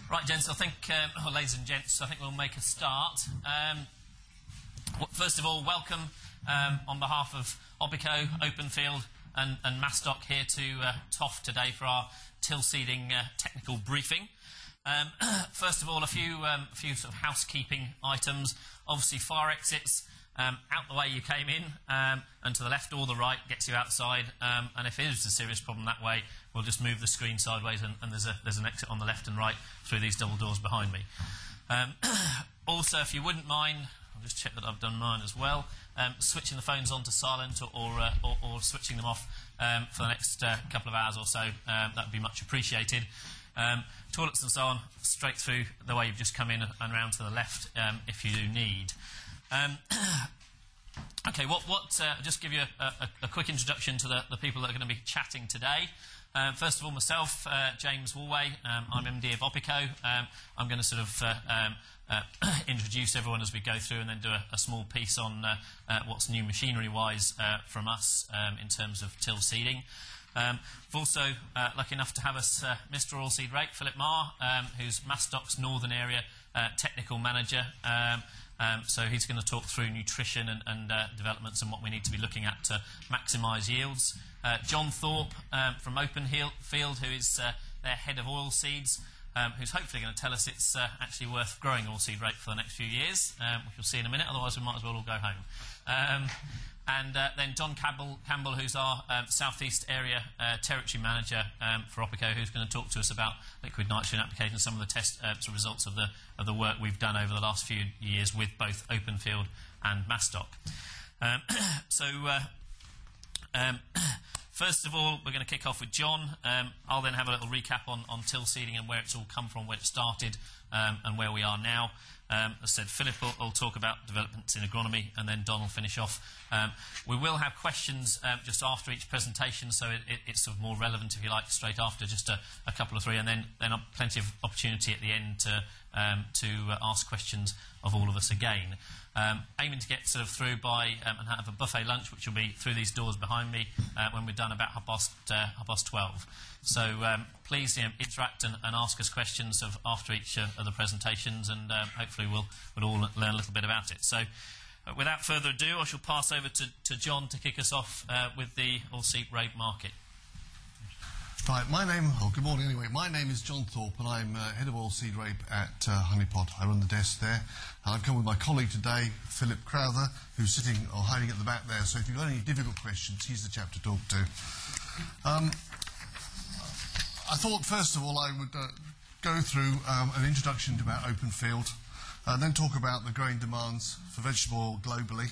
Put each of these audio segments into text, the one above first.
Right, gents, I think, or ladies and gents, I think we'll make a start. First of all, welcome on behalf of OPICO, Openfields and Masstock here to Thorpe today for our till seeding technical briefing. First of all, a few sort of housekeeping items. Obviously, fire exits out the way you came in, and to the left or the right gets you outside. And if it is a serious problem that way, we'll just move the screen sideways, and there's an exit on the left and right through these double doors behind me. Also, if you wouldn't mind, I'll just check that I've done mine as well. Switching the phones on to silent or switching them off for the next couple of hours or so, that would be much appreciated. Toilets and so on, straight through the way you've just come in and round to the left if you do need. Okay, just give you a quick introduction to the people that are going to be chatting today. First of all, myself, James Woolway, I'm MD of OPICO. I'm going to sort of introduce everyone as we go through and then do a small piece on what's new machinery-wise from us in terms of till seeding. We've also lucky enough to have us Mr. Oilseed-Rape, Phillip Marr, who's Masstock's Northern Area Technical Manager. So he's going to talk through nutrition and developments and what we need to be looking at to maximise yields. John Thorpe from Openfields, who is their head of oilseeds, who's hopefully going to tell us it's actually worth growing Oilseed-Rape for the next few years, which we'll see in a minute, otherwise we might as well all go home. And then Don Campbell, who's our South East Area Territory Manager for OPICO, who's going to talk to us about liquid nitrogen application, some of the test results of the work we've done over the last few years with both Openfield and Masstock. First of all, we're going to kick off with John. I'll then have a little recap on till seeding and where it's all come from, where it started, and where we are now. As I said, Philip will talk about developments in agronomy, and then Don will finish off. We will have questions just after each presentation, so it's sort of more relevant, if you like, straight after, just a couple or three, and then plenty of opportunity at the end to ask questions of all of us again. Aiming to get sort of through by and have a buffet lunch, which will be through these doors behind me when we're done about half past 12. So please interact and ask us questions after each of the presentations, and hopefully we'll all learn a little bit about it. So without further ado, I shall pass over to John to kick us off with the Oilseed-Rape market. Right, good morning anyway. My name is John Thorpe, and I'm head of Oilseed-Rape at Honeypot. I run the desk there. And I've come with my colleague today, Philip Crowther, who's sitting or hiding at the back there. So if you've got any difficult questions, he's the chap to talk to. I thought, first of all, I would go through an introduction to about Openfield, then talk about the growing demands for vegetable oil globally,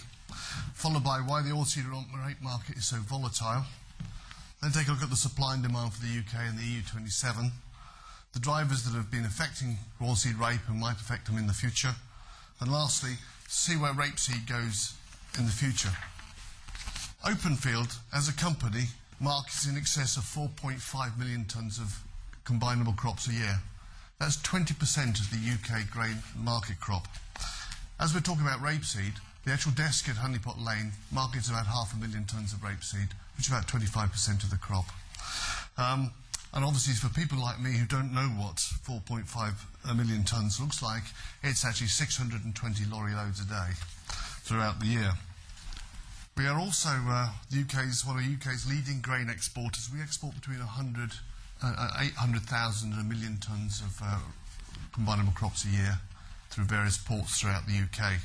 followed by why the Oilseed-Rape market is so volatile. Then take a look at the supply and demand for the UK and the EU27, the drivers that have been affecting oilseed-rape and might affect them in the future, and lastly, see where rapeseed goes in the future. Openfield, as a company, markets in excess of 4.5 million tonnes of combinable crops a year. That's 20% of the UK grain market crop. As we're talking about rapeseed, the actual desk at Honeypot Lane markets about 500,000 tonnes of rapeseed, which is about 25% of the crop. And obviously for people like me who don't know what 4.5 million tonnes looks like, it's actually 620 lorry loads a day throughout the year. We are also one of the UK's leading grain exporters. We export between 800,000 and 1 million tonnes of combinable crops a year through various ports throughout the UK.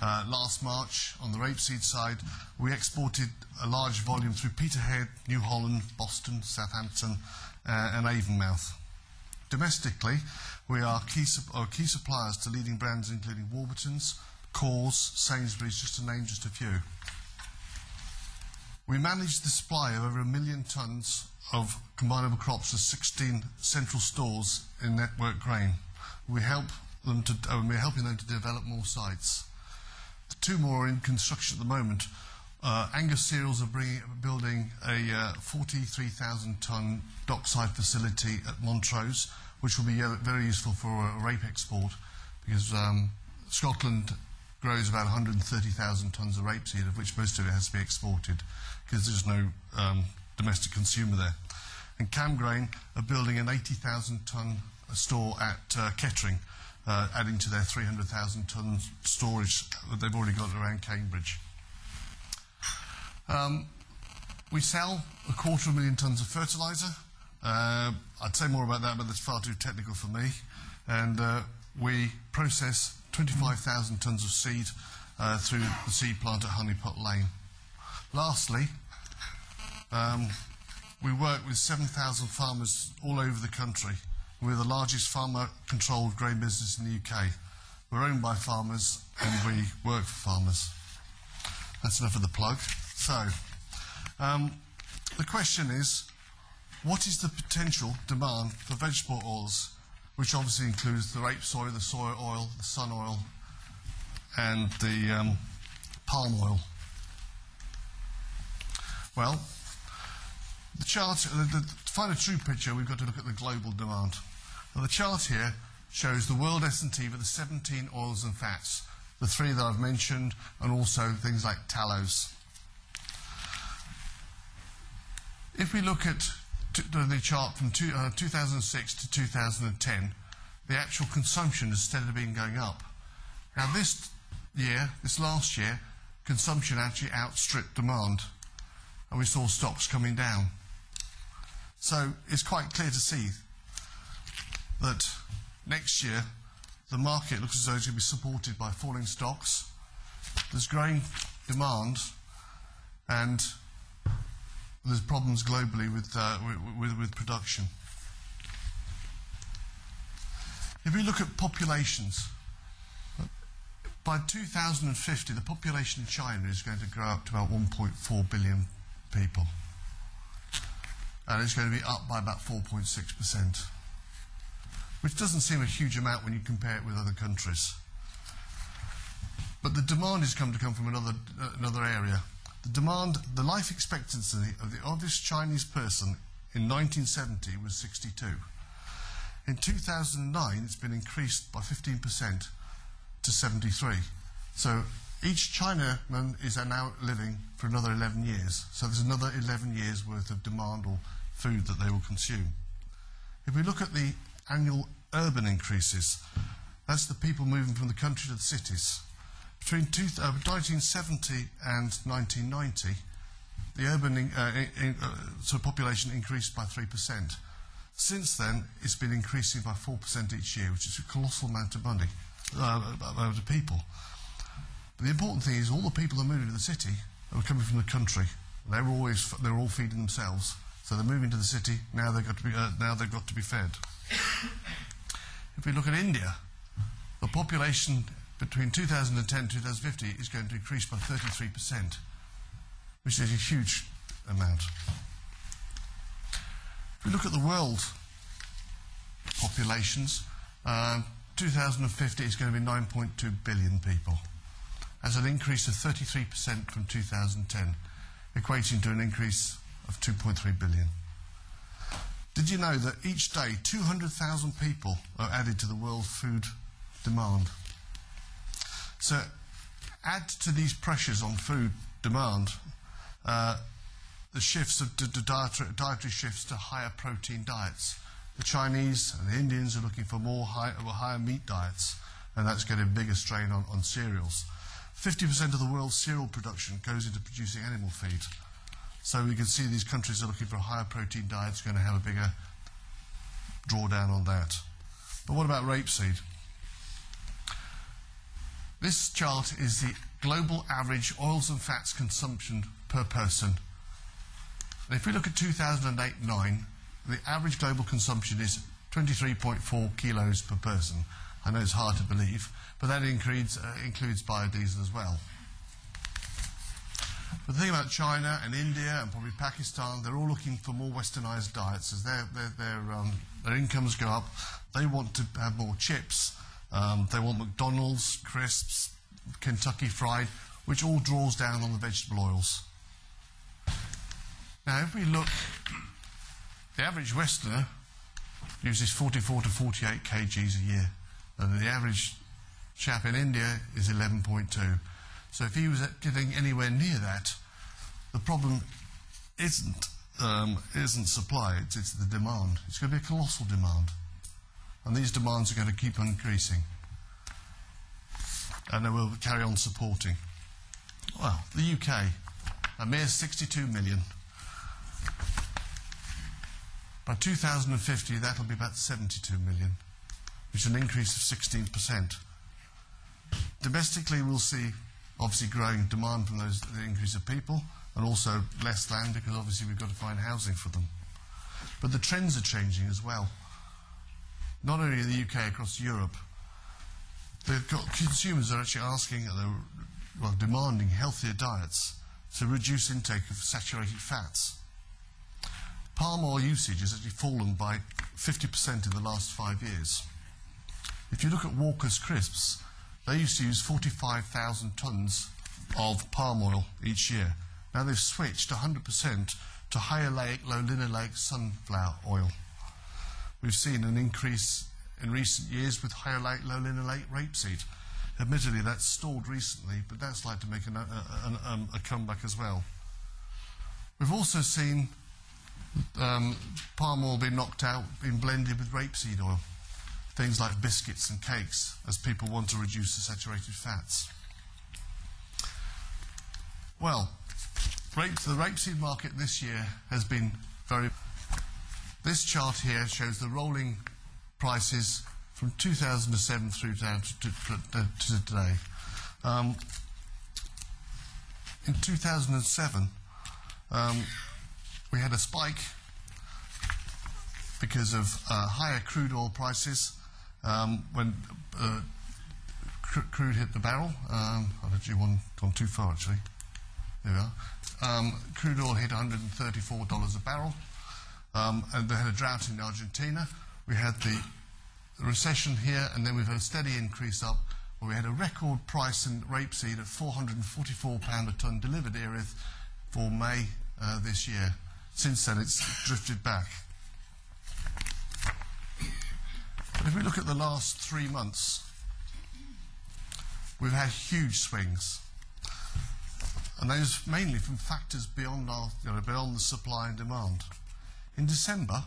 Last March, on the rapeseed side, we exported a large volume through Peterhead, New Holland, Boston, Southampton and Avonmouth. Domestically, we are key suppliers to leading brands including Warburton's, Coors, Sainsbury's, just to name just a few. We manage the supply of over 1 million tonnes of combinable crops to 16 central stores in Network Grain. We're helping them to develop more sites. The two more are in construction at the moment. Angus Cereals are building a 43,000 tonne dockside facility at Montrose, which will be very useful for a rape export, because Scotland grows about 130,000 tonnes of rapeseed, of which most of it has to be exported, because there's no domestic consumer there. And Camgrain are building an 80,000 tonne store at Kettering, adding to their 300,000 tonne storage that they've already got around Cambridge. We sell 250,000 tonnes of fertiliser. I'd say more about that, but that's far too technical for me. And we process 25,000 tonnes of seed through the seed plant at Honeypot Lane. Lastly, we work with 7,000 farmers all over the country. We're the largest farmer-controlled grain business in the UK. We're owned by farmers and we work for farmers. That's enough of the plug. So, the question is, what is the potential demand for vegetable oils, which obviously includes the rape soy, the soy oil, the sun oil, and the palm oil? Well, the chart, to find a true picture, we've got to look at the global demand. Now, the chart here shows the world S&T for the 17 oils and fats, the 3 that I've mentioned, and also things like tallows. If we look at the chart from 2006 to 2010, the actual consumption has steadily been going up. Now this last year, consumption actually outstripped demand, and we saw stocks coming down. So it's quite clear to see that next year the market looks as though it's going to be supported by falling stocks. There's growing demand, and there's problems globally with production. If we look at populations, by 2050 the population in China is going to grow up to about 1.4 billion people, and it's going to be up by about 4.6%, which doesn't seem a huge amount when you compare it with other countries. But the demand is going to come from another area. The life expectancy of the average Chinese person in 1970 was 62. In 2009, it's been increased by 15% to 73. So each Chinaman is now living for another 11 years. So there's another 11 years worth of demand or food that they will consume. If we look at the annual urban increases, that's the people moving from the country to the cities. Between 1970 and 1990, the urban population increased by 3%. Since then, it's been increasing by 4% each year, which is a colossal amount of money, of people. But the important thing is all the people that are moving to the city are coming from the country. They were all feeding themselves, so they're moving to the city. Now they've got to be fed. If we look at India, the population between 2010 and 2050 is going to increase by 33%, which is a huge amount. If we look at the world populations, 2050 is going to be 9.2 billion people. That's an increase of 33% from 2010, equating to an increase of 2.3 billion. Did you know that each day 200,000 people are added to the world food demand? So add to these pressures on food demand the shifts of dietary shifts to higher protein diets. The Chinese and the Indians are looking for higher meat diets, and that's getting a bigger strain on cereals. 50% of the world's cereal production goes into producing animal feed. So we can see these countries are looking for higher protein diets, going to have a bigger drawdown on that. But what about rapeseed? This chart is the global average oils and fats consumption per person. And if we look at 2008-9, the average global consumption is 23.4 kilos per person. I know it's hard to believe, but that includes biodiesel as well. But the thing about China and India and probably Pakistan, they're all looking for more westernised diets. As their incomes go up, they want to have more chips. They want McDonald's, crisps, Kentucky Fried, which all draws down on the vegetable oils. Now, if we look, the average Westerner uses 44 to 48 kgs a year, and the average chap in India is 11.2. So if he was getting anywhere near that, the problem isn't supply, it's the demand. It's going to be a colossal demand. and these demands are going to keep on increasing. And they will carry on supporting. Well, the UK, a mere 62 million. By 2050, that'll be about 72 million, which is an increase of 16%. Domestically, we'll see obviously growing demand from the increase of people, and also less land, because obviously we've got to find housing for them. But the trends are changing as well. Not only in the UK, across Europe, consumers are actually asking, demanding healthier diets to reduce intake of saturated fats. Palm oil usage has actually fallen by 50% in the last 5 years. If you look at Walker's crisps, they used to use 45,000 tonnes of palm oil each year. Now they've switched 100% to higher lake, low linoleic sunflower oil. We've seen an increase in recent years with higher lake, low linoleic rapeseed. Admittedly, that's stalled recently, but that's like to make a comeback as well. We've also seen palm oil being knocked out, being blended with rapeseed oil. Things like biscuits and cakes, as people want to reduce the saturated fats. Well, the rapeseed market this year has been very... This chart here shows the rolling prices from 2007 through down to today. In 2007, we had a spike because of higher crude oil prices when crude hit the barrel. I've actually gone too far, actually. There we are. Crude oil hit $134 a barrel, and they had a drought in Argentina. We had the recession here, and then we've had a steady increase up, where we had a record price in rapeseed at £444 a tonne delivered Erith for May this year. Since then, it's drifted back. But if we look at the last 3 months, we've had huge swings. And those mainly from factors beyond beyond the supply and demand. In December,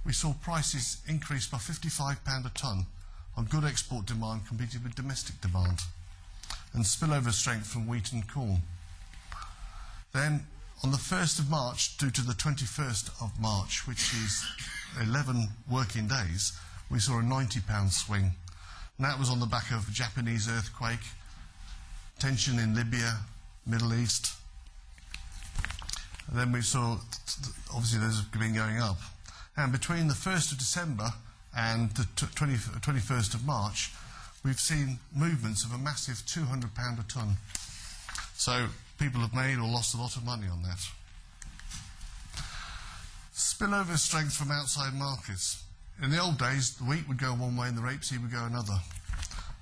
we saw prices increase by £55 a tonne on good export demand competing with domestic demand, and spillover strength from wheat and corn. Then, on the 1st of March, due to the 21st of March, which is 11 working days, we saw a £90 swing. And that was on the back of a Japanese earthquake, tension in Libya, Middle East. And then we saw, obviously, those have been going up. And between the 1st of December and the 21st of March, we've seen movements of a massive £200 a tonne. So people have made or lost a lot of money on that. Spillover strength from outside markets. In the old days, the wheat would go one way and the rapeseed would go another.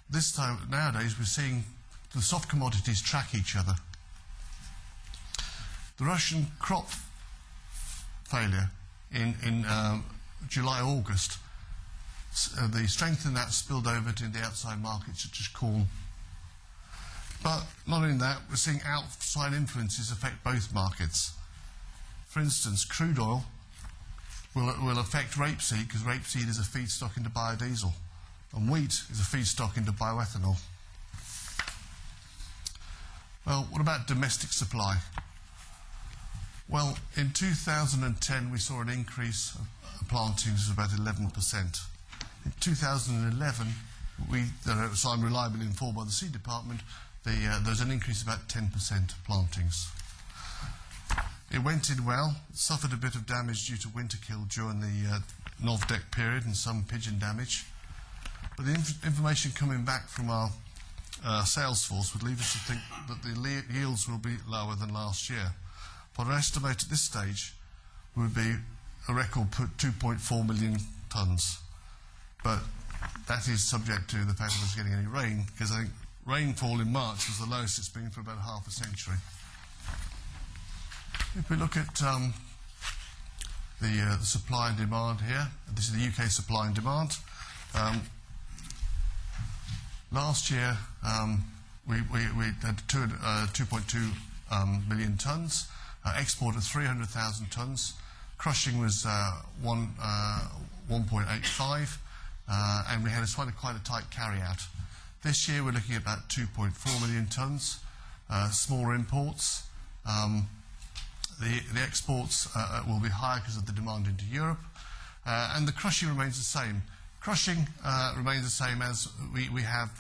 This time, nowadays, we're seeing the soft commodities track each other. The Russian crop failure in July, August, the strength in that spilled over to the outside markets, such as corn. But not only that, we're seeing outside influences affect both markets. For instance, crude oil will affect rapeseed, because rapeseed is a feedstock into biodiesel, and wheat is a feedstock into bioethanol. Well, what about domestic supply? Well, in 2010 we saw an increase of plantings of about 11%. In 2011, so I'm reliably informed by the Seed Department, there's an increase of about 10% of plantings. It went in well, suffered a bit of damage due to winter kill during the Novdek period and some pigeon damage. But the information coming back from our sales force would lead us to think that the yields will be lower than last year. But our estimate at this stage would be a record 2.4 million tonnes. But that is subject to the fact of us getting any rain, because I think rainfall in March was the lowest it's been for about half a century. If we look at the supply and demand here, this is the UK supply and demand. Last year we had 2.2 million tonnes, export of 300,000 tonnes, crushing was 1.85, and we had quite a tight carry-out. This year we're looking at about 2.4 million tonnes, smaller imports. The exports will be higher because of the demand into Europe, and the crushing remains the same. Crushing remains the same as we have.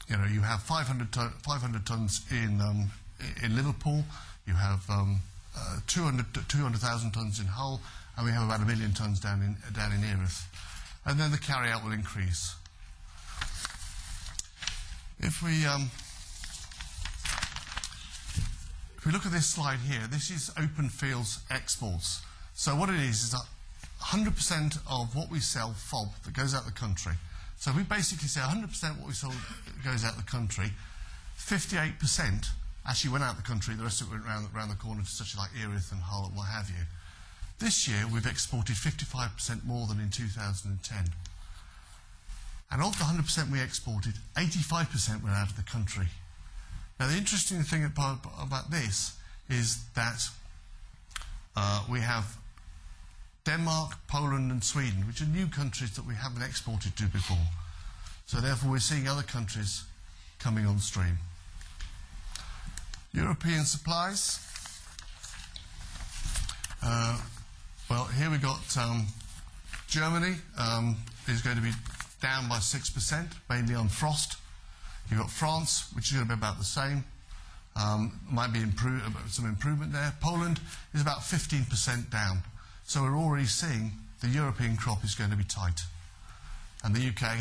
You have 500 tonnes in Liverpool. You have 200,000 tonnes in Hull, and we have about 1 million tonnes down in Erith, and then the carry-out will increase. If we look at this slide here, this is Openfields exports. So what it is that 100% of what we sell FOB that goes out the country. So we basically say 100% what we sold goes out the country. 58% actually went out the country. The rest of it went around the corner to such like Erith and Hull and what have you. This year we've exported 55% more than in 2010. And of the 100% we exported, 85% went out of the country. Now the interesting thing about this is that we have Denmark, Poland and Sweden, which are new countries that we haven't exported to before. So therefore we're seeing other countries coming on stream. European supplies. Well, here we've got Germany is going to be down by 6%, mainly on frost. You've got France, which is going to be about the same. Might be some improvement there. Poland is about 15% down. So we're already seeing the European crop is going to be tight. And the UK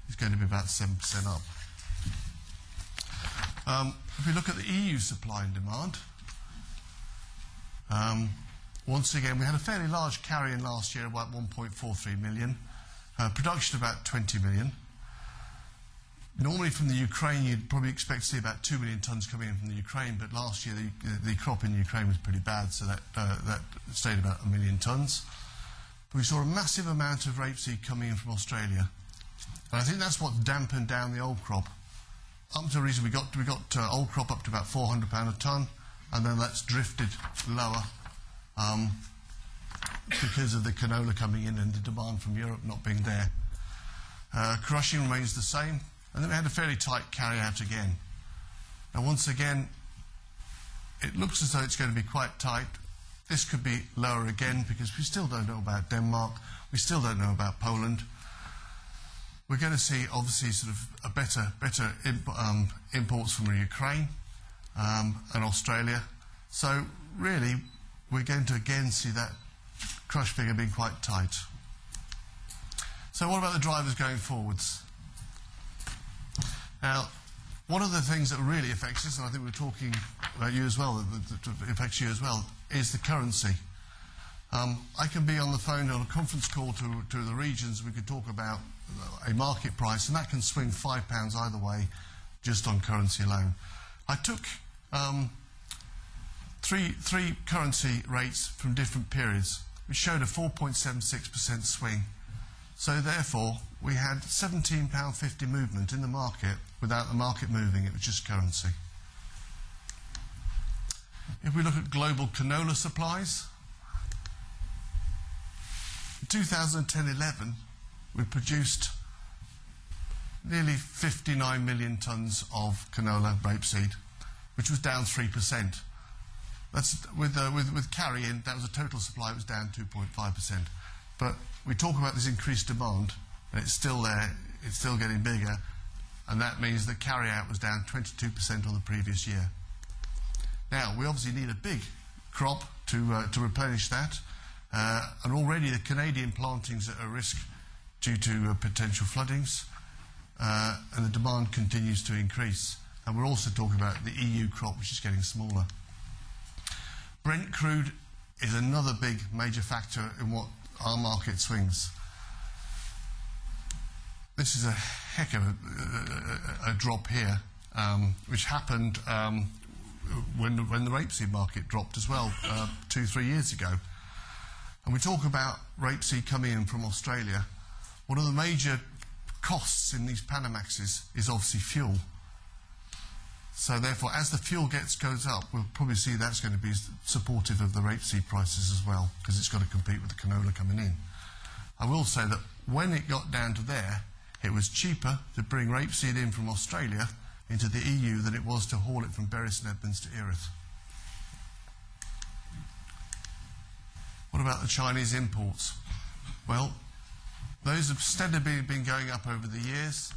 is going to be about 7% up. If we look at the EU supply and demand, once again, we had a fairly large carry-in last year, about 1.43 million. Production about 20 million. Normally from the Ukraine, you'd probably expect to see about 2 million tonnes coming in from the Ukraine, but last year the crop in Ukraine was pretty bad, so that stayed about 1 million tonnes. But we saw a massive amount of rapeseed coming in from Australia. And I think that's what dampened down the old crop. Up to the reason we got old crop up to about £400 a tonne, and then that's drifted lower because of the canola coming in and the demand from Europe not being there. Crushing remains the same, and then we had a fairly tight carry-out again. Now once again, it looks as though it's going to be quite tight. This could be lower again because we still don't know about Denmark, we still don't know about Poland. We're going to see obviously sort of a better imports from Ukraine and Australia. So really, we're going to again see that crush figure being quite tight. So what about the drivers going forwards? Now, one of the things that really affects us, and I think we're talking about you as well, that affects you as well, is the currency. I can be on the phone on a conference call to the regions. We could talk about a market price, and that can swing £5 either way just on currency alone. I took three currency rates from different periods, which showed a 4.76% swing. So therefore, we had £17.50 movement in the market without the market moving. It was just currency. If we look at global canola supplies, in 2010-11, we produced nearly 59 million tonnes of canola rapeseed, which was down 3%. That's with carry-in, that was a total supply, it was down 2.5%. But we talk about this increased demand, and it's still there, it's still getting bigger, and that means the carry-out was down 22% on the previous year. Now, we obviously need a big crop to replenish that, and already the Canadian plantings are at risk due to potential floodings, and the demand continues to increase. And we're also talking about the EU crop, which is getting smaller. Brent crude is another big major factor in what our market swings. This is a heck of a drop here, which happened when the rapeseed market dropped as well 2-3 years ago. And we talk about rapeseed coming in from Australia. One of the major costs in these Panamaxes is obviously fuel. So therefore, as the fuel goes up, we'll probably see that's going to be supportive of the rapeseed prices as well, because it's got to compete with the canola coming in. I will say that when it got down to there, it was cheaper to bring rapeseed in from Australia into the EU than it was to haul it from Bury St Edmunds to Erith. What about the Chinese imports? Well, those have steadily been going up over the years.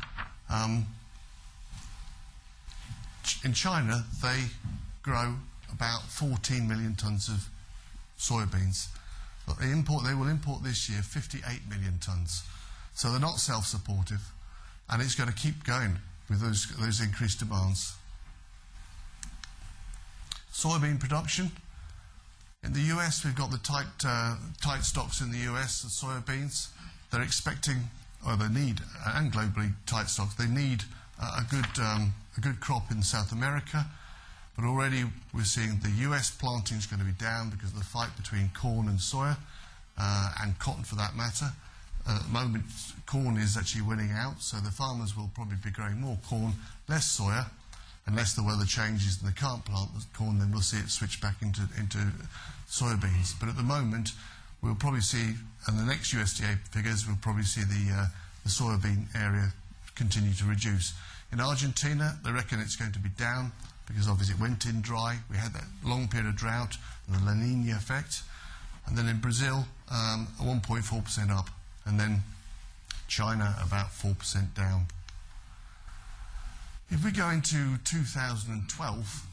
In China, they grow about 14 million tonnes of soybeans. But they will import this year 58 million tonnes. So they're not self-supportive, and it's going to keep going with those increased demands. Soybean production. In the US, we've got the tight stocks in the US, the soybeans. They're expecting, or they need, and globally tight stocks, they need a good crop in South America. But already we're seeing the US planting is going to be down because of the fight between corn and soya, and cotton for that matter. At the moment, corn is actually winning out, so the farmers will probably be growing more corn, less soya, unless the weather changes and they can't plant the corn, then we'll see it switch back into soybeans. But at the moment, we'll probably see, and the next USDA figures, we'll probably see the soybean area continue to reduce. In Argentina, they reckon it's going to be down because obviously it went in dry. We had that long period of drought and the La Nina effect. And then in Brazil, 1.4% up. And then China, about 4% down. If we go into 2012,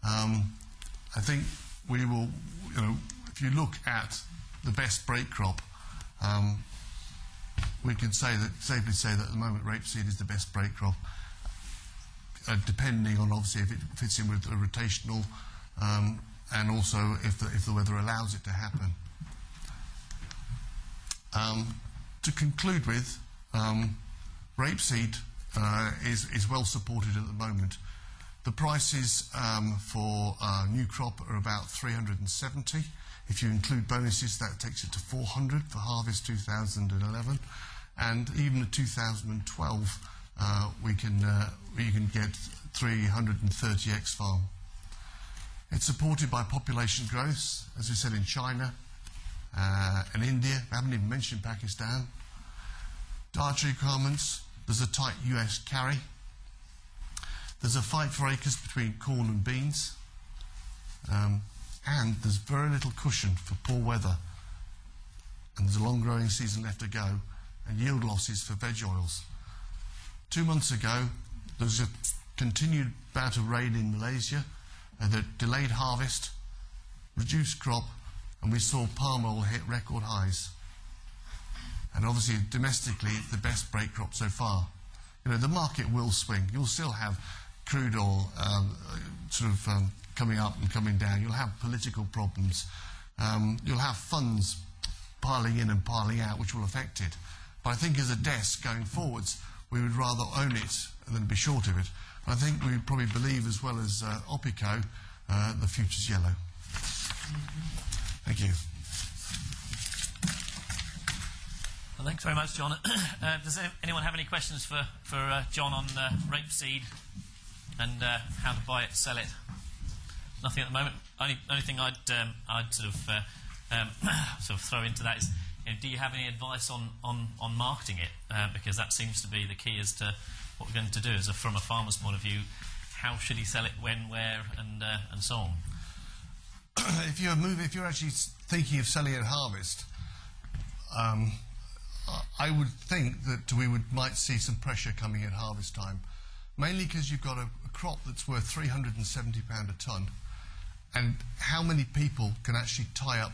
I think we will, if you look at the best break crop, we can safely say that at the moment rapeseed is the best break crop, depending on obviously if it fits in with a rotational, and also if the weather allows it to happen. To conclude with, rapeseed is well supported at the moment. The prices for new crop are about 370. If you include bonuses, that takes it to 400 for harvest 2011, and even in 2012, you can get 330 ex-farm. It's supported by population growth, as we said, in China and India. We haven't even mentioned Pakistan. Dietary requirements. There's a tight US carry. There's a fight for acres between corn and beans. And there's very little cushion for poor weather. And there's a long growing season left to go, and yield losses for veg oils. 2 months ago, there was a continued bout of rain in Malaysia that delayed harvest, reduced crop, and we saw palm oil hit record highs. And obviously, domestically, it's the best break crop so far. The market will swing. You'll still have crude oil coming up and coming down. You'll have political problems. You'll have funds piling in and piling out, which will affect it. But I think as a desk going forwards, we would rather own it than be short of it. And I think we probably believe, as well as OPICO, the future's yellow. Thank you. Well, thanks very much, John. Does anyone have any questions for John on rapeseed and how to buy it, sell it? Nothing at the moment. Only thing I'd sort of throw into that is, do you have any advice on marketing it? Because that seems to be the key as to what we're going to do. From a farmer's point of view, how should he sell it, when, where, and so on? If you're actually thinking of selling at harvest, I would think that we might see some pressure coming at harvest time, mainly because you've got a crop that's worth £370 a tonne, and how many people can actually tie up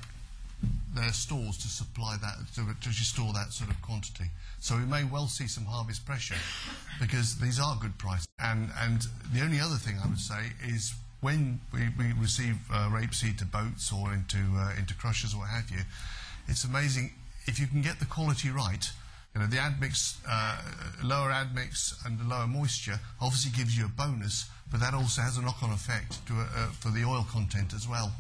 their stores to supply that, to store that sort of quantity. So we may well see some harvest pressure because these are good prices. And the only other thing I would say is when we receive rapeseed to boats or into crushers or what have you, it's amazing if you can get the quality right. The admix, lower admix and the lower moisture obviously gives you a bonus, but that also has a knock-on effect for the oil content as well.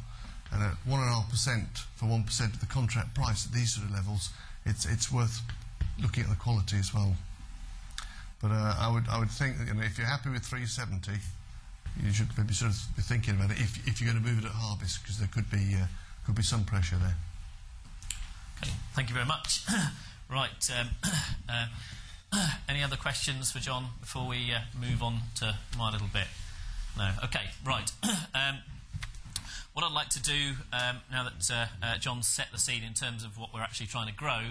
And at 1.5% for 1% of the contract price at these sort of levels, it's worth looking at the quality as well. But I would think that if you're happy with 370, you should maybe sort of be thinking about it if you're going to move it at harvest, because there could be some pressure there. Okay. Thank you very much. Right. Any other questions for John before we move on to my little bit? No. Okay. Right. What I'd like to do now that John's set the scene in terms of what we're actually trying to grow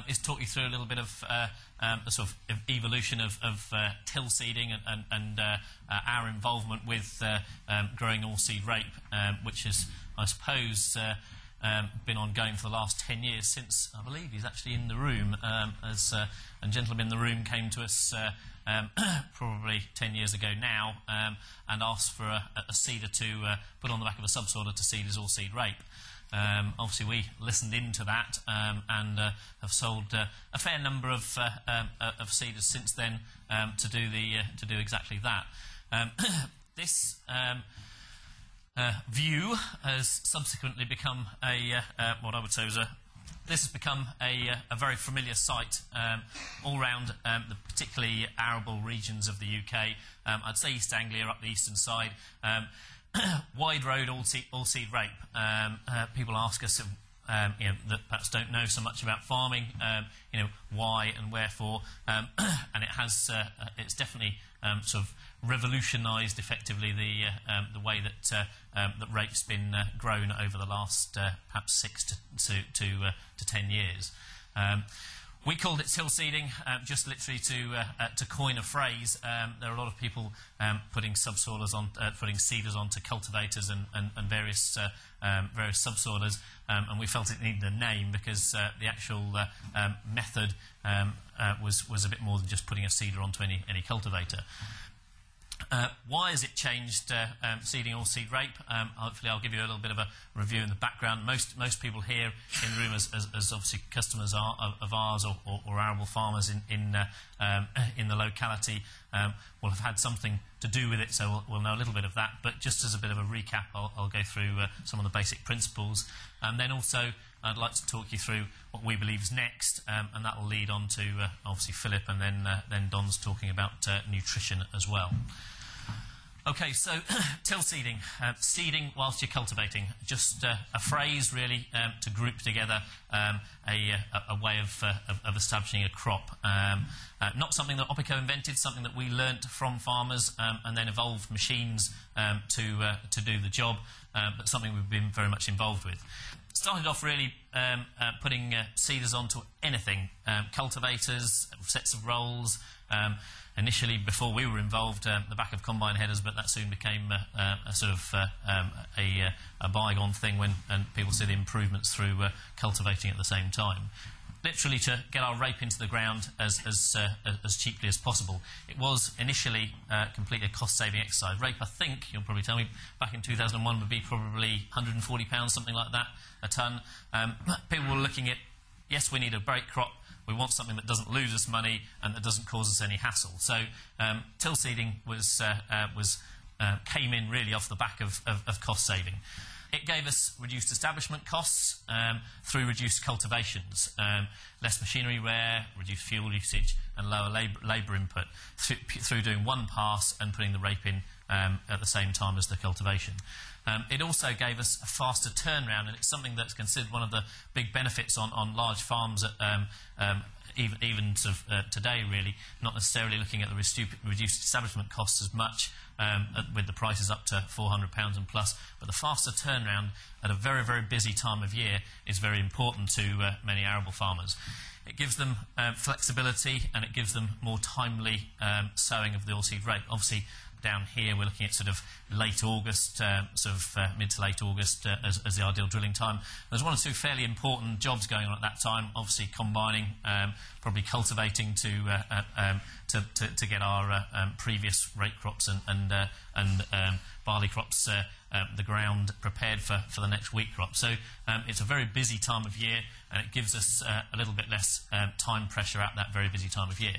is talk you through a little bit of the sort of evolution of till seeding and our involvement with growing Oilseed-Rape, which is, I suppose, been ongoing for the last 10 years since, I believe he's actually in the room, as a gentleman in the room came to us probably 10 years ago now and asked for a seeder to put on the back of a subsoiler to seed his Oilseed-Rape. Obviously we listened into that and have sold a fair number of seeders since then to do exactly that. This view has subsequently become what I would say is this has become a very familiar sight all round the particularly arable regions of the UK. I'd say East Anglia up the eastern side. Wide road Oilseed-Rape. People ask us, that perhaps don't know so much about farming, why and wherefore, and it's definitely sort of revolutionised effectively the way that rape's been grown over the last perhaps 6 to 10 years. We called it till seeding, just literally to coin a phrase. There are a lot of people putting subsoilers on, putting seeders onto cultivators and various subsoilers, and we felt it needed a name because the actual method was a bit more than just putting a seeder onto any cultivator. Why has it changed seeding Oilseed-Rape? Hopefully I'll give you a little bit of a review in the background. Most people here in the room, as obviously customers of ours or arable farmers in the locality, will have had something to do with it, so we'll know a little bit of that. But just as a bit of a recap, I'll go through some of the basic principles. And then also I'd like to talk you through what we believe is next, and that will lead on to obviously Philip, and then Don's talking about nutrition as well. Okay, so till seeding, seeding whilst you're cultivating, just a phrase really to group together a way of establishing a crop. Not something that OPICO invented, something that we learnt from farmers and then evolved machines to do the job, but something we've been very much involved with. Started off really putting seeders onto anything, cultivators, sets of rolls. Initially, before we were involved, the back of combine headers, but that soon became a sort of a bygone thing when people see the improvements through cultivating at the same time. Literally to get our rape into the ground as cheaply as possible. It was initially completely a cost-saving exercise. Rape, I think, you'll probably tell me, back in 2001 would be probably £140, something like that, a tonne. People were looking at, yes, we need a break crop. We want something that doesn't lose us money and that doesn't cause us any hassle. So till seeding came in really off the back of cost saving. It gave us reduced establishment costs through reduced cultivations, less machinery wear, reduced fuel usage and lower labour input through doing one pass and putting the rape in at the same time as the cultivation. It also gave us a faster turnaround, and it's something that's considered one of the big benefits on large farms, even sort of, today really, not necessarily looking at the reduced establishment costs as much with the prices up to £400 and plus, but the faster turnaround at a very, very busy time of year is very important to many arable farmers. It gives them flexibility and it gives them more timely sowing of the Oilseed-Rape. Obviously, down here we're looking at sort of late August, mid to late August as the ideal drilling time. There's one or two fairly important jobs going on at that time, obviously combining, probably cultivating to get our previous rape crops and barley crops, the ground prepared for the next wheat crop. So it's a very busy time of year, and it gives us a little bit less time pressure at that very busy time of year.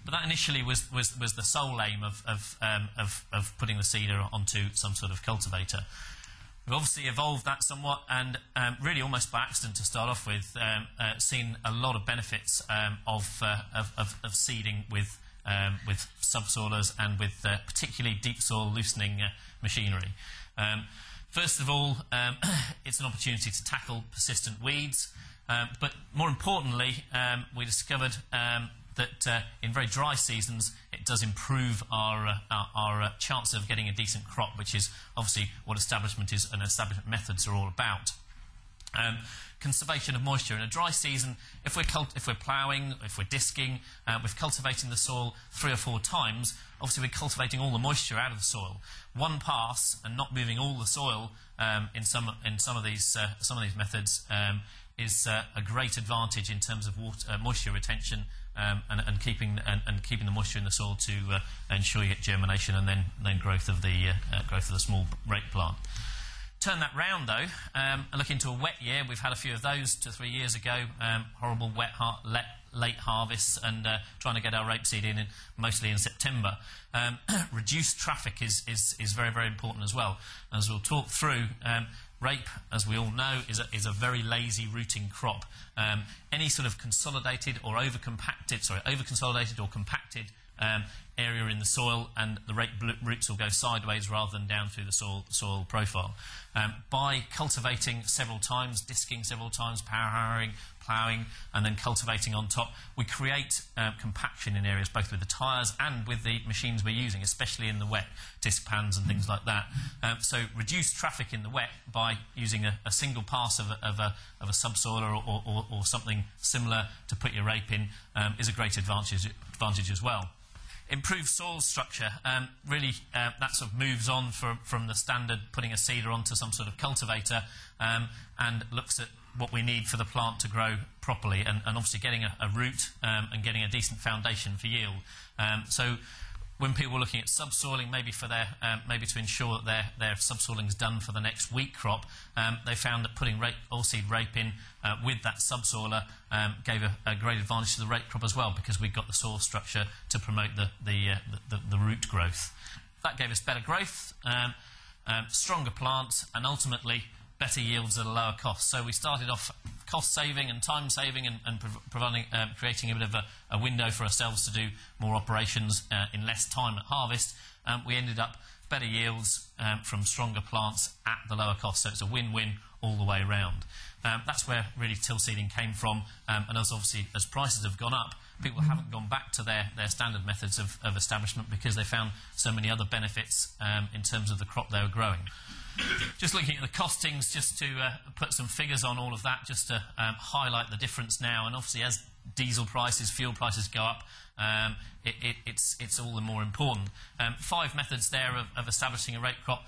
But that initially was the sole aim of putting the seeder onto some sort of cultivator. We've obviously evolved that somewhat, and really almost by accident to start off with, seen a lot of benefits of seeding with subsoilers and with particularly deep soil loosening machinery. First of all, it's an opportunity to tackle persistent weeds. But more importantly, we discovered that in very dry seasons it does improve our chance of getting a decent crop, which is obviously what establishment is and establishment methods are all about. Conservation of moisture in a dry season. If we're ploughing, if we're disking, we're cultivating the soil 3 or 4 times. Obviously, we're cultivating all the moisture out of the soil. One pass and not moving all the soil in some of these methods is a great advantage in terms of moisture retention and keeping the moisture in the soil to ensure you get germination and then growth of the small rape plant. Turn that round though and look into a wet year. We've had a few of those 2 or 3 years ago. Horrible wet late harvests and trying to get our rapeseed in mostly in September. Reduced traffic is very, very important as well. As we'll talk through, rape, as we all know, is a very lazy rooting crop. Any sort of consolidated or over-consolidated or compacted area in the soil, and the rape roots will go sideways rather than down through the soil profile. By cultivating several times, disking several times, power harrowing, ploughing, and then cultivating on top, we create compaction in areas both with the tyres and with the machines we're using, especially in the wet, disc pans and things like that. So reduce traffic in the wet by using a single pass of a subsoiler or something similar to put your rape in is a great advantage as well. Improved soil structure, really that sort of moves on from the standard putting a seeder onto some sort of cultivator and looks at what we need for the plant to grow properly and obviously getting a root and getting a decent foundation for yield. So when people were looking at subsoiling, maybe to ensure that their subsoiling is done for the next wheat crop, they found that putting Oilseed-Rape in with that subsoiler gave a great advantage to the rape crop as well, because we got the soil structure to promote the root growth. That gave us better growth, stronger plants, and ultimately better yields at a lower cost. So we started off cost saving and time saving and creating a bit of a window for ourselves to do more operations in less time at harvest. We ended up better yields from stronger plants at the lower cost. So it's a win-win all the way around. That's where really till seeding came from, and as prices have gone up, people haven't gone back to their standard methods of establishment because they found so many other benefits in terms of the crop they were growing. Just looking at the costings, just to put some figures on all of that, just to highlight the difference now. And obviously, as diesel prices, fuel prices go up, it's all the more important. 5 methods there of establishing a rape crop.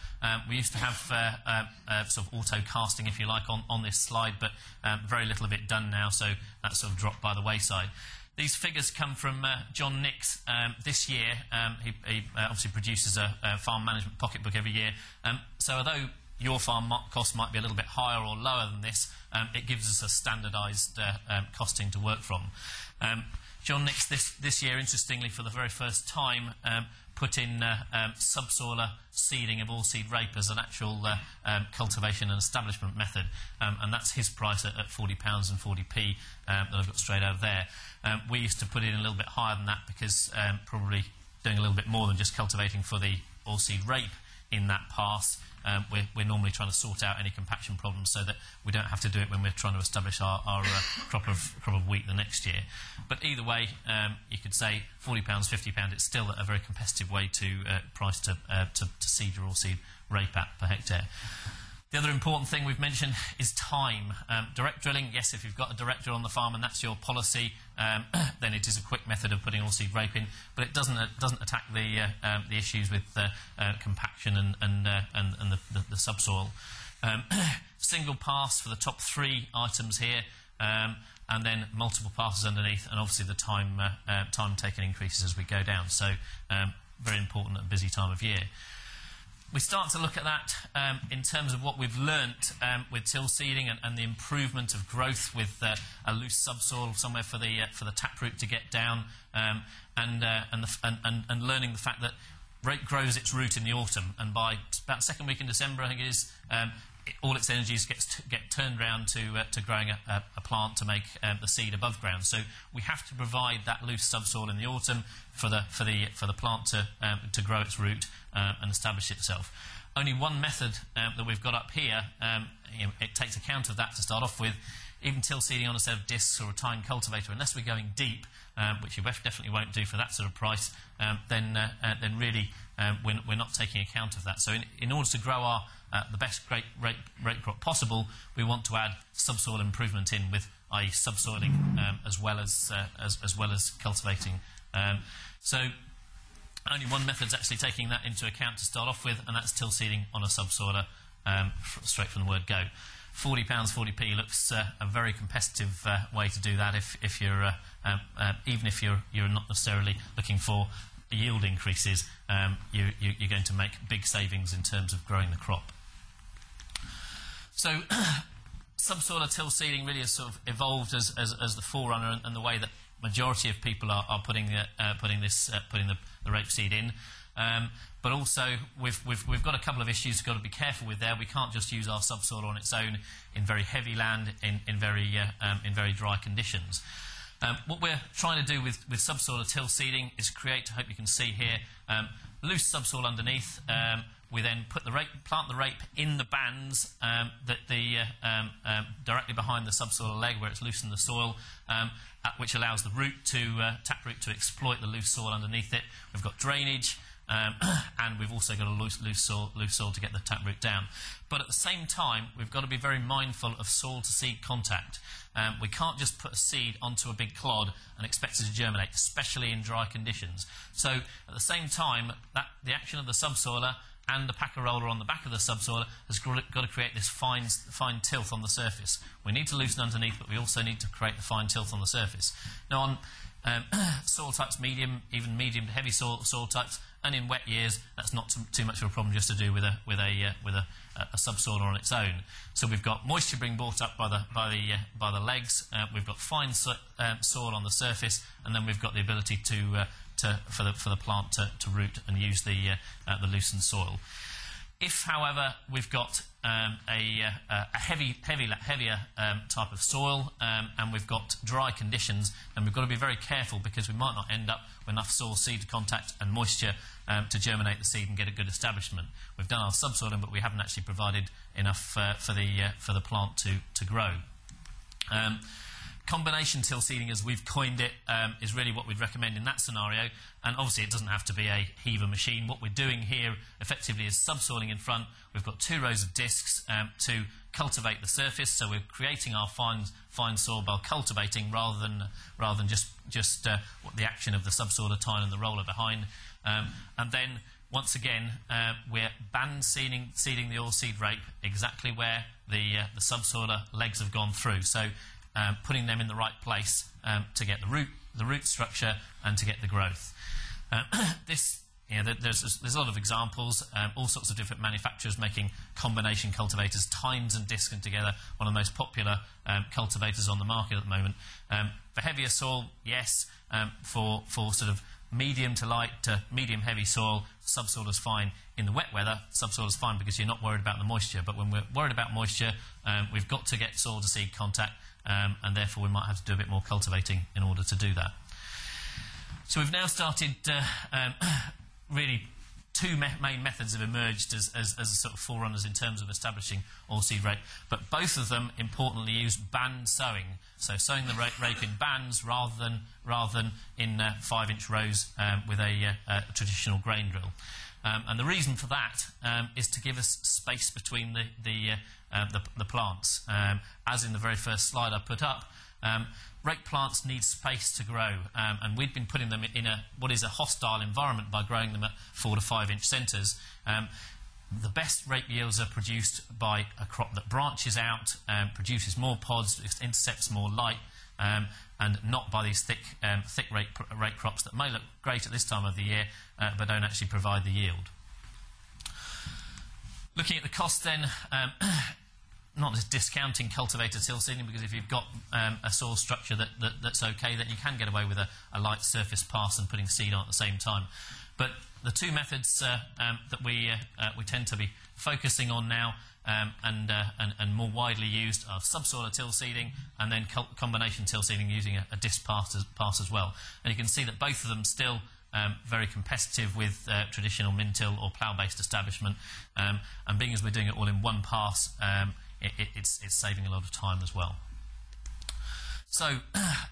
We used to have sort of auto casting, if you like, on this slide, but very little of it done now, so that's sort of dropped by the wayside. These figures come from John Nix this year. He obviously produces a farm management pocketbook every year. So although your farm cost might be a little bit higher or lower than this, it gives us a standardised costing to work from. John Nix this year, interestingly, for the very first time, put in subsoiler seeding of Oilseed-Rape as an actual cultivation and establishment method, and that's his price at £40 and 40p that I've got straight out of there. We used to put in a little bit higher than that because probably doing a little bit more than just cultivating for the Oilseed-Rape in that pass. We're normally trying to sort out any compaction problems so that we don't have to do it when we're trying to establish our crop of wheat the next year. But either way, you could say £40, £50, it's still a very competitive way to price to seed your Oilseed-Rape at per hectare. The other important thing we've mentioned is time. Direct drilling, yes, if you've got a direct drill on the farm and that's your policy, then it is a quick method of putting Oilseed-Rape in, but it doesn't attack the issues with compaction and the subsoil. Single pass for the top 3 items here, and then multiple passes underneath, and obviously the time taken increases as we go down. So very important at a busy time of year. We start to look at that in terms of what we've learnt with till seeding and the improvement of growth with a loose subsoil somewhere for the taproot to get down, and learning the fact that rape grows its root in the autumn, and by about second week in December, I think it is, all its energies get turned round to growing a plant to make the seed above ground. So we have to provide that loose subsoil in the autumn for the plant to grow its root and establish itself. Only one method that we've got up here, it takes account of that to start off with, even till seeding on a set of discs or a tine cultivator, unless we're going deep, which you definitely won't do for that sort of price, then really we're not taking account of that. So in order to grow the best rape crop possible, we want to add subsoil improvement in with, i.e. subsoiling as well as cultivating. So only one method is actually taking that into account to start off with, and that's till seeding on a subsoiler, straight from the word go. £40, 40p looks a very competitive way to do that if you're even if you're not necessarily looking for yield increases, you're going to make big savings in terms of growing the crop. So subsoiler till seeding really has sort of evolved as the forerunner and the way that majority of people are putting the rapeseed in. But also we've got a couple of issues we've got to be careful with there. We can't just use our subsoil on its own in very heavy land in very dry conditions. What we're trying to do with subsoiler till seeding is create, I hope you can see here, loose subsoil underneath. We then plant the rape in the bands directly behind the subsoiler leg where it's loose in the soil, which allows the taproot to exploit the loose soil underneath it. We've got drainage, and we've also got a loose soil to get the taproot down. But at the same time, we've got to be very mindful of soil-to-seed contact. We can't just put a seed onto a big clod and expect it to germinate, especially in dry conditions. So at the same time, the action of the subsoiler and the packer roller on the back of the subsoiler has got to create this fine tilth on the surface. We need to loosen underneath, but we also need to create the fine tilth on the surface. Now on soil types, even medium to heavy soil types, and in wet years, that's not too much of a problem just to do with a subsoiler on its own. So we've got moisture being brought up by the legs. We've got fine soil on the surface, and then we've got the ability for the plant to root and use the loosened soil. If, however, we've got a heavier type of soil and we've got dry conditions, then we've got to be very careful because we might not end up with enough soil-seed contact and moisture to germinate the seed and get a good establishment. We've done our subsoiling, but we haven't actually provided enough for the plant to grow. Combination till seeding, as we've coined it, is really what we'd recommend in that scenario. And obviously it doesn't have to be a heaver machine. What we're doing here effectively is subsoiling in front. We've got 2 rows of discs to cultivate the surface. So we're creating our fine soil by cultivating rather than just the action of the subsoiler tine and the roller behind. And then once again, we're band seeding the Oilseed-Rape exactly where the subsoiler legs have gone through. So putting them in the right place to get the root structure and to get the growth. There's a lot of examples, all sorts of different manufacturers making combination cultivators, tines and discs together, one of the most popular cultivators on the market at the moment. For heavier soil, yes. For sort of medium to light to medium heavy soil, subsoil is fine. In the wet weather, subsoil is fine because you're not worried about the moisture. But when we're worried about moisture, we've got to get soil to seed contact, and therefore we might have to do a bit more cultivating in order to do that. So we've now started, really, 2 main methods have emerged as sort of forerunners in terms of establishing Oilseed-Rape, but both of them importantly use band sowing. So sowing the rape in bands rather than in 5-inch rows with a traditional grain drill. And the reason for that is to give us space between the plants. As in the very first slide I put up, rape plants need space to grow, and we've been putting them in what is a hostile environment by growing them at 4 to 5-inch centres. The best rape yields are produced by a crop that branches out, produces more pods, intercepts more light, and not by these thick rape crops that may look great at this time of the year, but don't actually provide the yield. Looking at the cost then, not just discounting cultivator till seeding, because if you've got a soil structure that's okay, then you can get away with a light surface pass and putting seed on at the same time. But the 2 methods that we tend to be focusing on now and more widely used are subsoiler till seeding and then combination till seeding using a disc pass as well. And you can see that both of them still very competitive with traditional min-till or plough-based establishment. And being as we're doing it all in one pass, it's saving a lot of time as well. So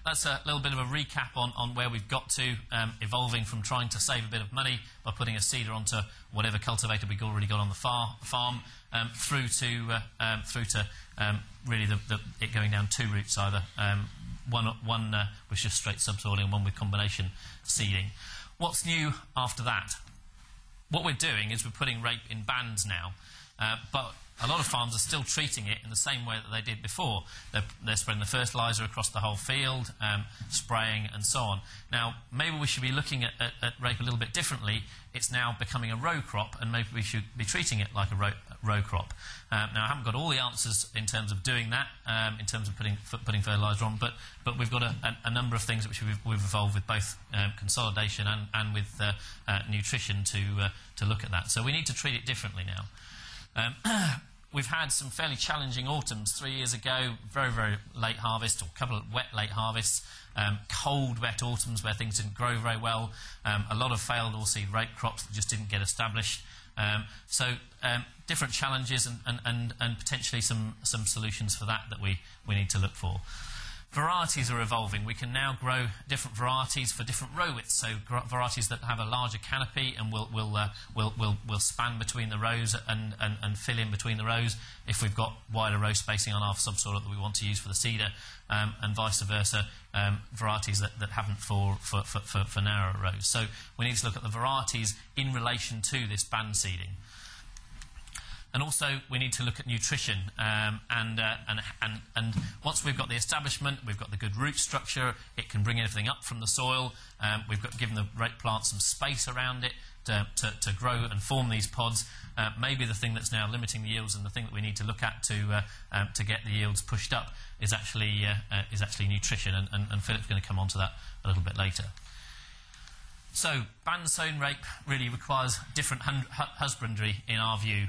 that's a little bit of a recap on where we've got to, evolving from trying to save a bit of money by putting a seeder onto whatever cultivator we've already got on the farm, through to really it going down two routes either. One was just straight subsoiling and one with combination seeding. What's new after that? What we're doing is we're putting rape in bands now, but a lot of farms are still treating it in the same way that they did before. They're spreading the fertiliser across the whole field, spraying and so on. Now, maybe we should be looking at rape a little bit differently. It's now becoming a row crop, and maybe we should be treating it like a row crop. Now, I haven't got all the answers in terms of doing that, in terms of putting fertiliser on, but we've got a number of things which we've evolved with both consolidation and with nutrition to look at that. So we need to treat it differently now. We've had some fairly challenging autumns. 3 years ago, very, very late harvest, or a couple of wet late harvests, cold, wet autumns where things didn't grow very well, a lot of failed Oilseed-Rape crops that just didn't get established. So different challenges and potentially some solutions for that we need to look for. Varieties are evolving. We can now grow different varieties for different row widths. So varieties that have a larger canopy and will span between the rows and fill in between the rows if we've got wider row spacing on our subsoil that we want to use for the seeder, and vice versa, varieties that haven't for narrower rows. So we need to look at the varieties in relation to this band seeding. And also, we need to look at nutrition. And once we've got the establishment, we've got the good root structure, it can bring everything up from the soil. We've got given the rape plant some space around it to grow and form these pods. Maybe the thing that's now limiting the yields and the thing that we need to look at to get the yields pushed up is actually nutrition. And Philip's going to come on to that a little bit later. So, band sown rape really requires different husbandry in our view.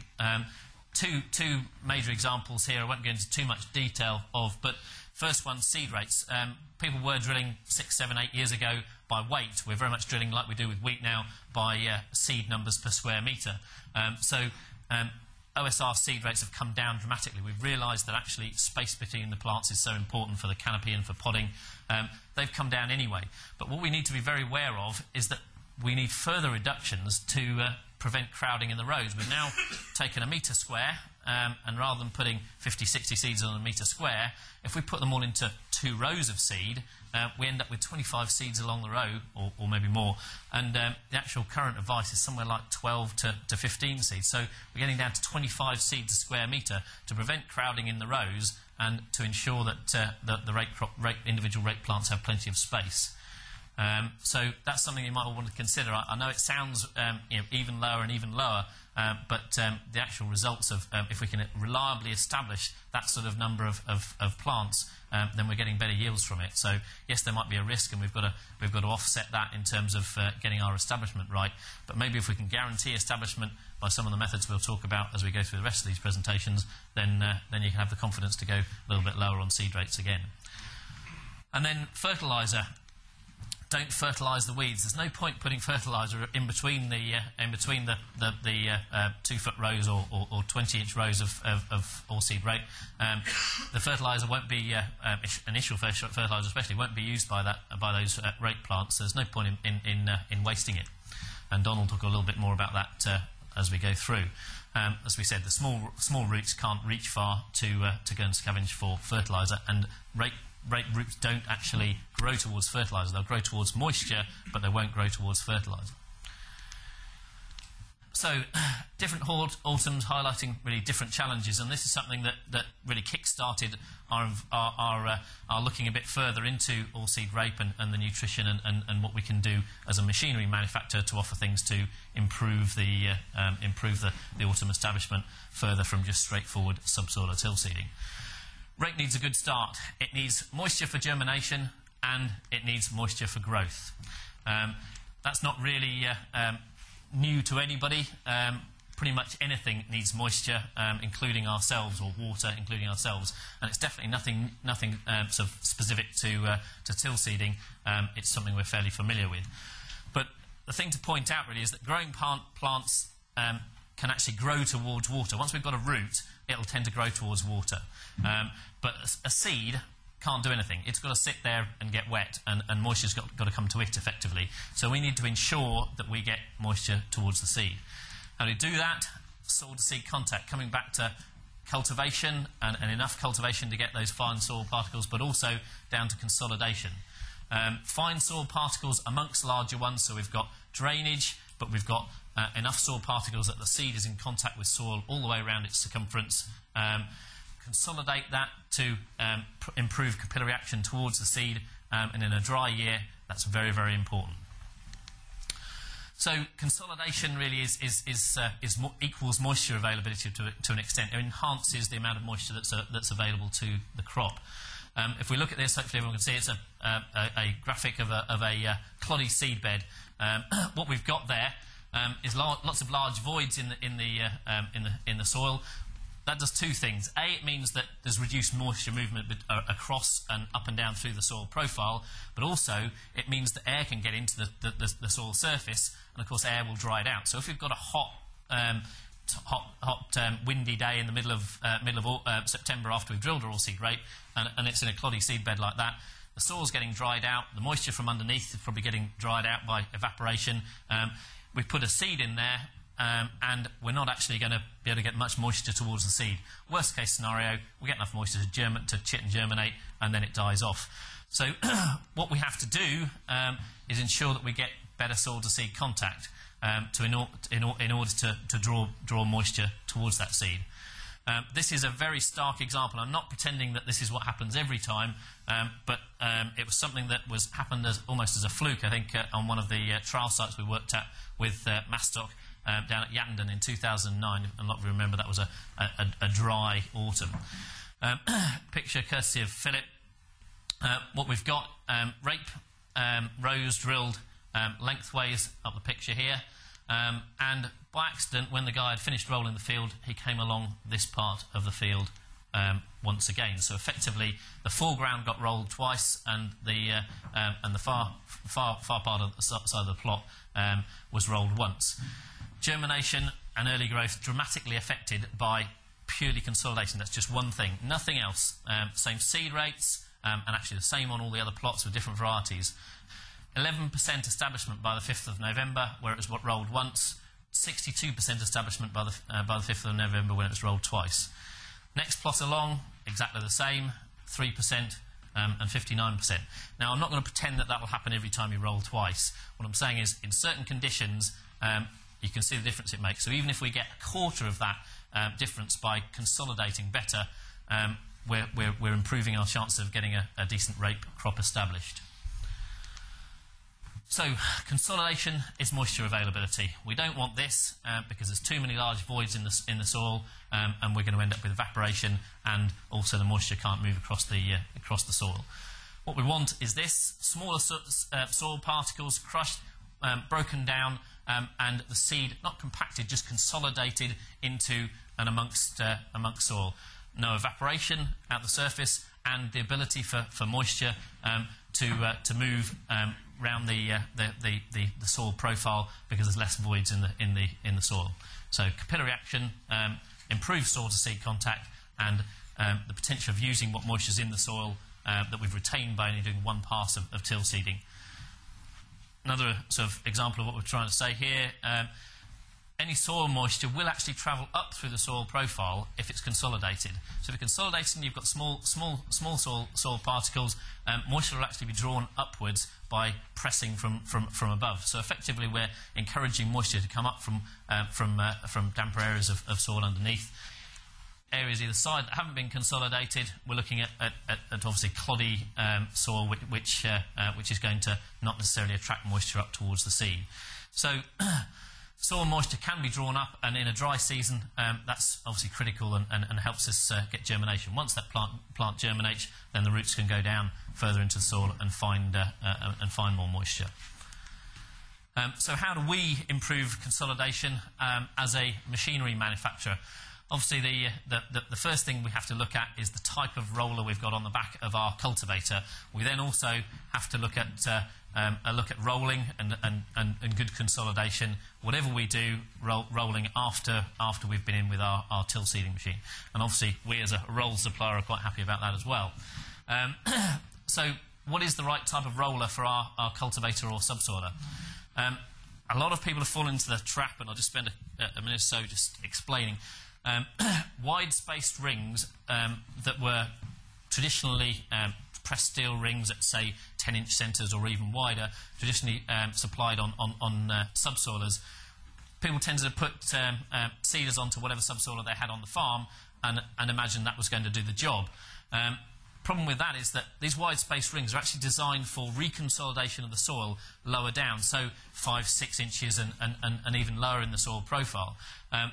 Two major examples here I won't go into too much detail of, but first one, seed rates. People were drilling 6, 7, 8 years ago by weight. We're very much drilling like we do with wheat now by seed numbers per square metre. OSR seed rates have come down dramatically. We've realised that actually space between the plants is so important for the canopy and for podding. They've come down anyway. But what we need to be very aware of is that we need further reductions to prevent crowding in the rows. We've now taken a metre square, and rather than putting 50, 60 seeds on a metre square, if we put them all into 2 rows of seed, we end up with 25 seeds along the row, or maybe more. And the actual current advice is somewhere like 12 to 15 seeds. So we're getting down to 25 seeds a square metre to prevent crowding in the rows and to ensure that the individual rape plants have plenty of space. So that's something you might all want to consider. I know it sounds even lower and even lower, but the actual results of if we can reliably establish that sort of number of plants, then we're getting better yields from it. So yes, there might be a risk, and we've got to offset that in terms of getting our establishment right. But maybe if we can guarantee establishment by some of the methods we'll talk about as we go through the rest of these presentations, then you can have the confidence to go a little bit lower on seed rates again. And then fertiliser. Don't fertilise the weeds. There's no point putting fertiliser in between the 2-foot rows or 20-inch rows of Oilseed-Rape. The fertiliser won't be initial fertiliser, especially, won't be used by those rape plants. There's no point in wasting it. And Don will talk a little bit more about that as we go through. As we said, the small roots can't reach far to go and scavenge for fertiliser, and rape roots don't actually grow towards fertiliser. They'll grow towards moisture, but they won't grow towards fertiliser. So, different autumns highlighting really different challenges, and this is something that really kick-started our looking a bit further into Oilseed-Rape and the nutrition and what we can do as a machinery manufacturer to offer things to improve the autumn establishment further from just straightforward subsoil or till seeding. Rape needs a good start. It needs moisture for germination, and it needs moisture for growth. That's not really new to anybody. Pretty much anything needs moisture, including ourselves, or water, including ourselves. And it's definitely nothing sort of specific to till seeding. It's something we're fairly familiar with. But the thing to point out really is that growing plants can actually grow towards water. Once we've got a root, it'll tend to grow towards water. But a seed can't do anything. It's got to sit there and get wet, and moisture's got to come to it effectively. So we need to ensure that we get moisture towards the seed. How do we do that? Soil-to-seed contact, coming back to cultivation and enough cultivation to get those fine soil particles, but also down to consolidation. Fine soil particles amongst larger ones, so we've got drainage, but we've got enough soil particles that the seed is in contact with soil all the way around its circumference. Consolidate that to improve capillary action towards the seed, and in a dry year, that's very, very important. So consolidation really equals moisture availability to an extent. It enhances the amount of moisture that's available to the crop. If we look at this, hopefully everyone can see it's a graphic of a cloddy seed bed. What we've got there is lots of large voids in the soil. That does two things. A, it means that there's reduced moisture movement across and up and down through the soil profile, but also it means that air can get into the soil surface, and of course air will dry it out. So if we've got a hot, windy day in the middle of September after we've drilled our Oilseed-Rape, and it's in a cloddy seed bed like that, the soil's getting dried out, the moisture from underneath is probably getting dried out by evaporation. We've put a seed in there, and we're not actually going to be able to get much moisture towards the seed. Worst case scenario, we get enough moisture to chit and germinate, and then it dies off. So what we have to do is ensure that we get better soil-to-seed contact in order to draw moisture towards that seed. This is a very stark example. I'm not pretending that this is what happens every time, but it was something that happened almost as a fluke, I think, on one of the trial sites we worked at with Masstock down at Yattendon in 2009. A lot of you remember that was a dry autumn. Picture courtesy of Phillip. What we've got, rape rows drilled lengthways up the picture here, and by accident, when the guy had finished rolling the field, he came along this part of the field once again. So effectively, the foreground got rolled twice, and the far part of the side of the plot was rolled once. Germination and early growth dramatically affected by purely consolidation. That's just one thing, nothing else. Same seed rates, and actually the same on all the other plots with different varieties. 11% establishment by the 5th of November, where it was rolled once. 62% establishment by the 5th of November when it was rolled twice. Next plot along, exactly the same, 3% and 59%. Now, I'm not going to pretend that will happen every time you roll twice. What I'm saying is, in certain conditions, you can see the difference it makes. So even if we get a quarter of that difference by consolidating better, we're improving our chances of getting a decent rape crop established. So, consolidation is moisture availability. We don't want this because there's too many large voids in the soil, and we're going to end up with evaporation, and also the moisture can't move across the soil. What we want is this: smaller soil particles crushed, broken down, and the seed not compacted, just consolidated into and amongst soil. No evaporation at the surface, and the ability for moisture to move around the soil profile, because there's less voids in the soil. So capillary action, improved soil-to-seed contact, and the potential of using what moisture's in the soil that we've retained by only doing one pass of till seeding. Another sort of example of what we're trying to say here. Any soil moisture will actually travel up through the soil profile if it's consolidated. So if you're consolidating, you've got small soil particles, moisture will actually be drawn upwards by pressing from above. So effectively, we're encouraging moisture to come up from damper areas of soil underneath. Areas either side that haven't been consolidated, we're looking at obviously cloddy soil, which is going to not necessarily attract moisture up towards the seed. So soil moisture can be drawn up, and in a dry season, that's obviously critical and helps us get germination. Once that plant germinates, then the roots can go down further into the soil and find more moisture. So how do we improve consolidation as a machinery manufacturer? Obviously, the first thing we have to look at is the type of roller we've got on the back of our cultivator. We then also have to look at rolling and good consolidation. Whatever we do, rolling after we've been in with our till seeding machine. And obviously, we as a roll supplier are quite happy about that as well. So what is the right type of roller for our cultivator or subsoiler? A lot of people have fallen into the trap, and I'll just spend a minute or so just explaining. Wide-spaced rings that were traditionally pressed steel rings at, say, 10-inch centres or even wider, traditionally supplied on subsoilers. People tended to put seeders onto whatever subsoiler they had on the farm and imagine that was going to do the job. Problem with that is that these wide-spaced rings are actually designed for reconsolidation of the soil lower down, so 5-6 inches and even lower in the soil profile.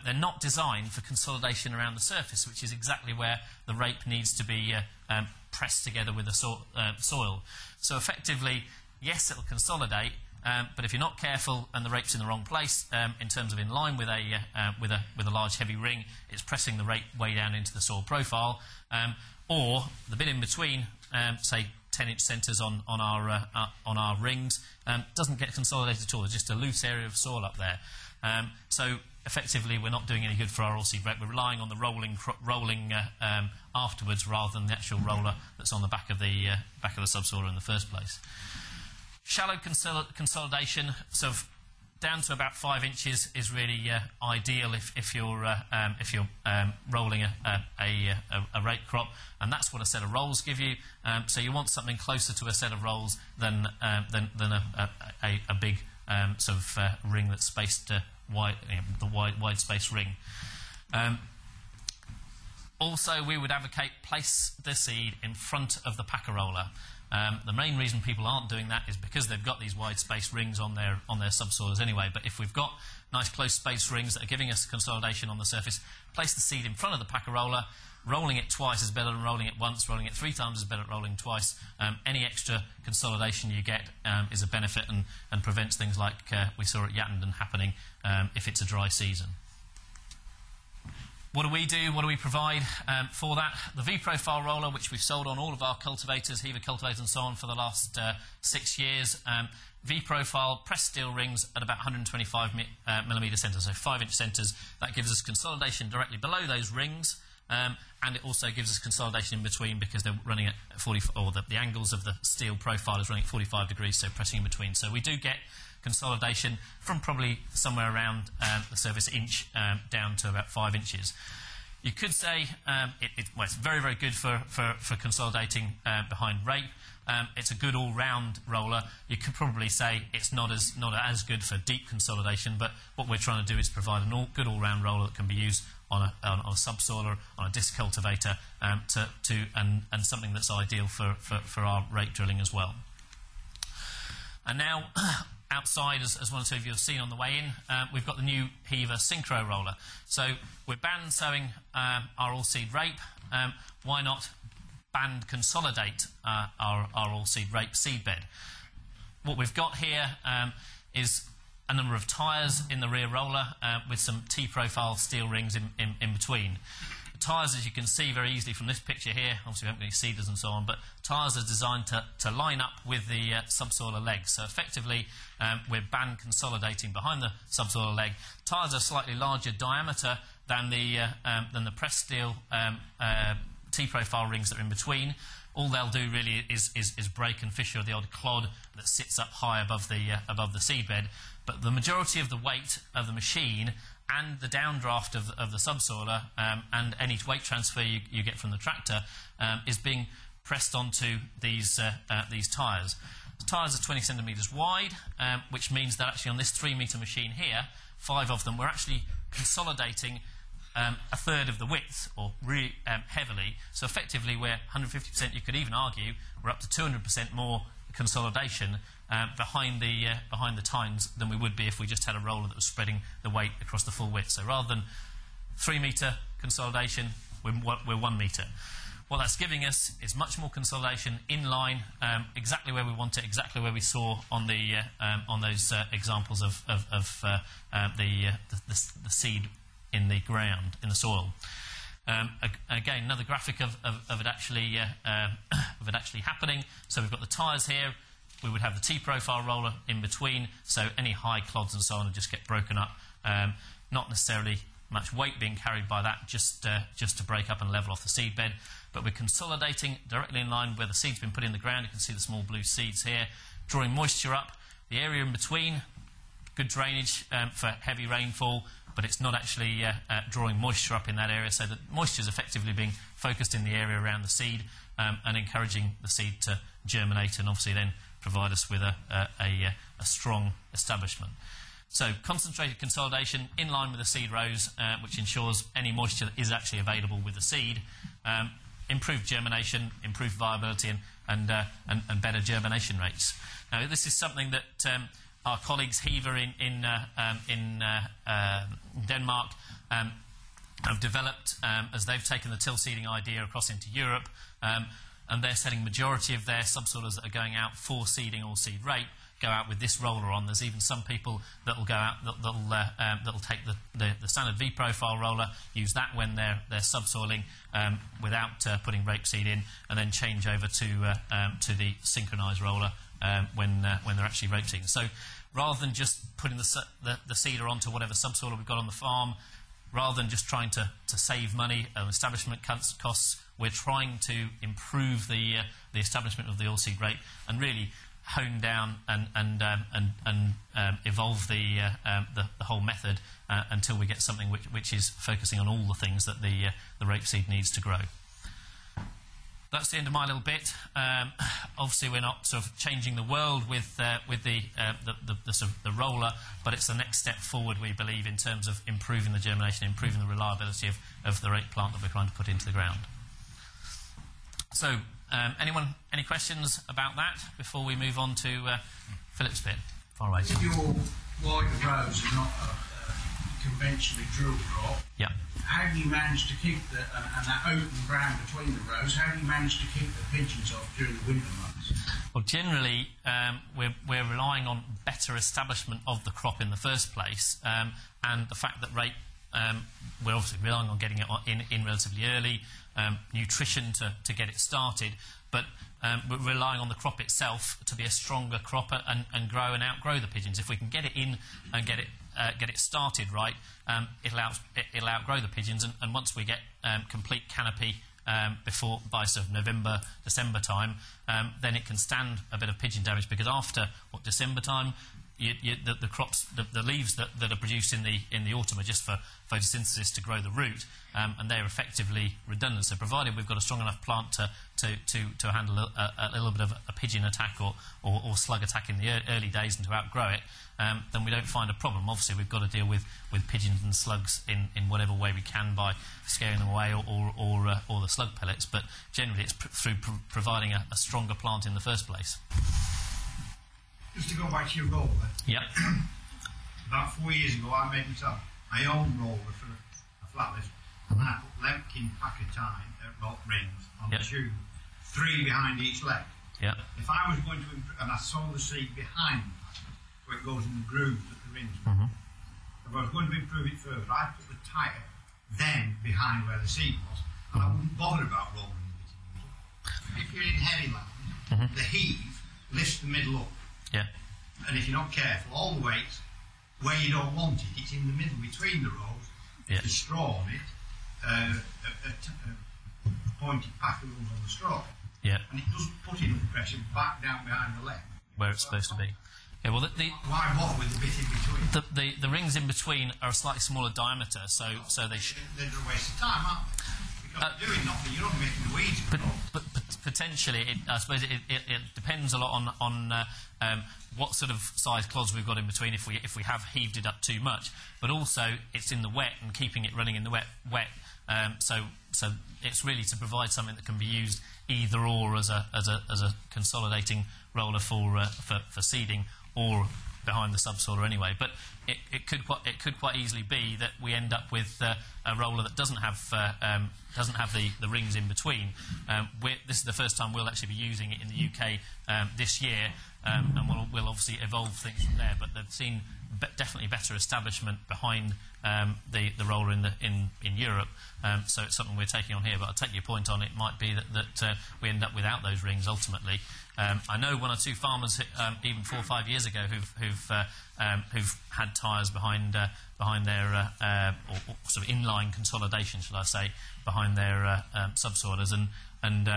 They're not designed for consolidation around the surface, which is exactly where the rape needs to be pressed together with the soil. So effectively, yes, it'll consolidate, but if you're not careful and the rape's in the wrong place, in terms of in line with a large heavy ring, it's pressing the rape way down into the soil profile. Or the bit in between, say 10-inch centres on our rings, doesn't get consolidated at all. There's just a loose area of soil up there. So effectively, we're not doing any good for our Oilseed-Rape. We're relying on the rolling afterwards rather than the actual roller that's on the back of the subsoiler in the first place. Shallow consolidation, sort of down to about 5 inches, is really ideal if you're rolling a rape crop, and that's what a set of rolls give you. So you want something closer to a set of rolls than a big sort of ring that's spaced wide, the wide space ring. Also, we would advocate place the seed in front of the packer roller. The main reason people aren't doing that is because they've got these wide space rings on their subsoilers anyway. But if we've got nice close space rings that are giving us consolidation on the surface, place the seed in front of the packer roller. Rolling it twice is better than rolling it once. Rolling it 3 times is better than rolling twice. Any extra consolidation you get is a benefit and prevents things like we saw at Yattenden happening if it's a dry season. What do we do? What do we provide for that? The V-profile roller, which we've sold on all of our cultivators, Heaver cultivators and so on, for the last 6 years. V-profile pressed steel rings at about 125 millimetre centres, so 5-inch centres. That gives us consolidation directly below those rings, and it also gives us consolidation in between because they're running at 40, or the angles of the steel profile is running at 45 degrees, so pressing in between. So we do get consolidation from probably somewhere around the surface inch down to about 5 inches. You could say well, it's very, very good for consolidating behind rape. It's a good all-round roller. You could probably say it's not as good for deep consolidation, but what we're trying to do is provide a good all-round roller that can be used on a subsoiler, on a disc cultivator, and something that's ideal for our rape drilling as well. And now, outside, as one or two of you have seen on the way in, we've got the new Heaver Synchro roller. So we're band sowing our Oilseed-Rape. Why not band consolidate our Oilseed-Rape seedbed? What we've got here is a number of tyres in the rear roller with some T-profile steel rings in between. The tyres, as you can see very easily from this picture here, obviously we haven't got any seeders and so on, but tyres are designed to line up with the subsoiler legs. So effectively, we're band consolidating behind the subsoiler leg. Tyres are slightly larger diameter than the pressed steel T-profile rings that are in between. All they'll do really is break and fissure the odd clod that sits up high above the seedbed. But the majority of the weight of the machine and the downdraft of the subsoiler and any weight transfer you get from the tractor is being pressed onto these tyres. The tyres are 20 centimetres wide, which means that actually on this 3-metre machine here, 5 of them, we're actually consolidating a third of the width, or really heavily. So effectively we're 150%, you could even argue, we're up to 200% more consolidation behind the tines than we would be if we just had a roller that was spreading the weight across the full width. So rather than 3-metre consolidation, we're 1 metre. What that's giving us is much more consolidation in line, exactly where we want it, exactly where we saw on those examples of the seed in the ground, in the soil. Again, another graphic of it actually happening. So we've got the tyres here. We would have the T-profile roller in between, so any high clods and so on would just get broken up. Not necessarily much weight being carried by that, just to break up and level off the seed bed. But we're consolidating directly in line where the seed's been put in the ground. You can see the small blue seeds here, drawing moisture up. The area in between, good drainage for heavy rainfall, but it's not actually drawing moisture up in that area, so that moisture is effectively being focused in the area around the seed and encouraging the seed to germinate and obviously then provide us with a strong establishment. So concentrated consolidation in line with the seed rows, which ensures any moisture that is actually available with the seed, improved germination, improved viability and better germination rates. Now this is something that our colleagues Heaver in Denmark have developed as they've taken the till seeding idea across into Europe, and they're setting majority of their subsoilers that are going out for seeding or seed rape go out with this roller on. There's even some people that will go out that'll take the standard V profile roller, use that when they're subsoiling without putting rapeseed in, and then change over to the synchronised roller when they're actually rapeseeding. So rather than just putting the seeder onto whatever subsoiler we've got on the farm, rather than just trying to save money on establishment costs, we're trying to improve the establishment of the oilseed rape and really hone down and evolve the whole method until we get something which is focusing on all the things that the rapeseed needs to grow. That's the end of my little bit. Obviously, we're not sort of changing the world with the roller, but it's the next step forward, we believe, in terms of improving the germination, improving the reliability of the rape plant that we're trying to put into the ground. So, anyone, any questions about that before we move on to Philip's bit? Far away. If your wide rows are not conventionally drilled crop, yeah. How do you manage to keep and that open ground between the rows, how do you manage to keep the pigeons off during the winter months? Well, generally, we're relying on better establishment of the crop in the first place, and the fact that rape, we're obviously relying on getting it in relatively early, nutrition to get it started, but we're relying on the crop itself to be a stronger crop and grow and outgrow the pigeons. If we can get it in and get it started right, it'll outgrow the pigeons, and once we get complete canopy by sort of November, December time, then it can stand a bit of pigeon damage, because after December time, the crops, the leaves that are produced in the autumn are just for photosynthesis to grow the root, and they're effectively redundant. So provided we've got a strong enough plant to handle a little bit of a pigeon attack or slug attack in the early days and to outgrow it, then we don't find a problem. Obviously, we've got to deal with pigeons and slugs in whatever way we can by scaring them away or the slug pellets, but generally it's through providing a stronger plant in the first place. Just to go back to your roller. Yep. About 4 years ago, I made myself my own roller for a flat lift, and I put Lemkin packer time rings on the tube, 3 behind each leg. Yep. If I was going to improve, and I saw the seed behind the packer, where it goes in the grooves that the rings. If I was going to improve it further, I'd put the tyre then behind where the seed was, and I wouldn't bother about rolling the bit in the middle. If you're in heavy land, the heave lifts the middle up. Yeah. And if you're not careful, all the weight where you don't want it, it's in the middle between the rows. Yeah. The straw on it, pointed packer runs on the straw. Yeah. And it doesn't put enough pressure back down behind the leg. Where it's supposed to be. Yeah, well, why bother with the bit in between? The rings in between are a slightly smaller diameter, so they should. They're a waste of time, aren't they? Because you're doing nothing, you're only making the weeds. But potentially, I suppose it depends a lot on what sort of size clods we've got in between. If we have heaved it up too much, but also it's in the wet and keeping it running in the wet. So it's really to provide something that can be used either or as a consolidating roller for seeding, or behind the subsoiler anyway. But it could quite easily be that we end up with a roller that doesn't have the rings in between. This is the first time we'll actually be using it in the UK this year, and we'll obviously evolve things from there. But they've seen definitely better establishment behind the roller in Europe, so it's something we're taking on here. But I'll take your point on it. Might be that we end up without those rings ultimately, I know one or two farmers, even 4 or 5 years ago, who've had tyres behind their or sort of inline consolidation, shall I say, behind their subsoilers, and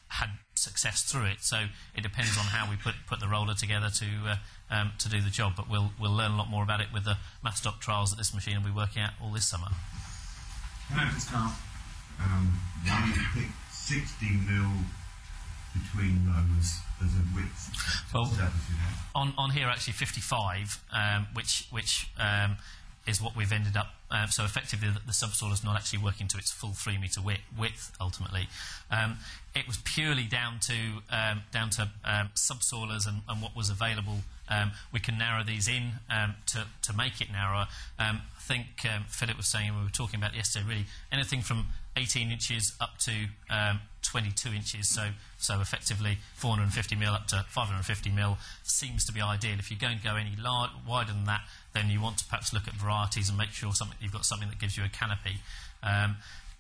had success through it. So it depends on how we put the roller together to do the job. But we'll learn a lot more about it with the Masstock trials that this machine will be working at all this summer. Can I just ask, why you pick 60 mil between rows as a width? Well, on here actually 55, which is what we've ended up. So effectively, the subsoil is not actually working to its full 3 metre width. Ultimately, it was purely down to subsoilers and what was available. We can narrow these in to make it narrower. I think Philip was saying, we were talking about yesterday, really anything from 18 inches up to 22 inches, so effectively 450 mil up to 550 mil seems to be ideal. If you're going to go any wider than that, then you want to perhaps look at varieties and make sure you've got something that gives you a canopy.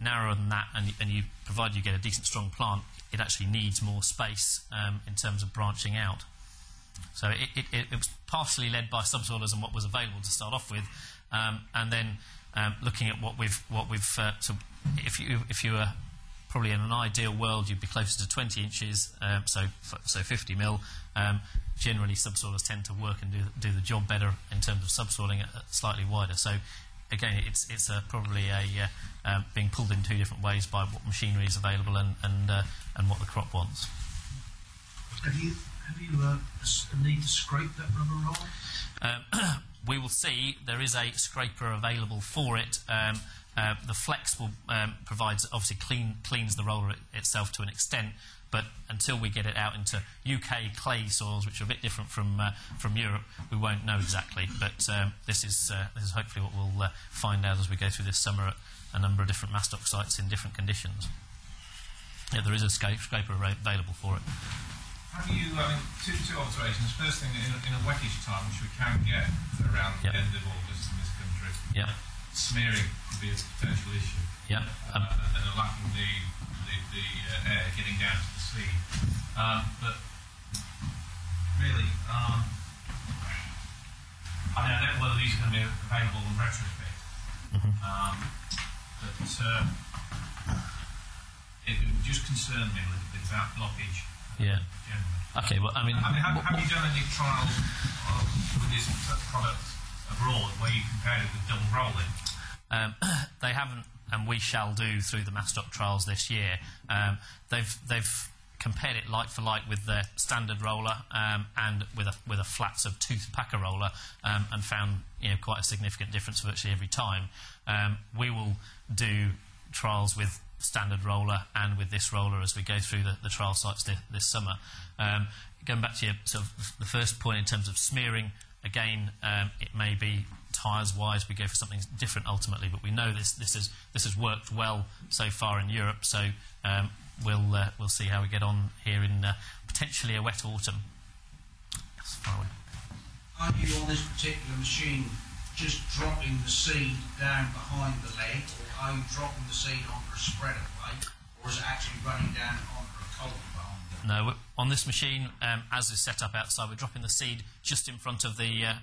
Narrower than that, and you provide you get a decent strong plant, it actually needs more space in terms of branching out. So it was partially led by subsoilers and what was available to start off with, and then looking at what we've so if you were probably in an ideal world, you'd be closer to 20 inches, so 50 mil. Generally, subsoilers tend to work and do the job better in terms of subsoiling at slightly wider. So again, it's probably being pulled in two different ways by what machinery is available and what the crop wants. Have you a need to scrape that rubber roll? We will see. There is a scraper available for it. The Flex will provides obviously cleans the roller itself to an extent, but until we get it out into UK clay soils, which are a bit different from Europe, we won't know exactly. But this is hopefully what we'll find out as we go through this summer at a number of different Masstock sites in different conditions. Yeah, there is a scraper available for it. Have you, two observations. First thing, in a wettish time, which we can get around the end of August in this country, smearing could be a potential issue. And a lack of the air getting down to the seed. But really, I don't know whether these are going to be available in retrofit. But it would just concern me a little bit about blockage. Okay, well, I mean, have you done any trials with this product abroad where you compared it with double rolling? They haven't, and we shall do through the Masstock trials this year. They've compared it like for like with the standard roller and with a flat sort of tooth packer roller, and found quite a significant difference virtually every time. We will do trials with standard roller and with this roller as we go through the trial sites this summer. Going back to your sort of the first point in terms of smearing, again, it may be tyres wise we go for something different ultimately, but we know this has worked well so far in Europe, so we'll see how we get on here in potentially a wet autumn. That's far away. Are you on this particular machine just dropping the seed down behind the leg, or are you dropping the seed onto a spreader plate, or is it actually running down onto a cultivator behind it? No, on this machine, as is set up outside, we're dropping the seed just in front of the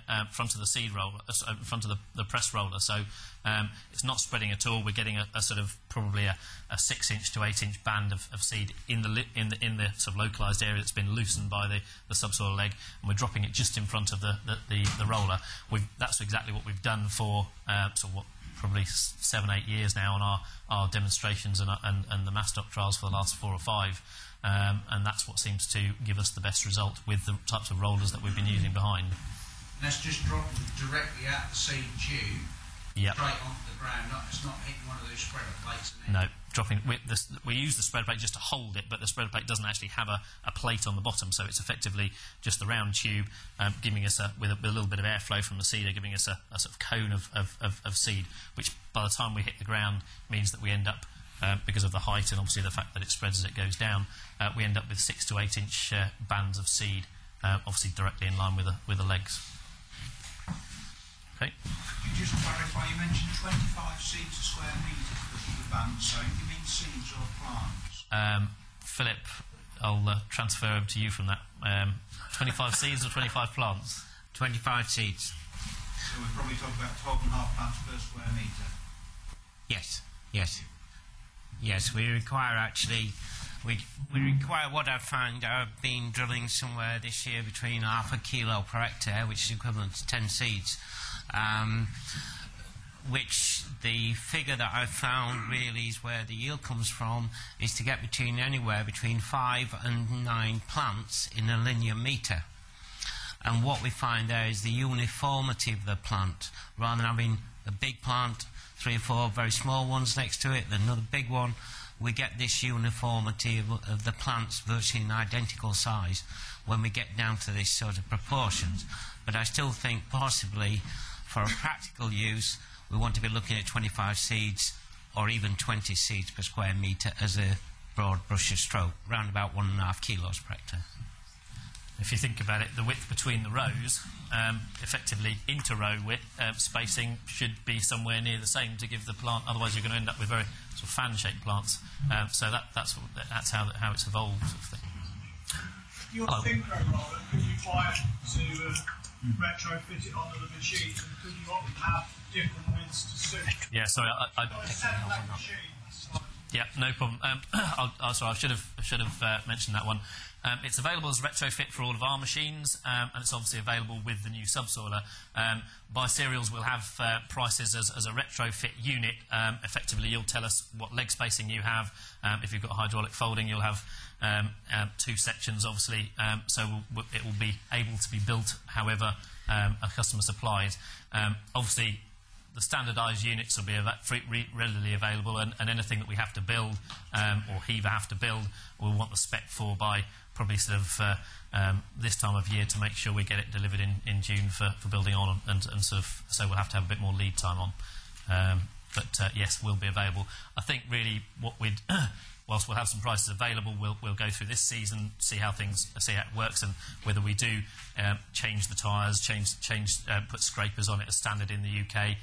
seed roller, in front of the press roller. So it's not spreading at all. We're getting a sort of probably a 6-inch to 8-inch band of seed in the sort of localised area that's been loosened by the subsoil leg, and we're dropping it just in front of the roller. That's exactly what we've done for probably 7-8 years now on our demonstrations and the Masstock trials for the last 4 or 5. And that's what seems to give us the best result with the types of rollers that we've been using behind. And that's just dropping directly out of the seed tube, straight onto the ground. It's not hitting one of those spreader plates. No, dropping. We use the spreader plate just to hold it, but the spreader plate doesn't actually have a plate on the bottom, so it's effectively just the round tube, giving us with a little bit of airflow from the seeder, giving us a sort of cone of seed, which by the time we hit the ground means that we end up, because of the height and obviously the fact that it spreads as it goes down, we end up with 6 to 8 inch bands of seed, obviously directly in line with the legs. Okay. Could you just clarify, you mentioned 25 seeds a square metre for the band sown. Do you mean seeds or plants? Philip, I'll transfer over to you from that. 25 seeds or 25 plants? 25 seeds. So we're probably talking about 12.5 plants per square metre. Yes, yes. Yes, we require actually, we require what I've found. I've been drilling somewhere this year between half a kilo per hectare, which is equivalent to 10 seeds. Which the figure that I've found really is where the yield comes from, is to get anywhere between 5 and 9 plants in a linear metre. And what we find there is the uniformity of the plant. Rather than having a big plant, 3 or 4 very small ones next to it, then another big one, we get this uniformity of the plants virtually in identical size when we get down to this sort of proportions. But I still think possibly for a practical use, we want to be looking at 25 seeds or even 20 seeds per square metre as a broad brush stroke, round about 1.5 kilos per hectare. If you think about it, the width between the rows, effectively inter-row width, spacing should be somewhere near the same to give the plant, otherwise you're going to end up with very sort of fan-shaped plants. So that's how it's evolved, sort of thing. Your Synchro roller, could you buy it to retrofit it onto the machine, and could you have different widths to suit? Yeah, sorry, yeah, no problem. Sorry, I should have mentioned that one. It's available as a retrofit for all of our machines, and it's obviously available with the new subsoiler. Biocereals will have prices as a retrofit unit. Effectively, you'll tell us what leg spacing you have. If you've got hydraulic folding, you'll have 2 sections, obviously, so it will be able to be built however a customer supplies. Obviously, the standardised units will be readily available, and anything that we have to build or Heaver have to build, we'll want the spec for by probably sort of this time of year to make sure we get it delivered in June for building on, and sort of, so we'll have to have a bit more lead time on. But yes, will be available. I think really what we'd whilst we'll have some prices available, we'll go through this season, see how it works, and whether we do change the tyres, put scrapers on it as standard in the UK,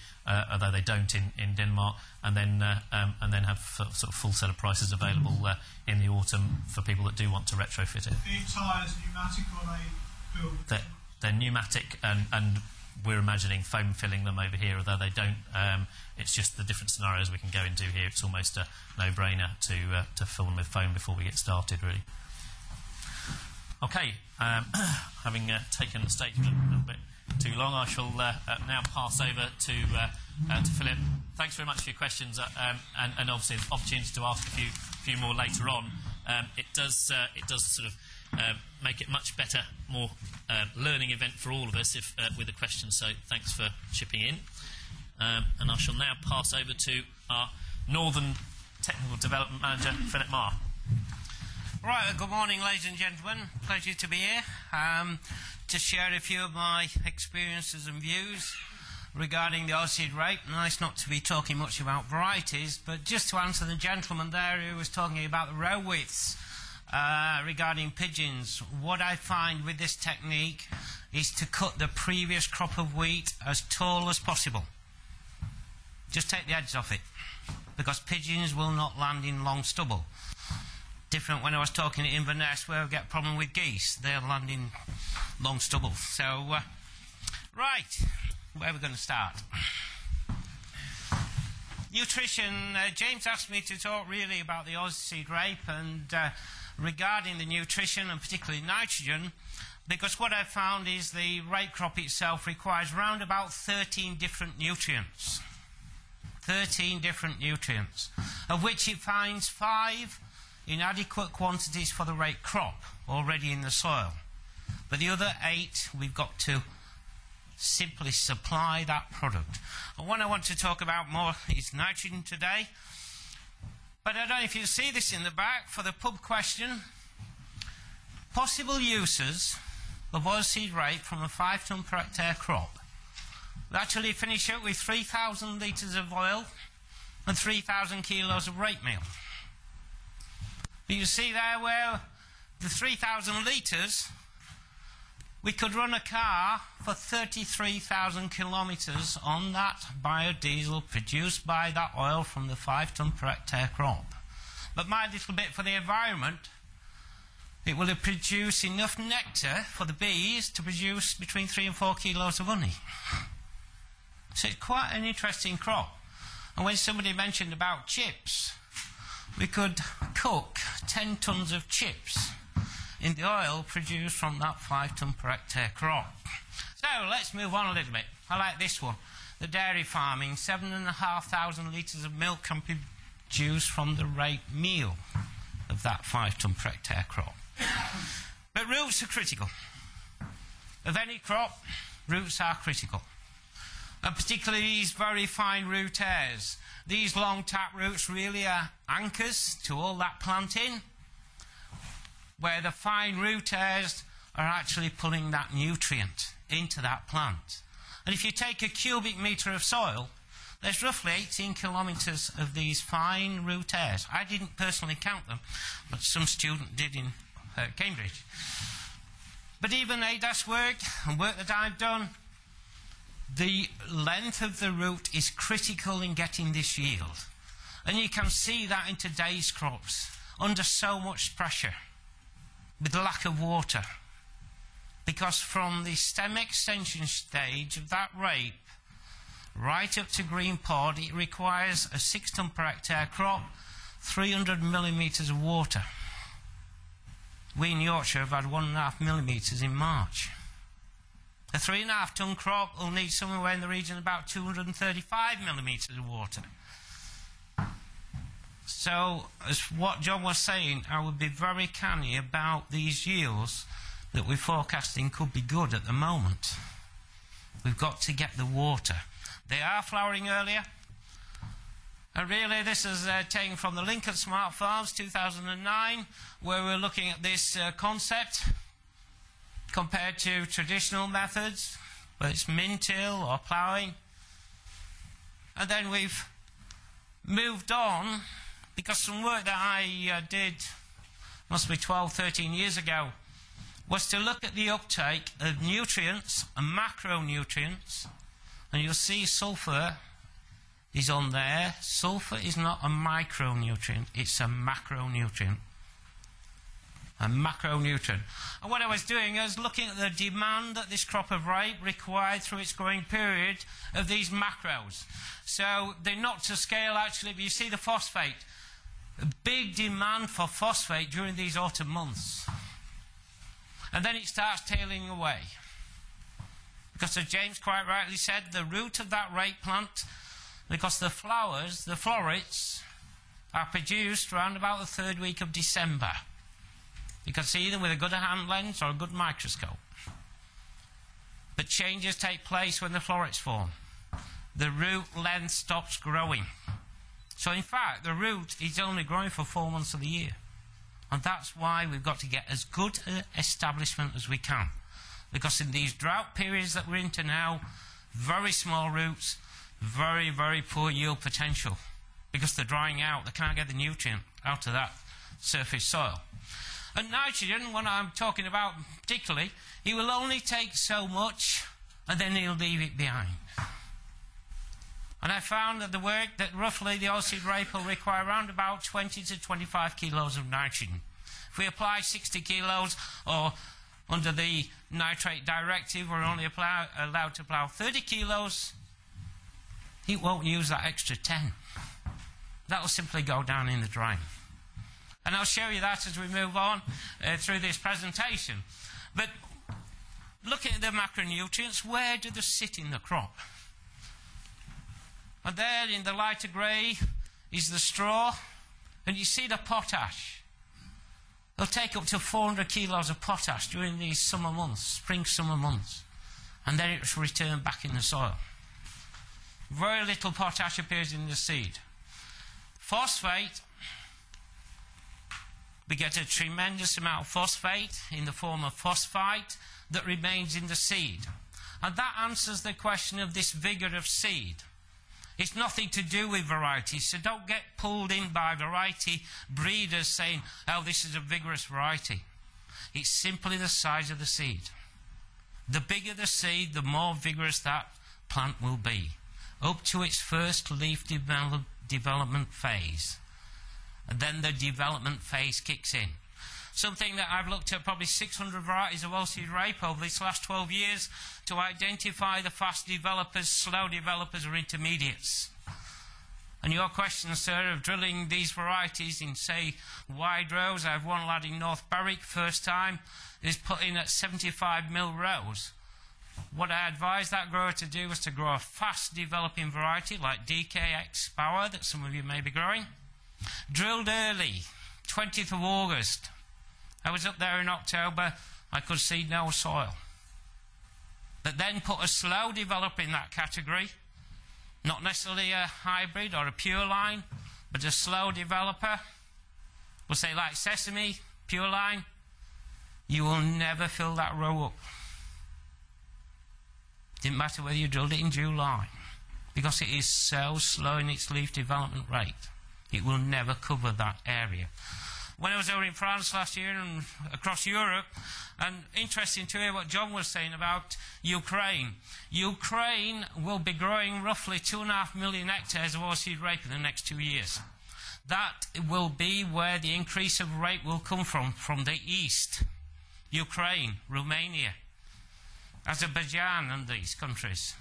although they don't in Denmark, and then have sort of full set of prices available in the autumn for people that do want to retrofit it. Are your tyres pneumatic or are they filled? They're pneumatic, and we're imagining foam filling them over here, although they don't. It's just the different scenarios we can go into here. It's almost a no-brainer to fill them with foam before we get started, really. Okay, having taken the stage a little bit too long, I shall now pass over to Philip. Thanks very much for your questions, and obviously the opportunity to ask a few more later on. It does sort of make it much better, more learning event for all of us with the questions. So thanks for chipping in. And I shall now pass over to our Northern Technical Development Manager, Phillip Marr. Right, good morning, ladies and gentlemen. Pleasure to be here to share a few of my experiences and views regarding the Oilseed-Rape. Nice not to be talking much about varieties, but just to answer the gentleman there who was talking about the row widths regarding pigeons. What I find with this technique is to cut the previous crop of wheat as tall as possible. Just take the edges off it, because pigeons will not land in long stubble. Different when I was talking at Inverness, where we get a problem with geese. They'll land in long stubble. So, right, where are we going to start? Nutrition. James asked me to talk really about the Oilseed-Rape and regarding the nutrition, and particularly nitrogen, because what I've found is the rape crop itself requires around about 13 different nutrients. 13 different nutrients, of which it finds 5 in adequate quantities for the rape crop already in the soil. But the other 8 we've got to simply supply that product. And what I want to talk about more is nitrogen today. But I don't know if you see this in the back for the pub question. Possible uses of Oilseed-Rape from a 5 tonne per hectare crop. We actually finish it with 3,000 litres of oil and 3,000 kilos of rape meal. You see there where the 3,000 litres, we could run a car for 33,000 kilometres on that biodiesel produced by that oil from the 5 tonne per hectare crop. But my little bit for the environment, it will have produced enough nectar for the bees to produce between 3 and 4 kilos of honey. So it's quite an interesting crop. And when somebody mentioned about chips, we could cook 10 tons of chips in the oil produced from that 5 ton per hectare crop. So let's move on a little bit. I like this one. The dairy farming, 7,500 litres of milk can be produced from the rape meal of that 5 ton per hectare crop. But roots are critical. Of any crop, roots are critical. And particularly these very fine root hairs. These long tap roots really are anchors to all that planting, where the fine root hairs are actually pulling that nutrient into that plant. And if you take a cubic metre of soil, there's roughly 18 kilometres of these fine root hairs. I didn't personally count them, but some student did in Cambridge. But even ADAS work and work that I've done, the length of the root is critical in getting this yield. And you can see that in today's crops, under so much pressure, with lack of water. Because from the stem extension stage of that rape, right up to green pod, it requires a 6 ton per hectare crop, 300 millimetres of water. We in Yorkshire have had 1.5 millimetres in March. A 3.5 ton crop will need somewhere in the region of about 235 millimetres of water. So, as what John was saying, I would be very canny about these yields that we're forecasting could be good at the moment. We've got to get the water. They are flowering earlier. And really this is taken from the Lincoln Smart Farms 2009, where we're looking at this concept compared to traditional methods, whether it's min-till or ploughing. And then we've moved on, because some work that I did, must be 12, 13 years ago, was to look at the uptake of nutrients and macronutrients. And you'll see sulphur is on there. Sulphur is not a micronutrient, it's a macronutrient. A macronutrient. And what I was doing is looking at the demand that this crop of rape required through its growing period of these macros. So they're not to scale actually, but you see the phosphate. A big demand for phosphate during these autumn months. And then it starts tailing away. Because as James quite rightly said, the root of that rape plant, because the flowers, the florets, are produced around about the 3rd week of December. You can see them with a good hand lens or a good microscope. But changes take place when the florets form. The root length stops growing. So in fact, the root is only growing for 4 months of the year. And that's why we've got to get as good an establishment as we can. Because in these drought periods that we're into now, very small roots, very, very poor yield potential. Because they're drying out, they can't get the nutrient out of that surface soil. And nitrogen, what I'm talking about particularly, he will only take so much and then he'll leave it behind. And I found that the work that roughly the Oilseed-Rape will require around about 20 to 25 kilos of nitrogen. If we apply 60 kilos, or under the nitrate directive we're only allowed to plough 30 kilos, it won't use that extra 10. That will simply go down in the drain. And I'll show you that as we move on through this presentation. But looking at the macronutrients, where do they sit in the crop? And there in the lighter grey is the straw, and you see the potash. They'll take up to 400 kilos of potash during these summer months, spring-summer months, and then it's returned back in the soil. Very little potash appears in the seed. Phosphate, we get a tremendous amount of phosphate in the form of phosphite that remains in the seed. And that answers the question of this vigour of seed. It's nothing to do with variety, so don't get pulled in by variety breeders saying, oh, this is a vigorous variety. It's simply the size of the seed. The bigger the seed, the more vigorous that plant will be, up to its first leaf development phase. And then the development phase kicks in. something that I've looked at probably 600 varieties of Oilseed-Rape over these last 12 years to identify the fast developers, slow developers, or intermediates. And your question, sir, of drilling these varieties in, say, wide rows, I have one lad in North Berwick, first time, is put in at 75mm rows. What I advised that grower to do was to grow a fast developing variety like DKX Power that some of you may be growing. Drilled early, 20th of August. I was up there in October, I could see no soil. But then put a slow developer in that category, not necessarily a hybrid or a pure line, but a slow developer. We'll say like sesame, pure line. You will never fill that row up. Didn't matter whether you drilled it in July, because it is so slow in its leaf development rate. It will never cover that area. When I was over in France last year and across Europe, and interesting to hear what John was saying about Ukraine. Ukraine will be growing roughly 2.5 million hectares of Oilseed-Rape in the next 2 years. That will be where the increase of rape will come from the east. Ukraine, Romania, Azerbaijan and these countries.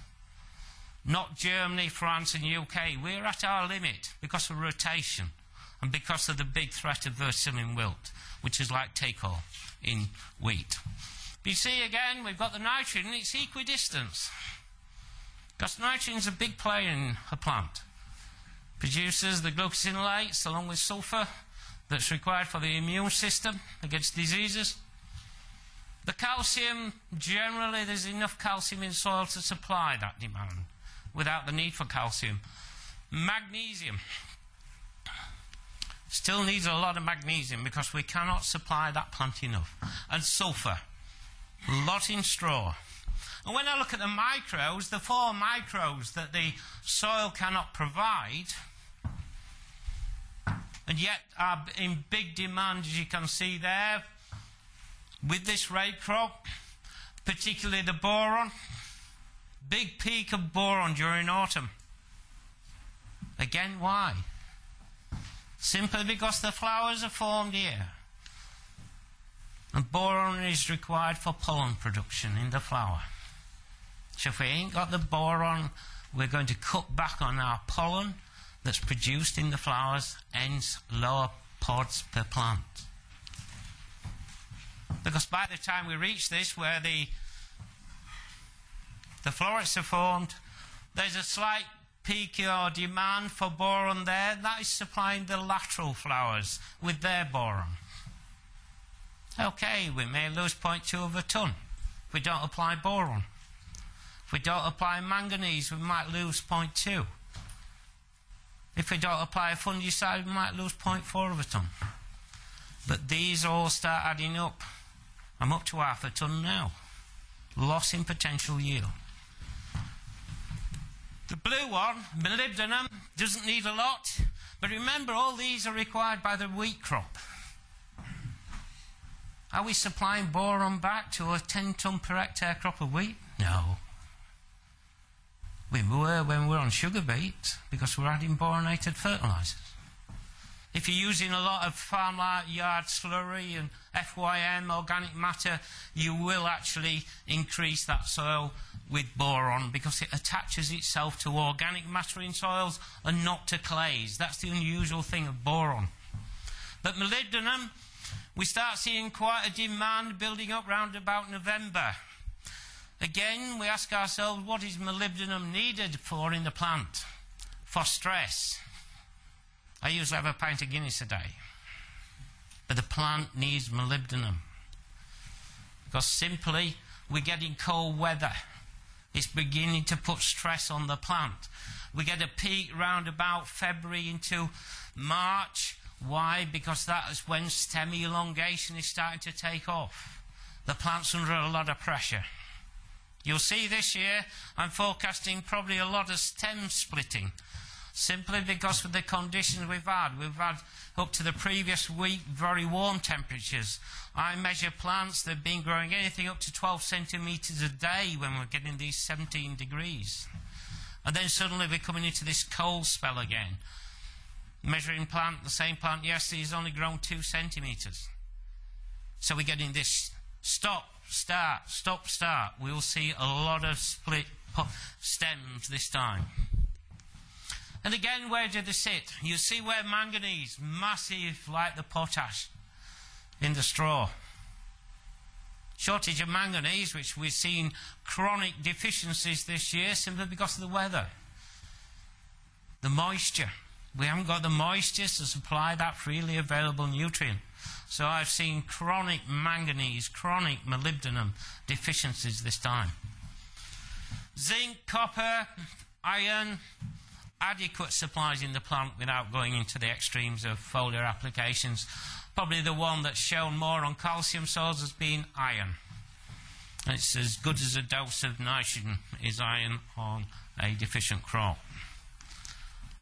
Not Germany, France and UK. We're at our limit because of rotation and because of the big threat of verticillium wilt, which is like take-all in wheat. But you see again, we've got the nitrogen, it's equidistance. Because nitrogen is a big player in a plant. Produces the glucosinolates along with sulfur that's required for the immune system against diseases. The calcium, generally there's enough calcium in soil to supply that demand without the need for calcium. Magnesium. Still needs a lot of magnesium because we cannot supply that plant enough. And sulfur. A lot in straw. And when I look at the micros, the 4 micros that the soil cannot provide, and yet are in big demand, as you can see there, with this rape crop, particularly the boron. Big peak of boron during autumn. Again, why? Simply because the flowers are formed here. And boron is required for pollen production in the flower. So if we ain't got the boron, we're going to cut back on our pollen that's produced in the flowers, hence lower pods per plant. Because by the time we reach this, where the florets are formed, there's a slight peak or demand for boron there. That is supplying the lateral flowers with their boron. Okay, we may lose 0.2 of a tonne if we don't apply boron. If we don't apply manganese, we might lose 0.2. If we don't apply a fungicide, we might lose 0.4 of a tonne. But these all start adding up. I'm up to half a tonne now. Loss in potential yield. The blue one, molybdenum, doesn't need a lot. But remember, all these are required by the wheat crop. Are we supplying boron back to a 10 tonne per hectare crop of wheat? No. We were when we were on sugar beet because we're adding boronated fertilisers. If you're using a lot of farmyard slurry and FYM, organic matter, you will actually increase that soil with boron because it attaches itself to organic matter in soils and not to clays. That's the unusual thing of boron. But molybdenum, we start seeing quite a demand building up round about November. Again, we ask ourselves, what is molybdenum needed for in the plant? For stress. I usually have a pint of Guinness a day. But the plant needs molybdenum. Because simply, we're getting cold weather. It's beginning to put stress on the plant. We get a peak round about February into March. Why? Because that is when stem elongation is starting to take off. The plant's under a lot of pressure. You'll see this year, I'm forecasting probably a lot of stem splitting. Simply because of the conditions we've had. We've had, up to the previous week, very warm temperatures. I measure plants that have been growing anything up to 12 centimetres a day when we're getting these 17 degrees. And then suddenly we're coming into this cold spell again. Measuring plant, the same plant yesterday has only grown 2 centimetres. So we're getting this stop, start, stop, start. We'll see a lot of split stems this time. And again, where do they sit? You see where manganese, massive like the potash in the straw. Shortage of manganese, which we've seen chronic deficiencies this year simply because of the weather. The moisture. We haven't got the moisture to supply that freely available nutrient. So I've seen chronic manganese, chronic molybdenum deficiencies this time. Zinc, copper, iron, adequate supplies in the plant without going into the extremes of foliar applications. Probably the one that's shown more on calcium soils has been iron. It's as good as a dose of nitrogen is iron on a deficient crop.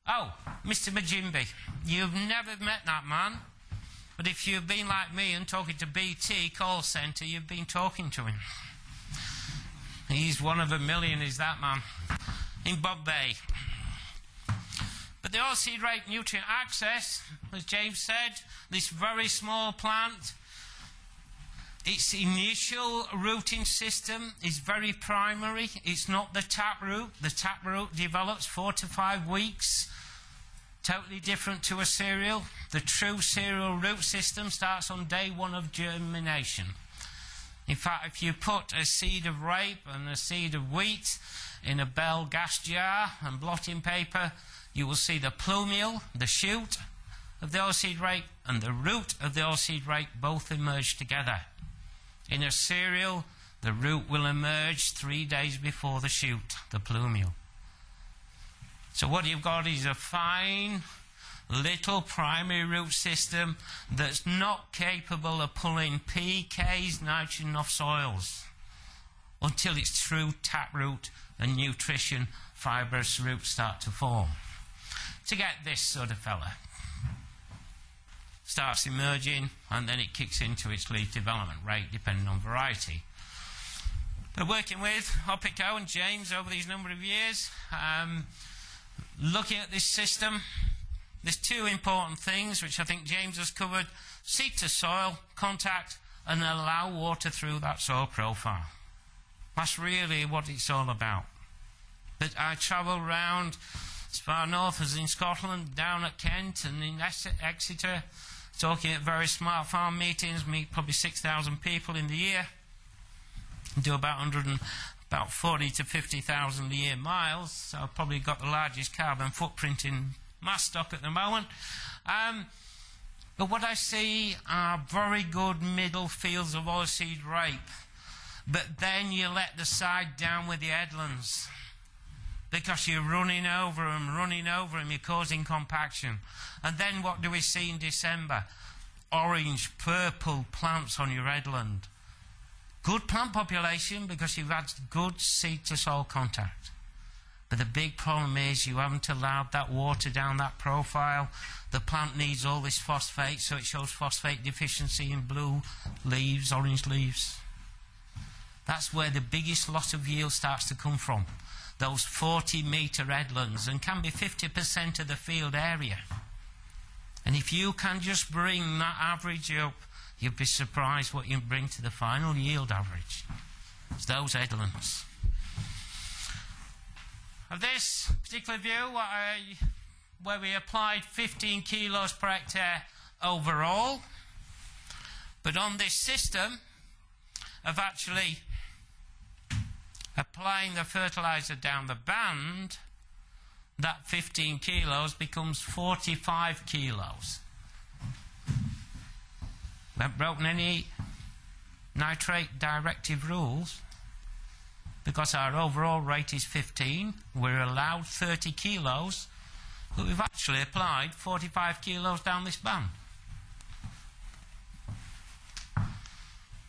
Oh, Mr. Majimbi, you've never met that man, but if you've been like me and talking to BT call centre, you've been talking to him. He's one of a million, is that man, in Bob Bay. But the Oilseed-Rape nutrient access, as James said, this very small plant, its initial rooting system is very primary. It's not the taproot. The taproot develops 4 to 5 weeks. Totally different to a cereal. The true cereal root system starts on day 1 of germination. In fact, if you put a seed of rape and a seed of wheat in a bell gas jar and blotting paper, you will see the plumule, the shoot of the Oilseed-Rape, and the root of the Oilseed-Rape both emerge together. In a cereal, the root will emerge 3 days before the shoot, the plumule. So what you've got is a fine little primary root system that's not capable of pulling pK's nitrogen off soils until its true taproot and nutrition fibrous roots start to form. To get this sort of fella. Starts emerging and then it kicks into its leaf development rate depending on variety. We're working with OPICO and James over these number of years, looking at this system. There's 2 important things which I think James has covered: seed to soil contact and allow water through that soil profile. That's really what it's all about. But I travel round as far north as in Scotland, down at Kent and in Exeter, talking at very smart farm meetings, meet probably 6,000 people in the year, do about 40 to 50,000 a year miles, so I've probably got the largest carbon footprint in Masstock at the moment. But what I see are very good middle fields of Oilseed-Rape, but then you let the side down with the headlands, because you're running over them, you're causing compaction. And then what do we see in December? Orange, purple plants on your headland. Good plant population because you've had good seed-to-soil contact. But the big problem is you haven't allowed that water down that profile. The plant needs all this phosphate, so it shows phosphate deficiency in blue leaves, orange leaves. That's where the biggest loss of yield starts to come from. Those 40-metre headlands, and can be 50% of the field area. And if you can just bring that average up, you'd be surprised what you bring to the final yield average. It's those headlands. Of this particular view, where we applied 15 kilos per hectare overall, but on this system of actually applying the fertilizer down the band, that 15 kilos becomes 45 kilos. We haven't broken any nitrate directive rules because our overall rate is 15. We're allowed 30 kilos, but we've actually applied 45 kilos down this band.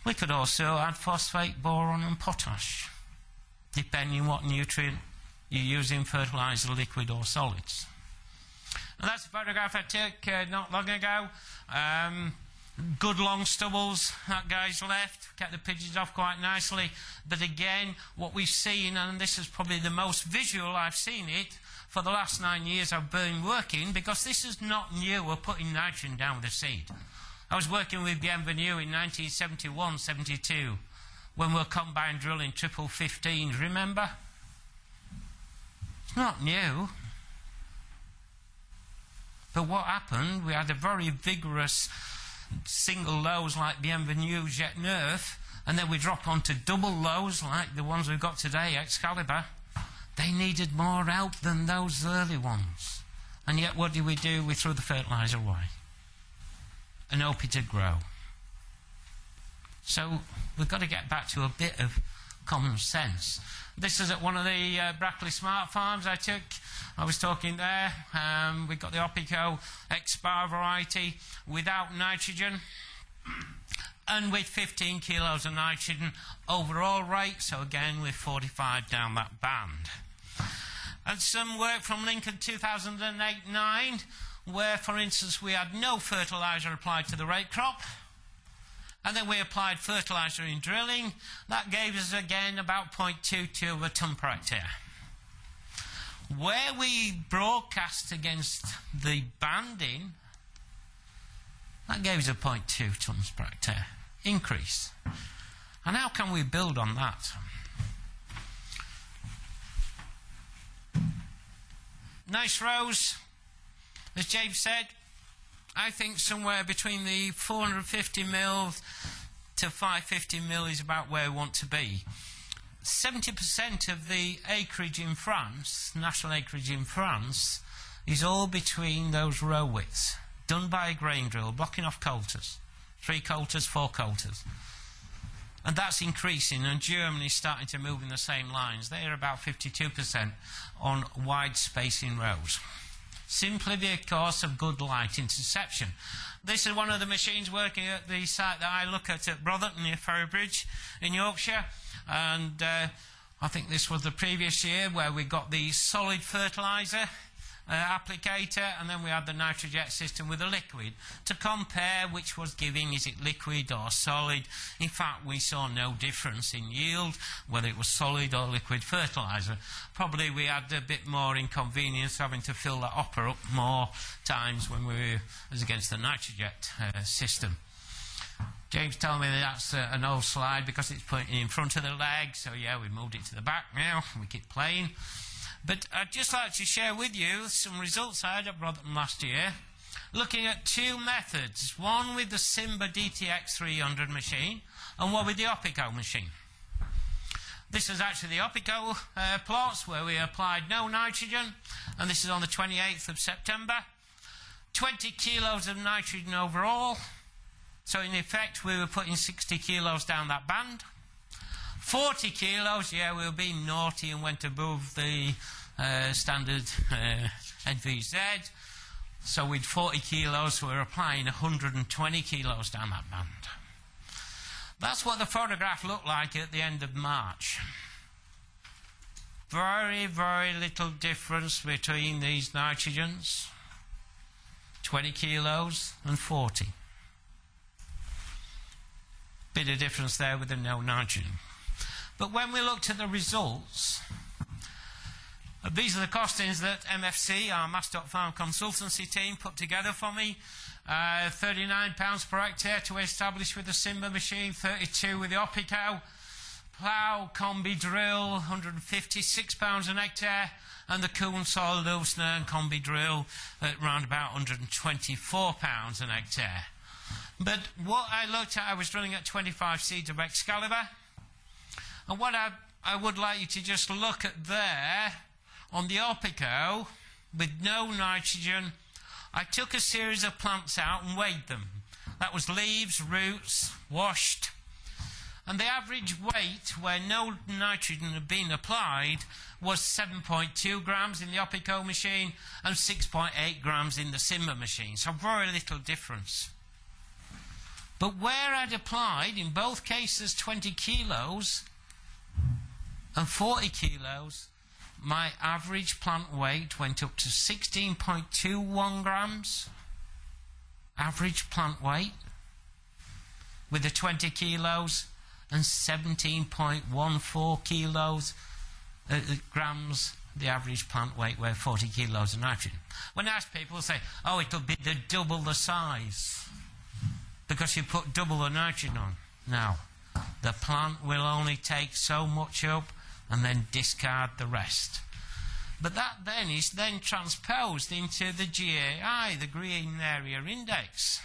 We could also add phosphate, boron and potash, depending on what nutrient you use in fertiliser, liquid or solids. And that's a photograph I took not long ago. Good long stubbles, that guy's left, kept the pigeons off quite nicely. But again, what we've seen, and this is probably the most visual I've seen it, for the last 9 years I've been working, because this is not new, we're putting nitrogen down with the seed. I was working with Bienvenue in 1971-72 when we were combine drilling triple 15s, remember? It's not new. But what happened, we had a very vigorous single lows like Bienvenue Jet Neuf, and then we drop onto double lows like the ones we've got today, Excalibur. They needed more help than those early ones. And yet what did we do? We threw the fertiliser away and hope it to grow. So we've got to get back to a bit of common sense. This is at one of the Brackley Smart Farms I took. I was talking there. We got the OPICO X-Bar variety without nitrogen and with 15 kilos of nitrogen overall rate, so again with 45 down that band. And some work from Lincoln 2008-9 where, for instance, we had no fertiliser applied to the rape crop, and then we applied fertiliser in drilling. That gave us again about 0.22 of a tonne per hectare. Where we broadcast against the banding, that gave us a 0.2 tonnes per hectare increase. And how can we build on that? Nice rows, as James said. I think somewhere between the 450 mil to 550 mil is about where we want to be. 70% of the acreage in France, national acreage in France, is all between those row widths, done by a grain drill, blocking off coulters, 3 coulters, 4 coulters. And that's increasing, and Germany's starting to move in the same lines. They are about 52% on wide spacing rows, simply because of good light interception. This is one of the machines working at the site that I look at Brotherton near Ferrybridge in Yorkshire, and I think this was the previous year where we got the solid fertiliser applicator, and then we had the Nitrojet system with a liquid to compare which was giving, is it liquid or solid. In fact, we saw no difference in yield whether it was solid or liquid fertiliser. Probably we had a bit more inconvenience having to fill that hopper up more times when we were as against the Nitrojet system. James told me that that's an old slide because it's put in front of the leg, so yeah, we moved it to the back now, we keep playing. But I'd just like to share with you some results I had at Brotherton last year, looking at 2 methods, one with the Simba DTX 300 machine and one with the OPICO machine. This is actually the OPICO plots where we applied no nitrogen, and this is on the 28th of September. 20 kilos of nitrogen overall, so in effect we were putting 60 kilos down that band. 40 kilos, yeah, we were being naughty and went above the standard NVZ. So with 40 kilos, we were applying 120 kilos down that band. That's what the photograph looked like at the end of March. Very, very little difference between these nitrogens. 20 kilos and 40. Bit of difference there with the no nitrogen. But when we looked at the results, these are the costings that MFC, our Masstock Farm Consultancy team, put together for me. £39 per hectare to establish with the Simba machine, 32 with the OPICO. Plough, combi drill, £156 an hectare, and the Coon soil loosener and combi drill at around about £124 an hectare. But what I looked at, I was drilling at 25 seeds of Excalibur. And what I would like you to just look at there, on the OPICO, with no nitrogen, I took a series of plants out and weighed them. That was leaves, roots, washed. And the average weight, where no nitrogen had been applied, was 7.2 grams in the OPICO machine and 6.8 grams in the Simba machine. So very little difference. But where I'd applied, in both cases, 20 kilos, and 40 kilos, my average plant weight went up to 16.21 grams. Average plant weight with the 20 kilos and 17.14 kilos grams the average plant weight where 40 kilos of nitrogen. When I ask people, they say, oh, it'll be double the size. because you put double the nitrogen on. Now, the plant will only take so much up and then discard the rest. But that then is then transposed into the GAI, the Green Area Index.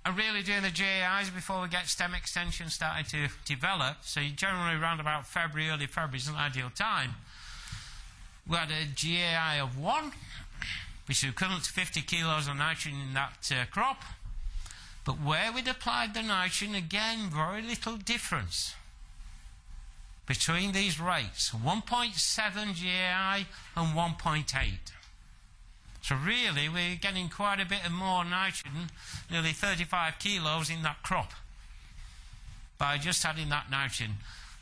And really doing the GAIs before we get stem extension starting to develop, so generally around about February, early February is an ideal time. We had a GAI of 1, which is equivalent to 50 kilos of nitrogen in that crop. But where we'd applied the nitrogen, again, very little difference between these rates, 1.7 GAI and 1.8. So really, we're getting quite a bit of more nitrogen, nearly 35 kilos in that crop, by just adding that nitrogen.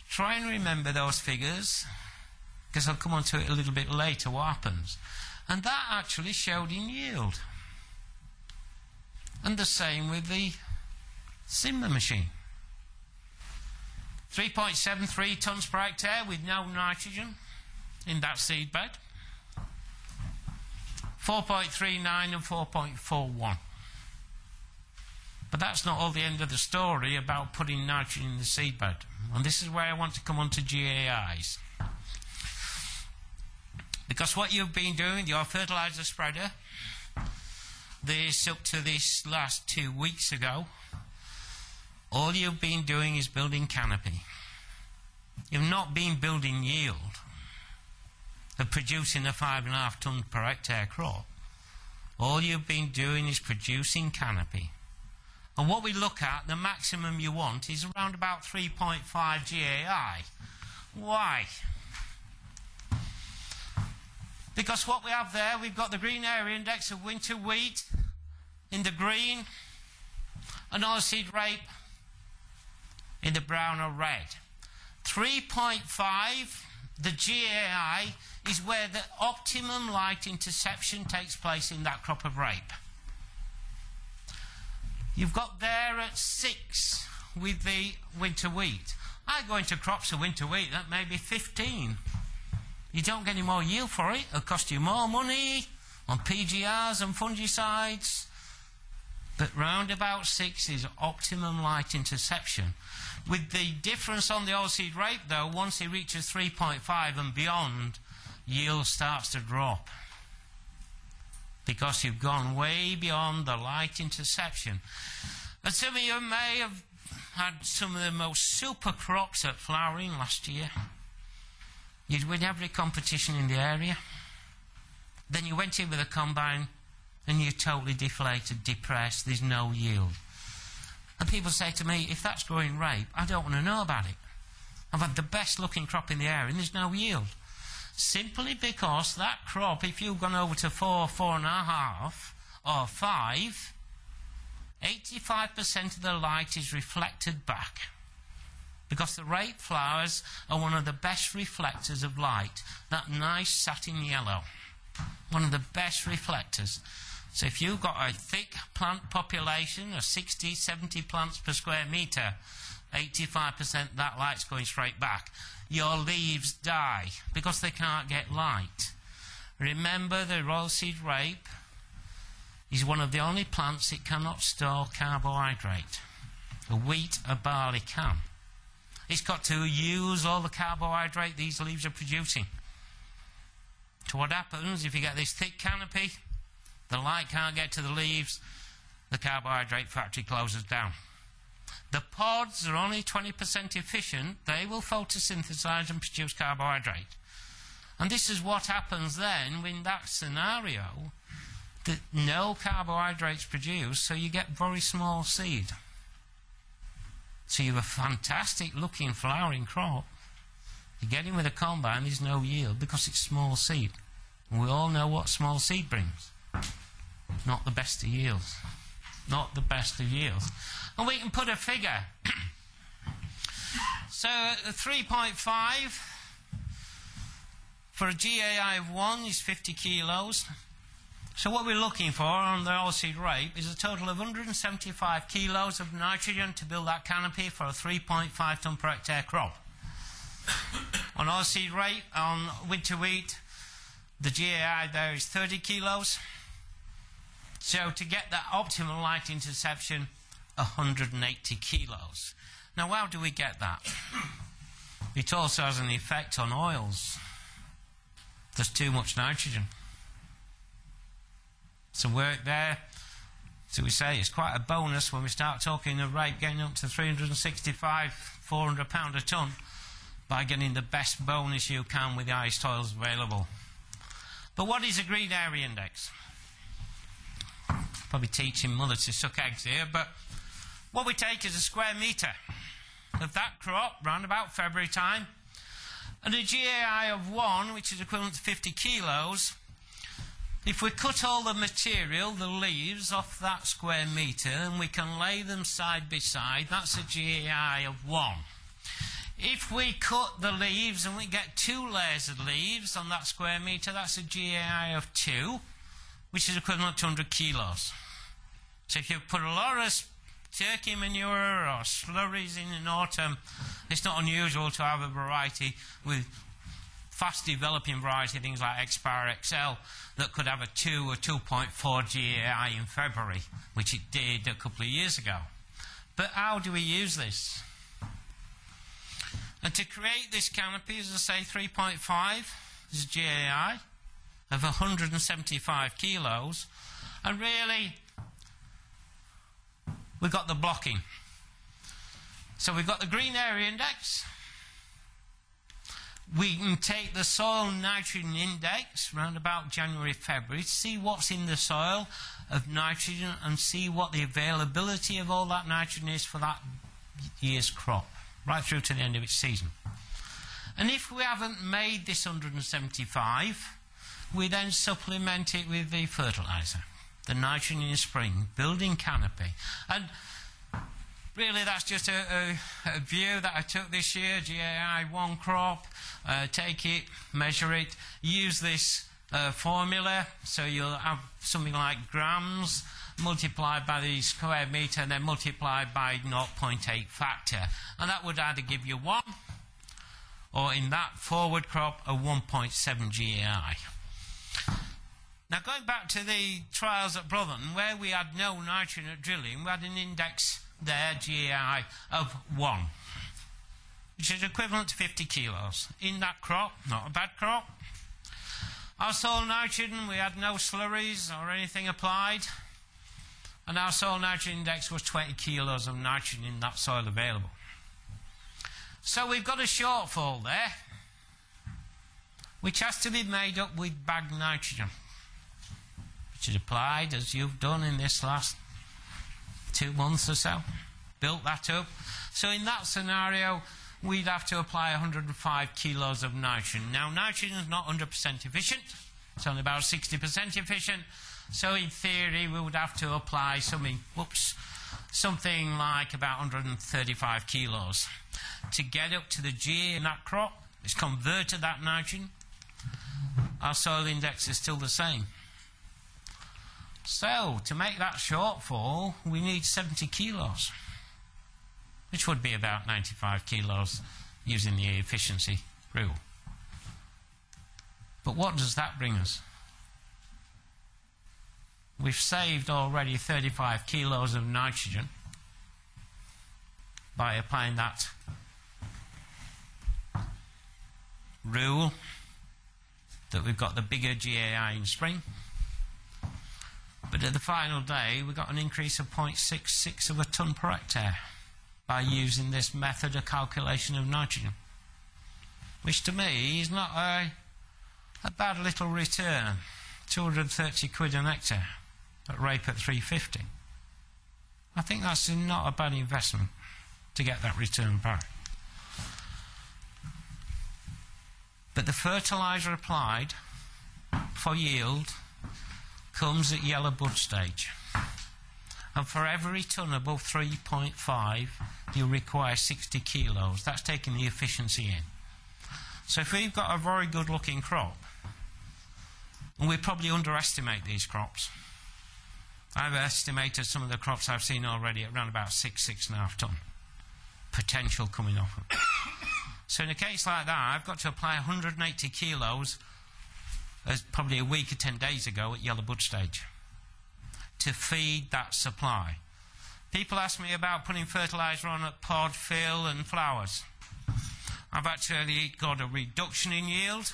Try and remember those figures, because I'll come on to it a little bit later, what happens. And that actually showed in yield. And the same with the Simmer machine. 3.73 tonnes per hectare with no nitrogen in that seed bed. 4.39 and 4.41. But that's not all the end of the story about putting nitrogen in the seed bed. And this is where I want to come on to GAIs. Because what you've been doing, your fertiliser spreader, this up to this last 2 weeks ago, all you've been doing is building canopy. You've not been building yield of producing a 5.5 tonne per hectare crop. All you've been doing is producing canopy. And what we look at, the maximum you want is around about 3.5 GAI. Why? Because what we have there, we've got the Green Area Index of winter wheat in the green and Oilseed-Rape in the brown or red. 3.5, the GAI, is where the optimum light interception takes place in that crop of rape. You've got there at 6 with the winter wheat. I go into crops of winter wheat, that may be 15. You don't get any more yield for it. It'll cost you more money on PGRs and fungicides. But round about 6 is optimum light interception. With the difference on the Oilseed-Rape, though, once it reaches 3.5 and beyond, yield starts to drop. Because you've gone way beyond the light interception. And some of you may have had some of the most super crops at flowering last year. You'd win every competition in the area. Then you went in with a combine and you're totally deflated, depressed, there's no yield. And people say to me, if that's growing rape, I don't want to know about it. I've had the best looking crop in the area and there's no yield. Simply because that crop, if you've gone over to 4, 4.5 or 5, 85% of the light is reflected back. Because the rape flowers are one of the best reflectors of light. That nice satin yellow. One of the best reflectors. So if you've got a thick plant population of 60, 70 plants per square metre, 85% that light's going straight back. Your leaves die because they can't get light. Remember, the Oilseed-Rape is one of the only plants that cannot store carbohydrate. A wheat, a barley can. It's got to use all the carbohydrate these leaves are producing. So what happens if you get this thick canopy, the light can't get to the leaves, the carbohydrate factory closes down. The pods are only 20% efficient. They will photosynthesize and produce carbohydrate. And this is what happens then in that scenario, that no carbohydrates produced, so you get very small seed. So you have a fantastic looking flowering crop. You get in with a combine, there's no yield because it's small seed. And we all know what small seed brings. Not the best of yields. Not the best of yields. And we can put a figure. So 3.5 for a GAI of 1 is 50 kilos. So what we're looking for on the Oilseed-Rape is a total of 175 kilos of nitrogen to build that canopy for a 3.5 tonne per hectare crop. On Oilseed-Rape, on winter wheat, the GAI there is 30 kilos. So to get that optimal light interception, 180 kilos. Now how do we get that? It also has an effect on oils. There's too much nitrogen. Some work there. So we say it's quite a bonus when we start talking of rape getting up to 365, 400 pound a tonne by getting the best bonus you can with the highest oils available. But what is a green area index? Probably teaching mother to suck eggs here, but what we take is a square metre of that crop round about February time, and a GAI of 1, which is equivalent to 50 kilos. If we cut all the material, the leaves, off that square metre, and we can lay them side by side, that's a GAI of 1. If we cut the leaves and we get 2 layers of leaves on that square metre, that's a GAI of 2, which is equivalent to 100 kilos. So if you put a lot of turkey manure or slurries in autumn, it's not unusual to have a variety with fast developing variety, things like Expire XL, that could have a 2 or 2.4 GAI in February, which it did a couple of years ago. But how do we use this? And to create this canopy, as I say, 3.5 is a GAI of 175 kilos, and really we've got the blocking. So we've got the green area index. We can take the soil nitrogen index around about January, February to see what's in the soil of nitrogen and see what the availability of all that nitrogen is for that year's crop, right through to the end of its season. And if we haven't made this 175, we then supplement it with the fertiliser, the nitrogen in spring, building canopy. And really that's just a view that I took this year, GAI 1 crop, take it, measure it, use this formula, so you'll have something like grams multiplied by the square metre and then multiplied by 0.8 factor. And that would either give you 1, or in that forward crop, a 1.7 GAI. Now going back to the trials at Brotherton, where we had no nitrogen at drilling, we had an index there, GAI, of 1, which is equivalent to 50 kilos. In that crop, not a bad crop. Our soil nitrogen, we had no slurries or anything applied, and our soil nitrogen index was 20 kilos of nitrogen in that soil available. So we've got a shortfall there, which has to be made up with bagged nitrogen, which is applied as you've done in this last 2 months or so. Built that up. So in that scenario, we'd have to apply 105 kilos of nitrogen. Now, nitrogen is not 100% efficient. It's only about 60% efficient. So in theory, we would have to apply something like about 135 kilos. To get up to the G in that crop, it's converted that nitrogen. Our soil index is still the same. So, to make that shortfall, we need 70 kilos, which would be about 95 kilos using the efficiency rule. But what does that bring us? We've saved already 35 kilos of nitrogen by applying that rule that we've got the bigger GAI in spring. But at the final day, we got an increase of 0.66 of a tonne per hectare by using this method of calculation of nitrogen, which to me is not a bad little return. 230 quid an hectare at rape at 350. I think that's not a bad investment to get that return back. But the fertiliser applied for yield comes at yellow bud stage. And for every tonne above 3.5, you require 60 kilos. That's taking the efficiency in. So if we've got a very good looking crop, and we probably underestimate these crops. I've estimated some of the crops I've seen already at around about 6.5 tonne potential coming off them. So in a case like that, I've got to apply 180 kilos as probably a week or 10 days ago at yellow bud stage. to feed that supply. People ask me about putting fertiliser on at pod, fill and flowers. I've actually got a reduction in yield,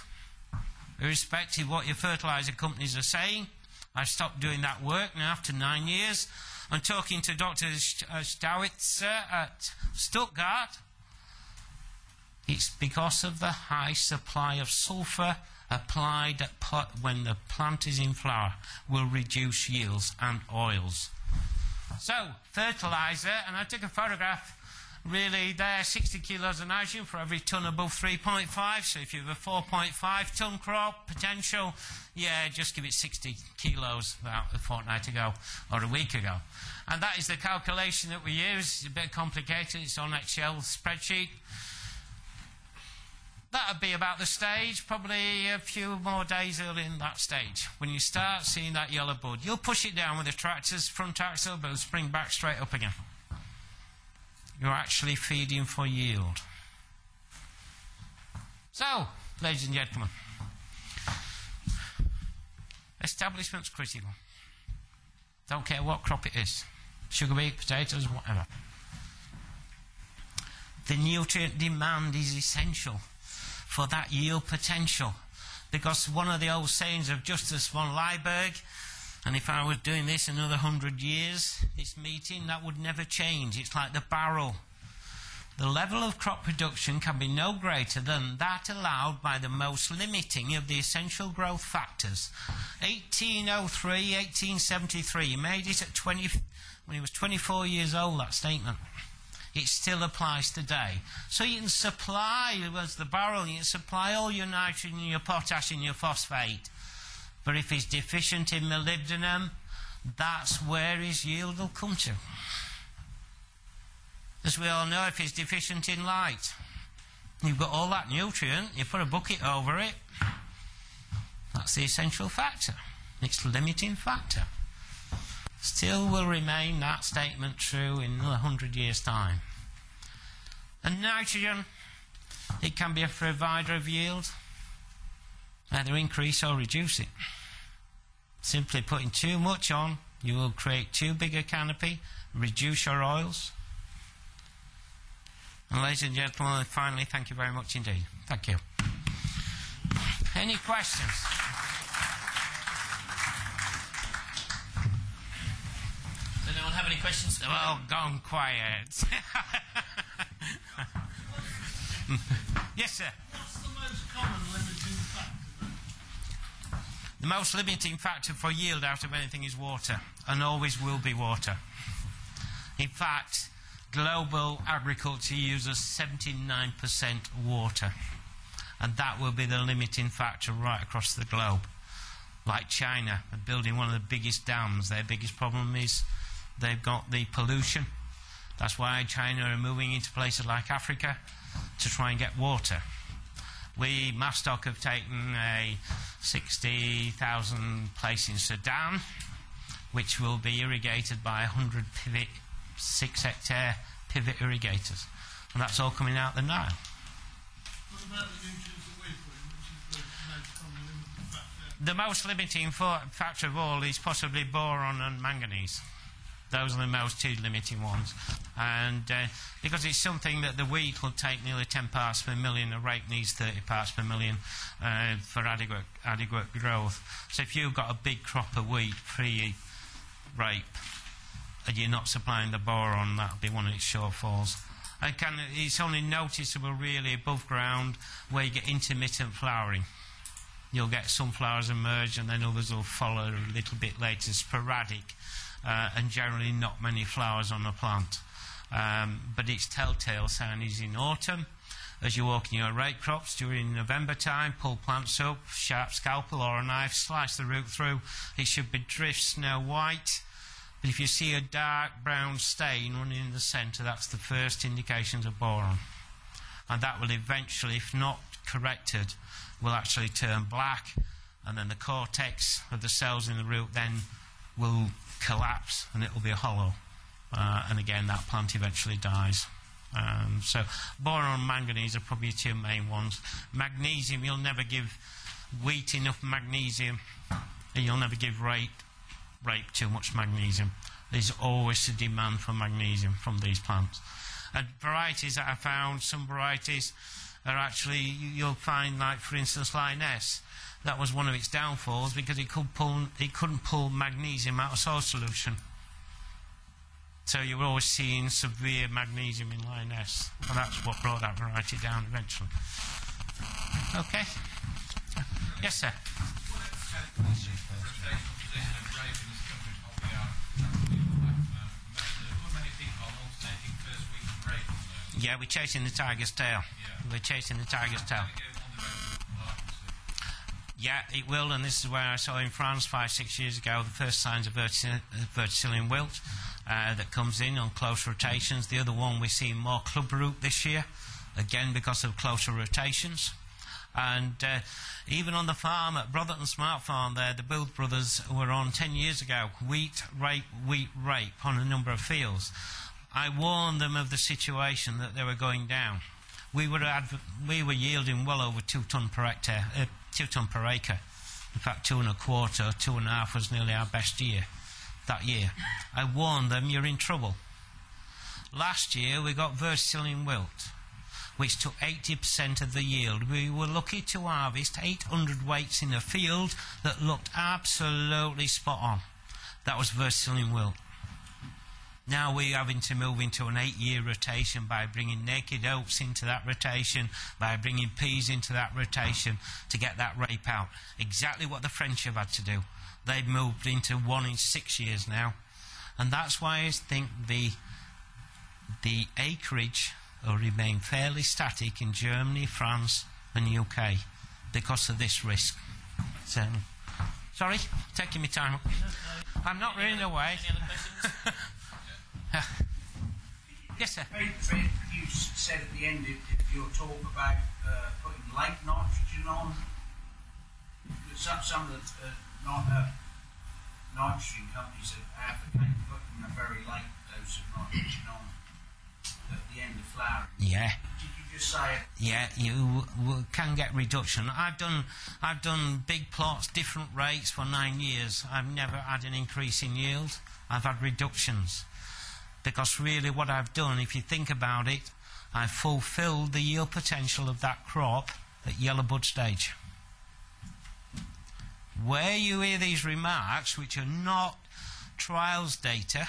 irrespective of what your fertiliser companies are saying. I've stopped doing that work now after 9 years. I'm talking to Dr. Stowitzer at Stuttgart. It's because of the high supply of sulphur applied at when the plant is in flower will reduce yields and oils. So, fertiliser, and I took a photograph, really there, 60 kilos of nitrogen for every tonne above 3.5, so if you have a 4.5 tonne crop potential, yeah, just give it 60 kilos about a fortnight ago or a week ago. And that is the calculation that we use. It's a bit complicated, it's on Excel spreadsheet. That would be about the stage, probably a few more days early in that stage. When you start seeing that yellow bud, you'll push it down with the tractors, front axle, but it'll spring back straight up again. You're actually feeding for yield. So, ladies and gentlemen, establishment's critical. Don't care what crop it is. Sugar beet, potatoes, whatever. The nutrient demand is essential for that yield potential. Because one of the old sayings of Justus von Liebig, and if I was doing this another 100 years, this meeting, that would never change. It's like the barrel. The level of crop production can be no greater than that allowed by the most limiting of the essential growth factors. 1803, 1873, he made it at when he was 24 years old, that statement. It still applies today. So you can supply, as the barrel, you can supply all your nitrogen, your potash and your phosphate. But if it's deficient in molybdenum, that's where his yield will come to. As we all know, if it's deficient in light, you've got all that nutrient, you put a bucket over it, that's the essential factor. It's the limiting factor. Still will remain that statement true in another 100 years' time. And nitrogen, it can be a provider of yield, either increase or reduce it. Simply putting too much on, you will create too big a canopy, reduce your oils. And ladies and gentlemen, finally, thank you very much indeed. Thank you. Any questions? Does anyone have any questions? Well, gone quiet. Yes, sir. What's the most common limiting factor? The most limiting factor for yield out of anything is water, and always will be water. In fact, global agriculture uses 79% water, and that will be the limiting factor right across the globe. Like China, building one of the biggest dams, their biggest problem is they've got the pollution. That's why China are moving into places like Africa to try and get water. We, Masstock, have taken a 60,000 place in Sudan, which will be irrigated by 100 pivot, 6-hectare pivot irrigators. And that's all coming out the Nile. What about the nutrients that we put in, which is the most common limiting factor? The most limiting factor of all is possibly boron and manganese. Those are the most two limiting ones. And because it's something that the wheat will take nearly 10 parts per million, the rape needs 30 parts per million for adequate growth. So if you've got a big crop of wheat pre-rape and you're not supplying the boron, that'll be one of its shortfalls. And it's only noticeable really above ground where you get intermittent flowering. You'll get some flowers emerge and then others will follow a little bit later, sporadic. And generally not many flowers on the plant. But its telltale sign is in autumn. As you're walking your rape crops during November time, pull plants up, sharp scalpel or a knife, slice the root through. It should be drift snow white. But if you see a dark brown stain running in the centre, that's the first indications of boron. And that will eventually, if not corrected, will actually turn black. And then the cortex of the cells in the root then will collapse and it will be hollow. And again, that plant eventually dies. So boron and manganese are probably two main ones. Magnesium, you'll never give wheat enough magnesium, and you'll never give rape rape too much magnesium. There's always a demand for magnesium from these plants. And varieties that I found, some varieties are actually, you'll find, like for instance Lioness, that was one of its downfalls because it couldn't pull magnesium out of soil solution. So you were always seeing severe magnesium in Lioness, and that's what brought that variety down eventually. Okay? Yes, sir. Yeah, we're chasing the tiger's tail. We're chasing the tiger's tail. Yeah, it will, and this is where I saw in France 5-6 years ago the first signs of verticillium wilt that comes in on close rotations. The other one, we're seeing more club root this year, again because of closer rotations. And even on the farm at Brotherton Smart Farm there, the Booth brothers were on 10 years ago, wheat rape on a number of fields. I warned them of the situation that they were going down. We were yielding well over 2 tonne per hectare, 2 tonne per acre. In fact, 2 1/4, 2 1/2 was nearly our best year that year. I warned them, you're in trouble. Last year we got verticillium wilt, which took 80% of the yield. We were lucky to harvest 800 weights in a field that looked absolutely spot on. That was verticillium wilt. Now we're having to move into an 8-year rotation by bringing naked oats into that rotation, by bringing peas into that rotation to get that rape out. Exactly what the French have had to do. They've moved into 1 in 6 years now. And that's why I think the acreage will remain fairly static in Germany, France and the UK because of this risk. So, sorry, taking my time. I'm not running away. Any other questions? Yes, sir. You said at the end of your talk about putting late nitrogen on. Some of the nitrogen companies have advocated putting a very late dose of nitrogen on at the end of flowering. Yeah. Did you just say it? Yeah, you can get reduction. I've done big plots, different rates for 9 years. I've never had an increase in yield. I've had reductions. Because really what I've done, if you think about it, I've fulfilled the yield potential of that crop at yellow bud stage. Where you hear these remarks, which are not trials data,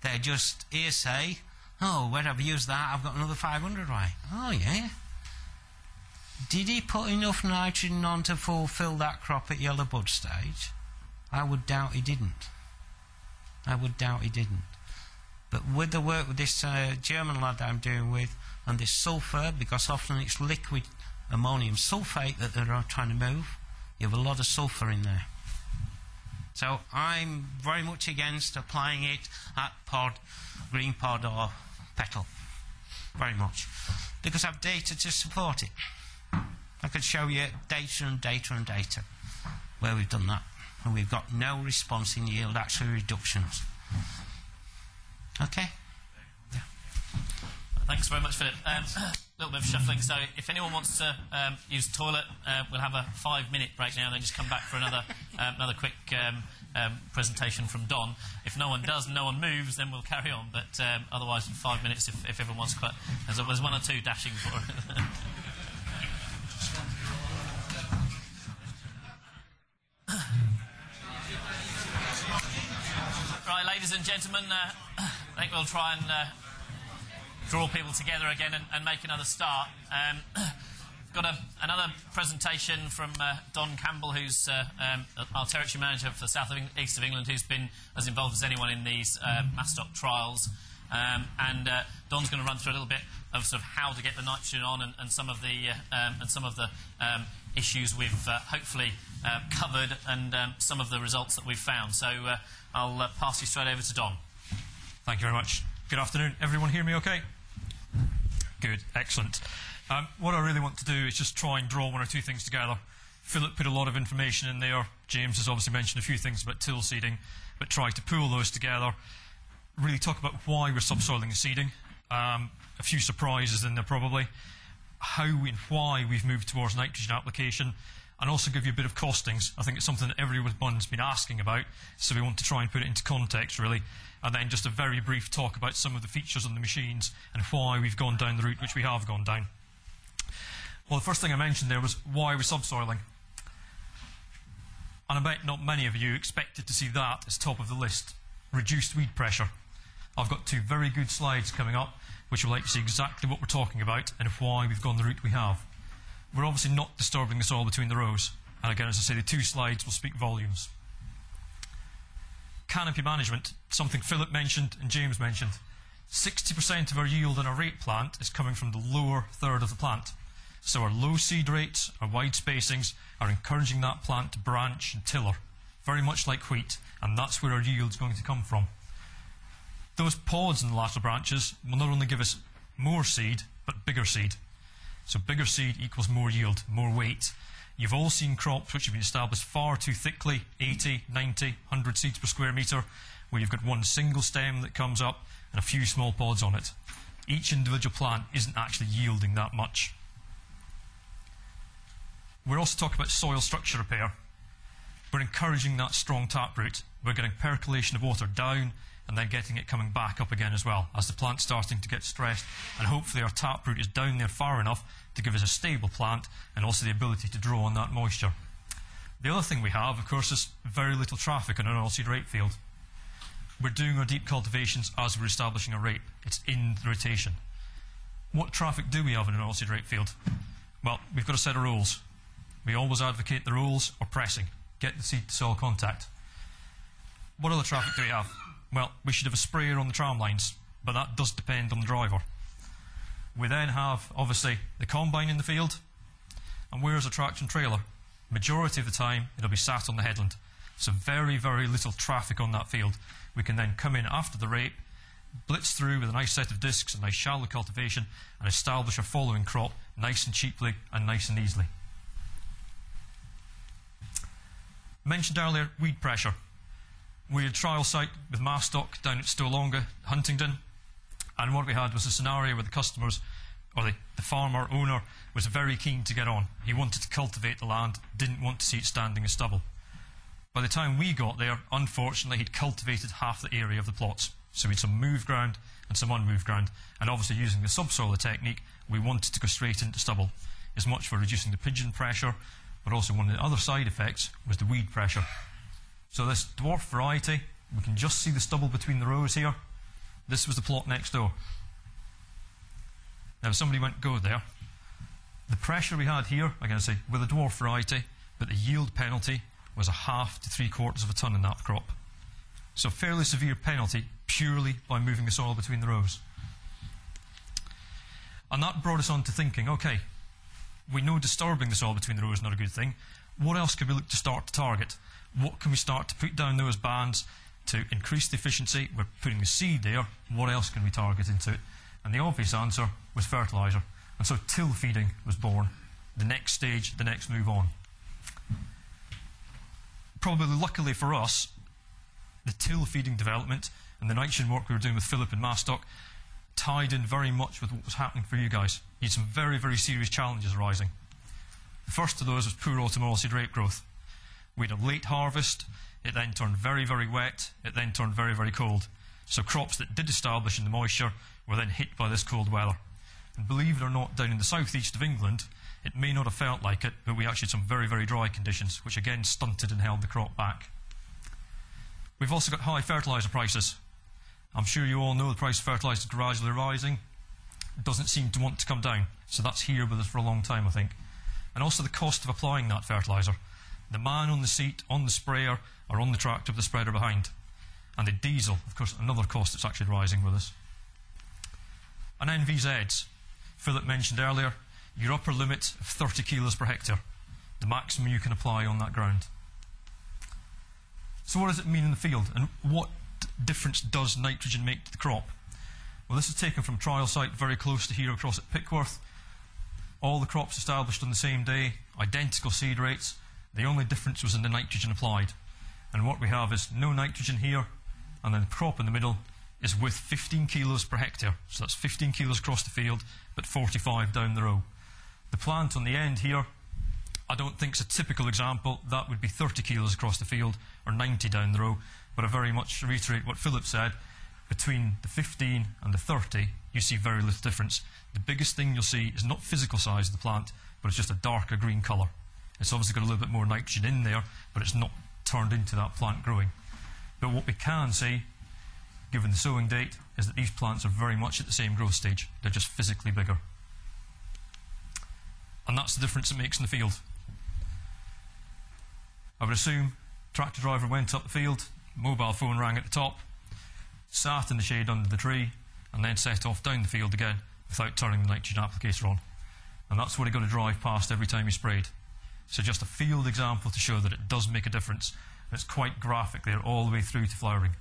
they're just hearsay. Oh, where have I used that? I've got another 500 right. Oh, yeah. Did he put enough nitrogen on to fulfill that crop at yellow bud stage? I would doubt he didn't. I would doubt he didn't. But with the work with this German lad that I'm doing with, and this sulphur, because often it's liquid ammonium sulphate that they're trying to move, you have a lot of sulphur in there. So I'm very much against applying it at pod, green pod or petal. Very much. Because I have data to support it. I could show you data and data and data where we've done that. And we've got no response in yield, actually reductions. Okay? Yeah. Thanks very much, Philip. A little bit of shuffling, so if anyone wants to use the toilet, we'll have a 5-minute break now and then just come back for another quick presentation from Don. If no one does, no one moves, then we'll carry on, but otherwise 5 minutes if everyone wants to. There's 1 or 2 dashing for it. Right, ladies and gentlemen, I think we'll try and draw people together again and make another start. Got another presentation from Don Campbell, who's our territory manager for the east of England, who's been as involved as anyone in these Masstock trials. And Don's going to run through a little bit of sort of how to get the nitrogen on and some of the issues we've hopefully covered and some of the results that we've found. So I'll pass you straight over to Don. Thank you very much. Good afternoon. Everyone hear me okay? Good. Excellent. What I really want to do is just try and draw 1 or 2 things together. Philip put a lot of information in there. James has obviously mentioned a few things about till seeding, but try to pool those together. Really talk about why we're subsoiling and seeding. A few surprises in there probably. How and why we've moved towards nitrogen application. and also give you a bit of costings. I think it's something that everyone's been asking about, so we want to try and put it into context, really. And then just a very brief talk about some of the features on the machines and why we've gone down the route which we have gone down. Well, the first thing I mentioned there was why we're subsoiling. And I bet not many of you expected to see that as top of the list. Reduced weed pressure. I've got 2 very good slides coming up which will let you see exactly what we're talking about and why we've gone the route we have. We're obviously not disturbing the soil between the rows. And again, as I say, the 2 slides will speak volumes. Canopy management, something Philip mentioned and James mentioned. 60% of our yield in our rape plant is coming from the lower third of the plant. So our low seed rates, our wide spacings, are encouraging that plant to branch and tiller, very much like wheat, and that's where our yield is going to come from. Those pods in the lateral branches will not only give us more seed, but bigger seed. So bigger seed equals more yield, more weight. You've all seen crops which have been established far too thickly, 80, 90, 100 seeds per square metre, where you've got one single stem that comes up and a few small pods on it. Each individual plant isn't actually yielding that much. We're also talking about soil structure repair. We're encouraging that strong taproot. We're getting percolation of water down and then getting it coming back up again as well, as the plant's starting to get stressed, and hopefully our taproot is down there far enough to give us a stable plant and also the ability to draw on that moisture. The other thing we have, of course, is very little traffic in an oilseed-rape field. We're doing our deep cultivations as we're establishing a rape. It's in the rotation. What traffic do we have in an oilseed-rape field? Well, we've got a set of rules. We always advocate the rules or pressing. Get the seed to soil contact. What other traffic do we have? Well, we should have a sprayer on the tram lines, but that does depend on the driver. We then have, obviously, the combine in the field, and where's a traction trailer? Majority of the time, it'll be sat on the headland. So very, very little traffic on that field. We can then come in after the rape, blitz through with a nice set of discs, a nice shallow cultivation, and establish a following crop nice and cheaply and nice and easily. Mentioned earlier, weed pressure. We had a trial site with Masstock down at Stowlonga, Huntingdon, and what we had was a scenario where the customers, or the farmer owner, was very keen to get on. He wanted to cultivate the land, didn't want to see it standing as stubble. By the time we got there, unfortunately, he'd cultivated half the area of the plots. So we had some moved ground and some unmoved ground, and obviously using the subsoiler technique, we wanted to go straight into stubble. As much for reducing the pigeon pressure, but also one of the other side effects was the weed pressure. So this dwarf variety, we can just see the stubble between the rows here. This was the plot next door. Now if somebody went go there, the pressure we had here, I'm going to say, with a dwarf variety, but the yield penalty was 1/2 to 3/4 of a tonne in that crop. So fairly severe penalty purely by moving the soil between the rows. And that brought us on to thinking, okay, we know disturbing the soil between the rows is not a good thing. What else can we look to start to target? What can we start to put down those bands to increase the efficiency? We're putting the seed there. What else can we target into it? And the obvious answer was fertiliser. And so till feeding was born. The next stage, the next move on. Probably luckily for us, the till feeding development and the nitrogen work we were doing with Philip and Masstock tied in very much with what was happening for you guys. You had some very, very serious challenges arising. The first of those was poor autumn oilseed-rape growth. We had a late harvest, it then turned very, very wet, it then turned very, very cold. So crops that did establish in the moisture were then hit by this cold weather. And believe it or not, down in the southeast of England, it may not have felt like it, but we actually had some very, very dry conditions, which again stunted and held the crop back. We've also got high fertiliser prices. I'm sure you all know the price of fertiliser is gradually rising. It doesn't seem to want to come down, so that's here with us for a long time, I think. And also the cost of applying that fertiliser. The man on the seat, on the sprayer, or on the tractor with the spreader behind. And the diesel, of course, another cost that's actually rising with us. And NVZs. Philip mentioned earlier, your upper limit of 30 kilos per hectare, the maximum you can apply on that ground. So what does it mean in the field, and what difference does nitrogen make to the crop? Well, this is taken from a trial site very close to here across at Pickworth. All the crops established on the same day, identical seed rates. The only difference was in the nitrogen applied. And what we have is no nitrogen here, and then the crop in the middle is with 15 kilos per hectare. So that's 15 kilos across the field, but 45 down the row. The plant on the end here, I don't think it's a typical example. That would be 30 kilos across the field or 90 down the row. But I very much reiterate what Philip said. Between the 15 and the 30, you see very little difference. The biggest thing you'll see is not physical size of the plant, but it's just a darker green colour. It's obviously got a little bit more nitrogen in there, but it's not turned into that plant growing. But what we can see, given the sowing date, is that these plants are very much at the same growth stage. They're just physically bigger. And that's the difference it makes in the field. I would assume tractor driver went up the field, mobile phone rang at the top, sat in the shade under the tree, and then set off down the field again without turning the nitrogen applicator on. And that's what he got to drive past every time he sprayed. So just a field example to show that it does make a difference. And it's quite graphic there all the way through to flowering,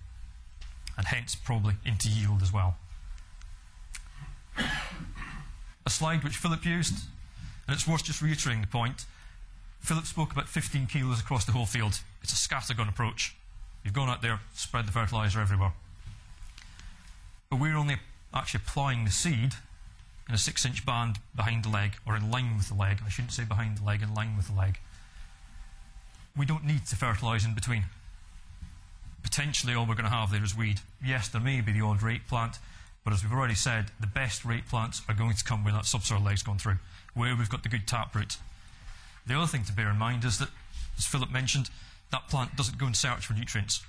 and hence probably into yield as well. A slide which Philip used, and it's worth just reiterating the point. Philip spoke about 15 kilos across the whole field. It's a scattergun approach. You've gone out there, spread the fertiliser everywhere. But we're only actually applying the seed in a 6-inch band behind the leg, or in line with the leg. I shouldn't say behind the leg, in line with the leg. We don't need to fertilise in between. Potentially all we're going to have there is weed. Yes, there may be the odd rape plant, but as we've already said, the best rape plants are going to come where that subsoil leg's gone through, where we've got the good taproot. The other thing to bear in mind is that, as Philip mentioned, that plant doesn't go and search for nutrients.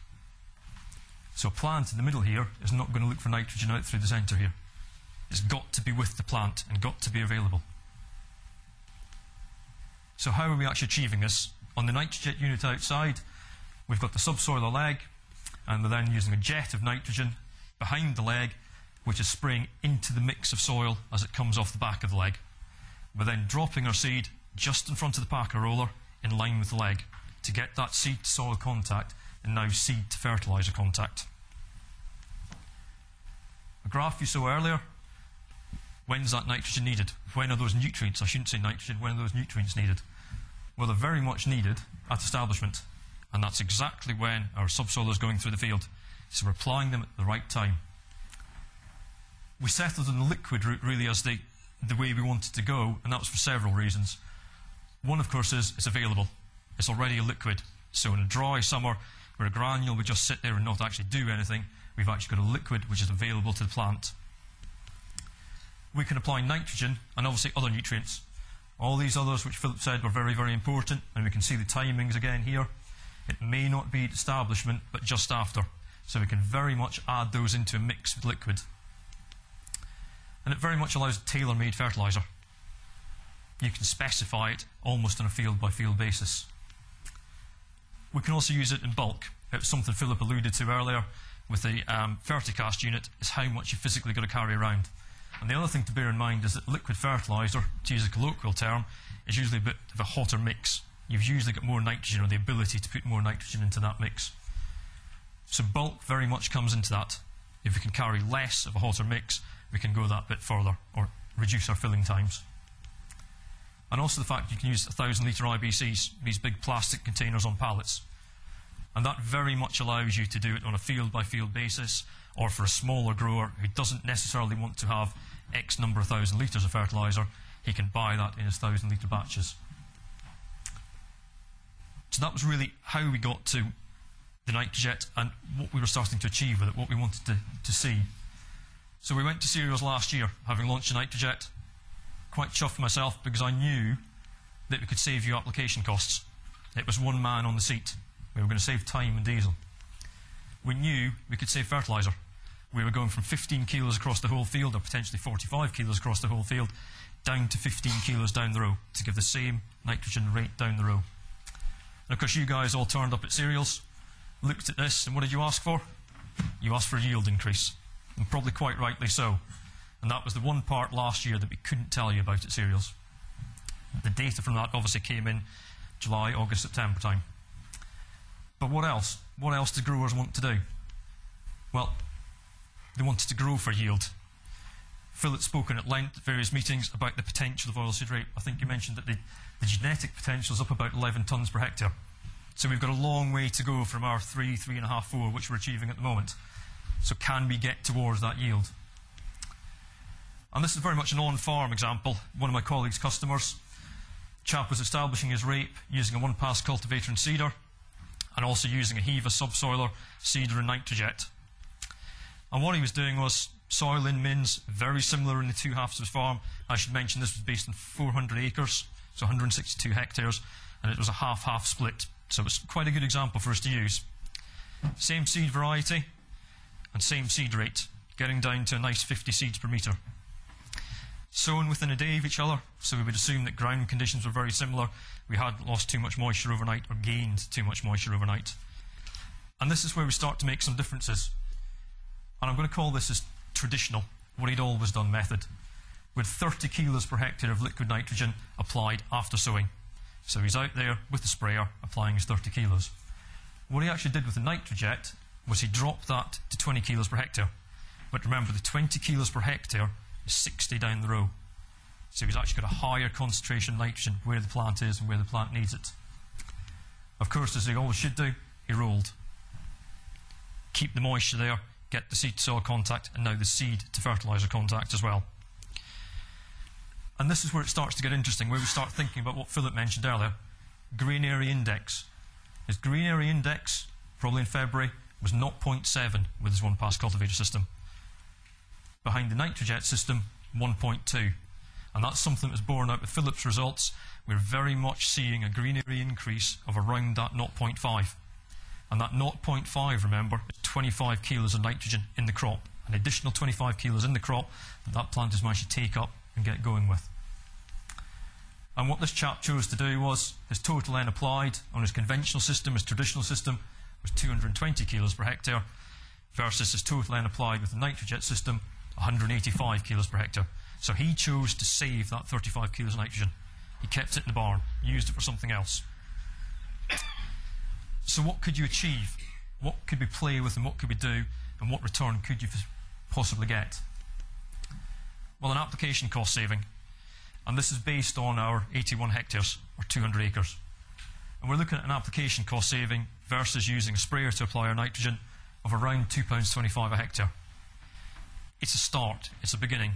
So a plant in the middle here is not going to look for nitrogen out through the centre here. It's got to be with the plant and got to be available. So how are we actually achieving this? On the nitrojet unit outside, we've got the subsoiler leg, and we're then using a jet of nitrogen behind the leg, which is spraying into the mix of soil as it comes off the back of the leg. We're then dropping our seed just in front of the packer roller in line with the leg to get that seed to soil contact and now seed to fertiliser contact. A graph you saw earlier, when's that nitrogen needed? When are those nutrients, I shouldn't say nitrogen, when are those nutrients needed? Well, they're very much needed at establishment, and that's exactly when our subsoil is going through the field. So we're applying them at the right time. We settled on the liquid route really as the way we wanted to go, and that was for several reasons. One, of course, is it's available. It's already a liquid. So in a dry summer, where a granule would just sit there and not actually do anything, we've actually got a liquid which is available to the plant. We can apply nitrogen and obviously other nutrients. All these others which Philip said were very, very important, and we can see the timings again here. It may not be at establishment, but just after. So we can very much add those into a mix with liquid. And it very much allows a tailor-made fertiliser. You can specify it almost on a field-by-field basis. We can also use it in bulk. It was something Philip alluded to earlier with the Variocast unit, is how much you physically got to carry around. And the other thing to bear in mind is that liquid fertiliser, to use a colloquial term, is usually a bit of a hotter mix. You've usually got more nitrogen, or the ability to put more nitrogen into that mix. So bulk very much comes into that. If we can carry less of a hotter mix, we can go that bit further, or reduce our filling times. And also the fact you can use 1,000 litre IBCs, these big plastic containers on pallets. And that very much allows you to do it on a field-by-field basis, or for a smaller grower who doesn't necessarily want to have X number of 1,000 litres of fertiliser, he can buy that in his 1,000 litre batches. So that was really how we got to the Nitrojet and what we were starting to achieve with it, what we wanted to see. So we went to cereals last year, having launched a Nitrojet. Quite chuffed myself because I knew that we could save you application costs. It was one man on the seat. We were going to save time and diesel. We knew we could save fertiliser. We were going from 15 kilos across the whole field, or potentially 45 kilos across the whole field, down to 15 kilos down the row to give the same nitrogen rate down the row. And of course you guys all turned up at cereals, looked at this, and what did you ask for? You asked for a yield increase, and probably quite rightly so. And that was the one part last year that we couldn't tell you about at cereals. The data from that obviously came in July, August, September time. But what else? What else do growers want to do? Well, they wanted to grow for yield. Phil had spoken at length at various meetings about the potential of oilseed-rape. I think you mentioned that the genetic potential is up about 11 tonnes per hectare. So we've got a long way to go from our 3.5, 4, which we're achieving at the moment. So can we get towards that yield? And this is very much an on-farm example. One of my colleagues' customers, chap was establishing his rape using a one-pass cultivator and seeder, and also using a Heva subsoiler, seeder and nitrojet. And what he was doing was soil in mins, very similar in the two halves of his farm. I should mention this was based on 400 acres, so 162 hectares, and it was a half-half split. So it's quite a good example for us to use. Same seed variety and same seed rate, getting down to a nice 50 seeds per metre. Sown within a day of each other, so we would assume that ground conditions were very similar. We hadn't lost too much moisture overnight or gained too much moisture overnight. And this is where we start to make some differences. And I'm going to call this as traditional, what he'd always done method, with 30 kilos per hectare of liquid nitrogen applied after sowing. So he's out there with the sprayer applying his 30 kilos. What he actually did with the nitrojet was he dropped that to 20 kilos per hectare. But remember, the 20 kilos per hectare is 60 down the row. So he's actually got a higher concentration of nitrogen where the plant is and where the plant needs it. Of course, as he always should do, he rolled. Keep the moisture there, get the seed to soil contact, and now the seed to fertiliser contact as well. And this is where it starts to get interesting, where we start thinking about what Philip mentioned earlier, grain area index. His grain area index, probably in February, was 0.7 with his one-pass cultivator system. Behind the nitrojet system, 1.2. And that's something that was borne out with Philip's results. We're very much seeing a grain area increase of around that 0.5. And that 0.5, remember, is 25 kilos of nitrogen in the crop. An additional 25 kilos in the crop that plant has managed to take up and get going with. And what this chap chose to do was, his total N applied on his conventional system, his traditional system, was 220 kilos per hectare, versus his total N applied with the nitrojet system, 185 kilos per hectare. So he chose to save that 35 kilos of nitrogen. He kept it in the barn, used it for something else. So what could you achieve? What could we play with and what could we do, and what return could you possibly get? Well, an application cost saving. And this is based on our 81 hectares, or 200 acres. And we're looking at an application cost saving versus using a sprayer to apply our nitrogen of around £2.25 a hectare. It's a start, it's a beginning.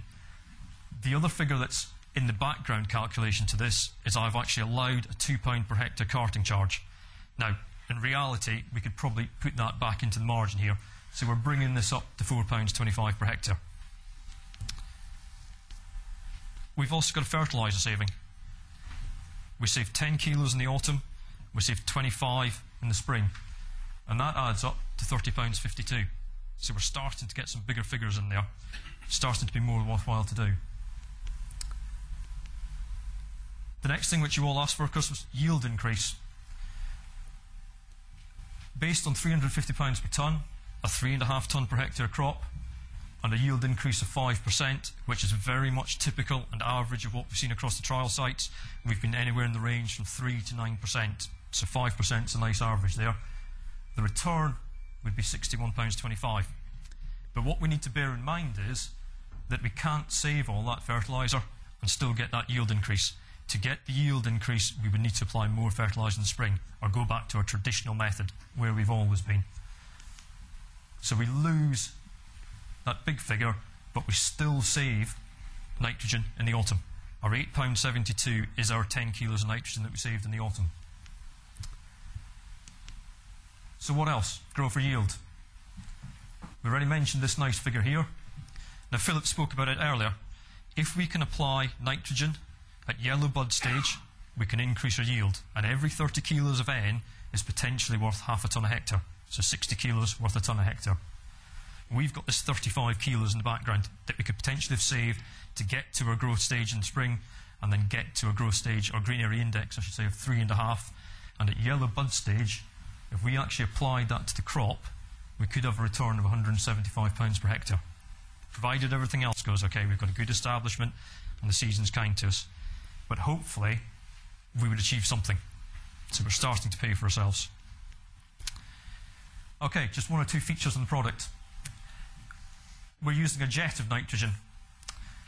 The other figure that's in the background calculation to this is I've actually allowed a £2 per hectare carting charge. Now, in reality, we could probably put that back into the margin here. So we're bringing this up to £4.25 per hectare. We've also got a fertiliser saving. We save 10 kilos in the autumn, we save 25 in the spring, and that adds up to £30.52. So we're starting to get some bigger figures in there, starting to be more worthwhile to do. The next thing which you all asked for, of course, was yield increase. Based on £350 per tonne, a 3.5 tonne per hectare crop, and a yield increase of 5%, which is very much typical and average of what we've seen across the trial sites. We've been anywhere in the range from 3 to 9%, so 5% is a nice average there. The return would be £61.25. But what we need to bear in mind is that we can't save all that fertiliser and still get that yield increase. To get the yield increase, we would need to apply more fertiliser in the spring, or go back to our traditional method, where we've always been. So we lose that big figure, but we still save nitrogen in the autumn. Our £8.72 is our 10 kilos of nitrogen that we saved in the autumn. So what else? Grow for yield. We already mentioned this nice figure here. Now, Philip spoke about it earlier. If we can apply nitrogen at yellow bud stage, we can increase our yield, and every 30 kilos of N is potentially worth half a tonne a hectare, so 60 kilos worth a tonne a hectare. We've got this 35 kilos in the background that we could potentially have saved to get to our growth stage in the spring, and then get to a growth stage, or green area index, I should say, of 3.5. And at yellow bud stage, if we actually applied that to the crop, we could have a return of £175 per hectare. Provided everything else goes okay, we've got a good establishment and the season's kind to us. But hopefully, we would achieve something. So we're starting to pay for ourselves. Okay, just one or two features on the product. We're using a jet of nitrogen,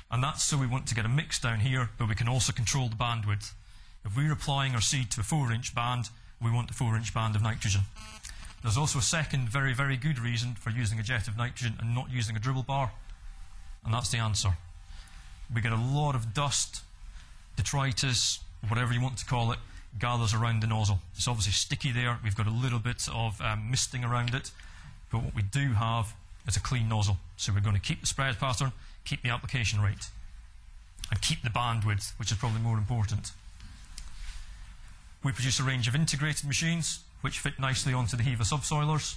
and that's so we want to get a mix down here, but we can also control the bandwidth. If we're applying our seed to a 4-inch band, we want the 4-inch band of nitrogen. There's also a second very, very good reason for using a jet of nitrogen and not using a dribble bar, and that's the answer. We get a lot of dust, detritus, whatever you want to call it, gathers around the nozzle. It's obviously sticky there. We've got a little bit of misting around it, but what we do have is a clean nozzle. So we're going to keep the spread pattern, keep the application rate, and keep the bandwidth, which is probably more important. We produce a range of integrated machines which fit nicely onto the Hiva subsoilers.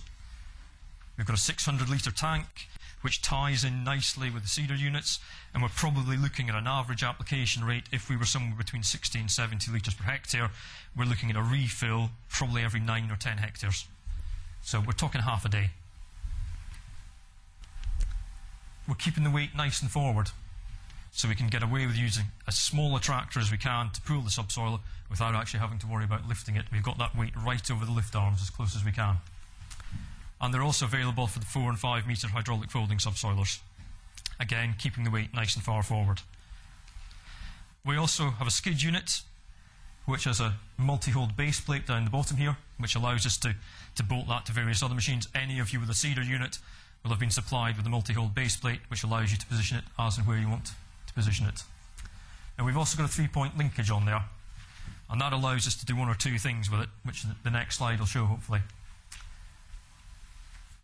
We've got a 600 litre tank which ties in nicely with the seeder units, and we're probably looking at an average application rate. If we were somewhere between 60 and 70 litres per hectare, we're looking at a refill probably every 9 or 10 hectares. So we're talking half a day. We're keeping the weight nice and forward, so we can get away with using as small a tractor as we can to pull the subsoiler without actually having to worry about lifting it. We've got that weight right over the lift arms as close as we can. And they're also available for the 4 and 5 metre hydraulic folding subsoilers. Again, keeping the weight nice and far forward. We also have a skid unit, which has a multi-hold base plate down the bottom here, which allows us to bolt that to various other machines. Any of you with a seeder unit will have been supplied with a multi-hold base plate, which allows you to position it as and where you want to position it. Now we've also got a 3-point linkage on there, and that allows us to do one or two things with it, which the next slide will show hopefully.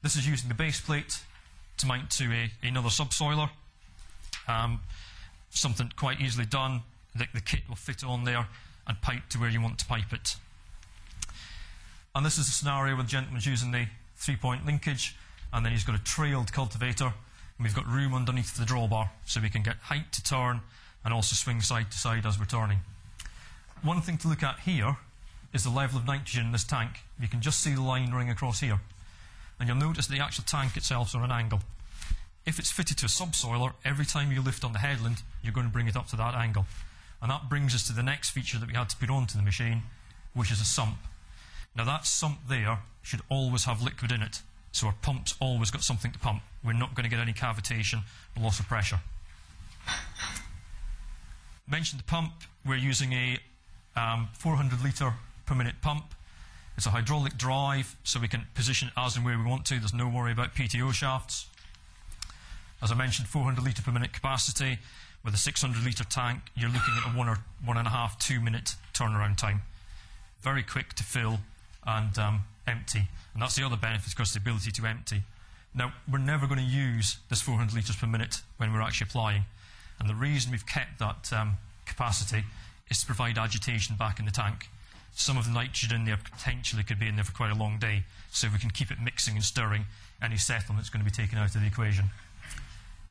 This is using the base plate to mount to another subsoiler. Something quite easily done. The kit will fit on there and pipe to where you want to pipe it. And this is a scenario where the gentleman's using the 3-point linkage, and then he's got a trailed cultivator, and we've got room underneath the drawbar, so we can get height to turn and also swing side to side as we're turning. One thing to look at here is the level of nitrogen in this tank. You can just see the line running across here. And you'll notice the actual tank itself is on an angle. If it's fitted to a subsoiler, every time you lift on the headland, you're going to bring it up to that angle. And that brings us to the next feature that we had to put onto the machine, which is a sump. Now that sump there should always have liquid in it, so our pump's always got something to pump. We're not going to get any cavitation or loss of pressure. Mentioned the pump. We're using a 400 litre per minute pump. It's a hydraulic drive, so we can position it as and where we want to. There's no worry about PTO shafts. As I mentioned, 400 litre per minute capacity. With a 600 litre tank, you're looking at a 1.5, 2 minute turnaround time. Very quick to fill and empty. And that's the other benefit, of course, the ability to empty. Now, we're never going to use this 400 litres per minute when we're actually applying. And the reason we've kept that capacity is to provide agitation back in the tank. Some of the nitrogen in there potentially could be in there for quite a long day, so we can keep it mixing and stirring. Any settlement's going to be taken out of the equation.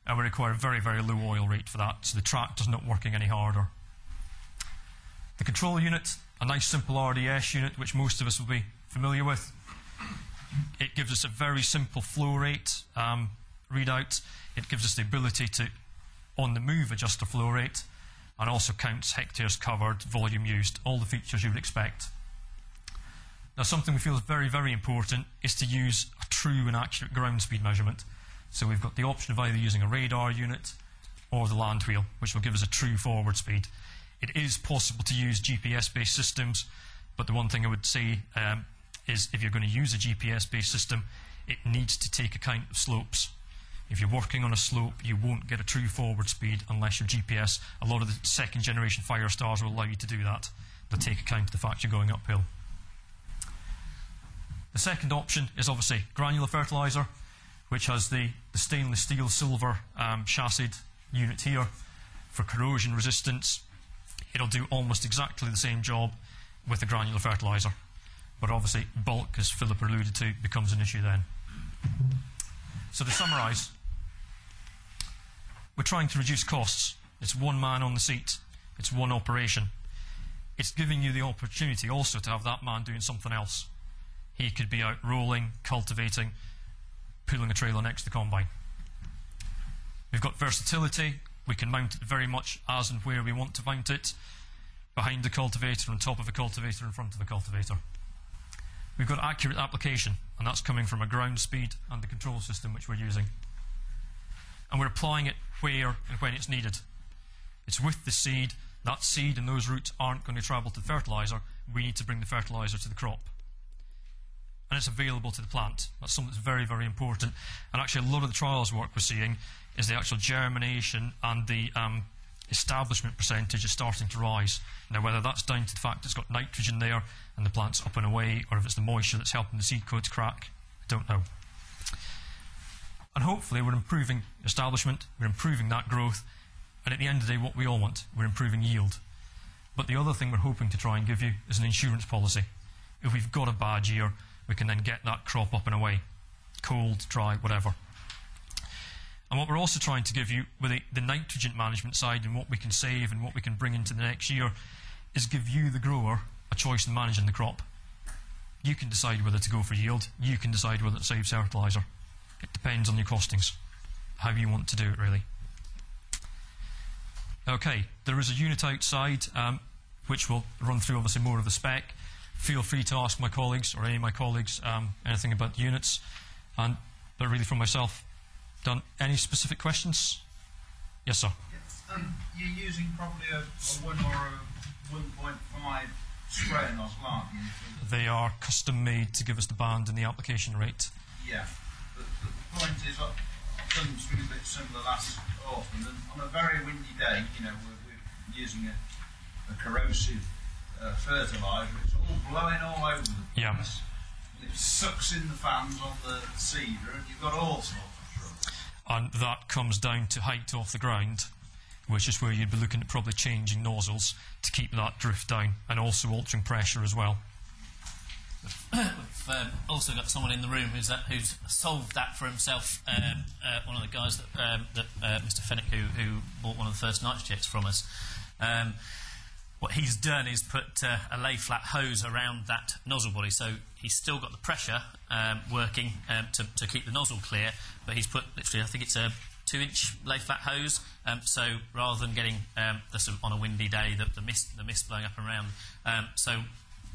And we require a very, very low oil rate for that, so the tractor's not working any harder. The control unit, a nice simple RDS unit, which most of us will be familiar with. It gives us a very simple flow rate readout. It gives us the ability to, on the move, adjust the flow rate, and also counts hectares covered, volume used, all the features you would expect. Now, something we feel is very, very important is to use a true and accurate ground speed measurement. So we've got the option of either using a radar unit or the land wheel, which will give us a true forward speed. It is possible to use GPS-based systems, but the one thing I would say is if you're going to use a GPS-based system, it needs to take account of slopes. If you're working on a slope, you won't get a true forward speed unless your GPS, a lot of the second generation Firestars will allow you to do that. They'll take account of the fact you're going uphill. The second option is obviously granular fertiliser, which has the stainless steel silver chassis unit here for corrosion resistance. It'll do almost exactly the same job with the granular fertiliser. But obviously bulk, as Philip alluded to, becomes an issue then. So to summarise, we're trying to reduce costs. It's one man on the seat. It's one operation. It's giving you the opportunity also to have that man doing something else. He could be out rolling, cultivating, pulling a trailer next to the combine. We've got versatility. We can mount it very much as and where we want to mount it. Behind the cultivator, on top of a cultivator, in front of a cultivator. We've got accurate application, and that's coming from a ground speed and the control system which we're using. And we're applying it where and when it's needed. It's with the seed. That seed and those roots aren't going to travel to the fertiliser. We need to bring the fertiliser to the crop. And it's available to the plant. That's something that's very, very important. And actually a lot of the trials work we're seeing is the actual germination and the establishment percentage is starting to rise. Now, whether that's down to the fact it's got nitrogen there and the plant's up and away, or if it's the moisture that's helping the seed coats crack, I don't know. And hopefully we're improving establishment, we're improving that growth, and at the end of the day, what we all want, we're improving yield. But the other thing we're hoping to try and give you is an insurance policy. If we've got a bad year, we can then get that crop up and away. Cold, dry, whatever. And what we're also trying to give you with the nitrogen management side and what we can save and what we can bring into the next year is give you, the grower, a choice in managing the crop. You can decide whether to go for yield. You can decide whether to save fertiliser. It depends on your costings, how you want to do it, really. Okay, there is a unit outside which will run through obviously more of the spec. Feel free to ask my colleagues or any of my colleagues anything about the units. But really from myself, done. Any specific questions? Yes, sir. You're using probably a 1 or a 1.5 spray nozzle, aren't you? They are custom made to give us the band and the application rate. Yeah. But the point is, I've done something a bit similar last autumn, and on a very windy day, you know, we're using a corrosive fertiliser. It's all blowing all over the place. Yeah. And it sucks in the fans on the seeder, and you've got all sorts of trouble. And that comes down to height off the ground, which is where you'd be looking at probably changing nozzles to keep that drift down, and also altering pressure as well. We've also got someone in the room who's solved that for himself. One of the guys that Mr. Fennick, who bought one of the first nitrojets from us. What he's done is put a lay-flat hose around that nozzle body, so he's still got the pressure working to keep the nozzle clear, but he's put literally, I think it's a 2-inch lay-flat hose, so rather than getting on a windy day the mist blowing up and around, so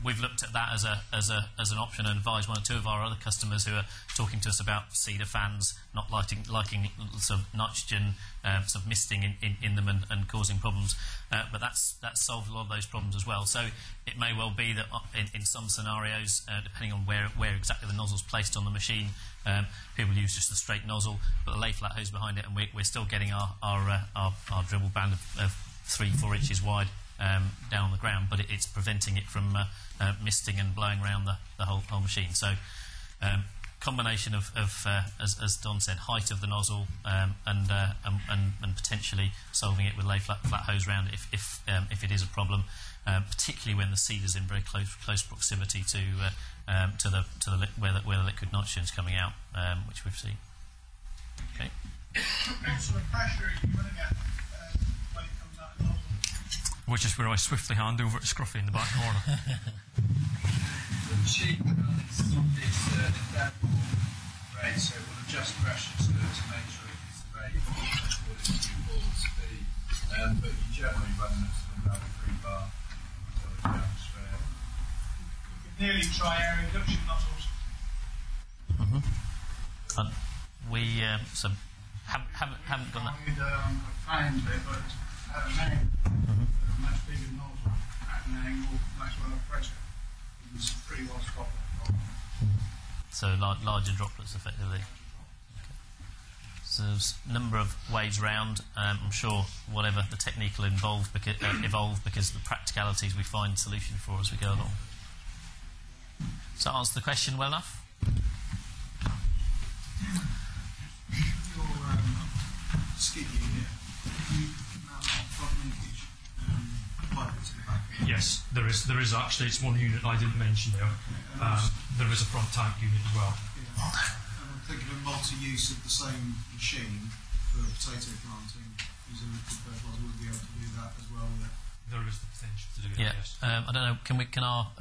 we've looked at that as an option and advised one or two of our other customers who are talking to us about cedar fans not liking sort of nitrogen sort of misting in them and causing problems. But that's solved a lot of those problems as well. So it may well be that in some scenarios, depending on where exactly the nozzle's placed on the machine, people use just a straight nozzle, but a lay flat hose behind it, and we're still getting our dribble band of 3-4 inches wide down on the ground, but it's preventing it from misting and blowing around the whole machine. So combination of as Don said, height of the nozzle and potentially solving it with lay flat hose round it if it is a problem, particularly when the seed is in very close proximity to where the liquid nitrogen is coming out, which we've seen. Okay. What sort of pressure are you running at when it comes out of the nozzle? Which is where I swiftly hand over to Scruffy in the back corner. The machine runs on this adaptable rate, so it will adjust pressure to make sure it is the rate according to your speed. But you generally run it at about 3 bar until it's down straight. You could nearly try air induction nozzles. And we haven't gone that. I found it, but at an angle, a much bigger nozzle at an angle, much lower pressure. It's pretty well stopped. So larger droplets, effectively. Okay. So there's a number of ways round. I'm sure whatever the technique will evolve because of the practicalities we find solution for as we go along. Does that answer the question well enough? Your skid unit, you mount front linkage pipe to the back. Yes, there is actually. It's one unit I didn't mention there. There is a front tank unit as well. Yeah. And I'm thinking of multi-use of the same machine for potato planting using liquid fertiliser. Would be able to do that as well. There is the potential to do that. Yeah. Yes. I don't know. Can our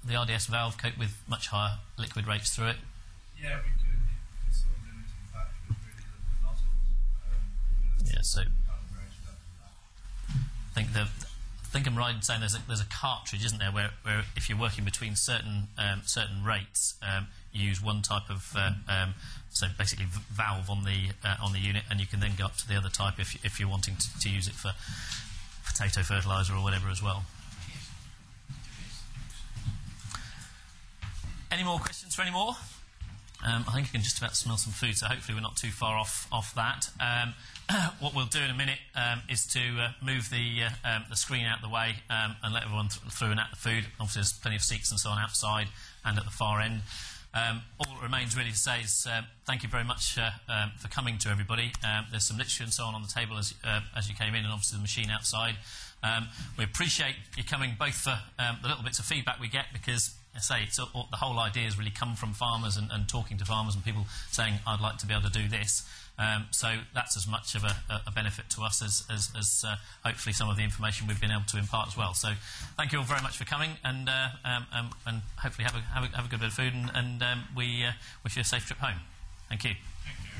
the RDS valve cope with much higher liquid rates through it? Yeah, we could. It's sort of limiting factor is really the nozzles. Yeah. So I think I'm right in saying there's a cartridge, isn't there, where if you're working between certain rates, you use one type of so basically valve on the unit, and you can then go up to the other type if you're wanting to use it for potato fertiliser or whatever as well. Any more questions for any more? I think you can just about smell some food, so hopefully we're not too far off that. What we'll do in a minute is to move the screen out of the way and let everyone through and out the food. Obviously there's plenty of seats and so on outside and at the far end. All that remains really to say is thank you very much for coming to everybody. There's some literature and so on the table as you came in, and obviously the machine outside. We appreciate you coming both for the little bits of feedback we get, because I say the whole idea has really come from farmers and talking to farmers and people saying, I'd like to be able to do this. So that's as much of a benefit to us as hopefully some of the information we've been able to impart as well. So thank you all very much for coming, and hopefully have a good bit of food, and we wish you a safe trip home. Thank you. Thank you.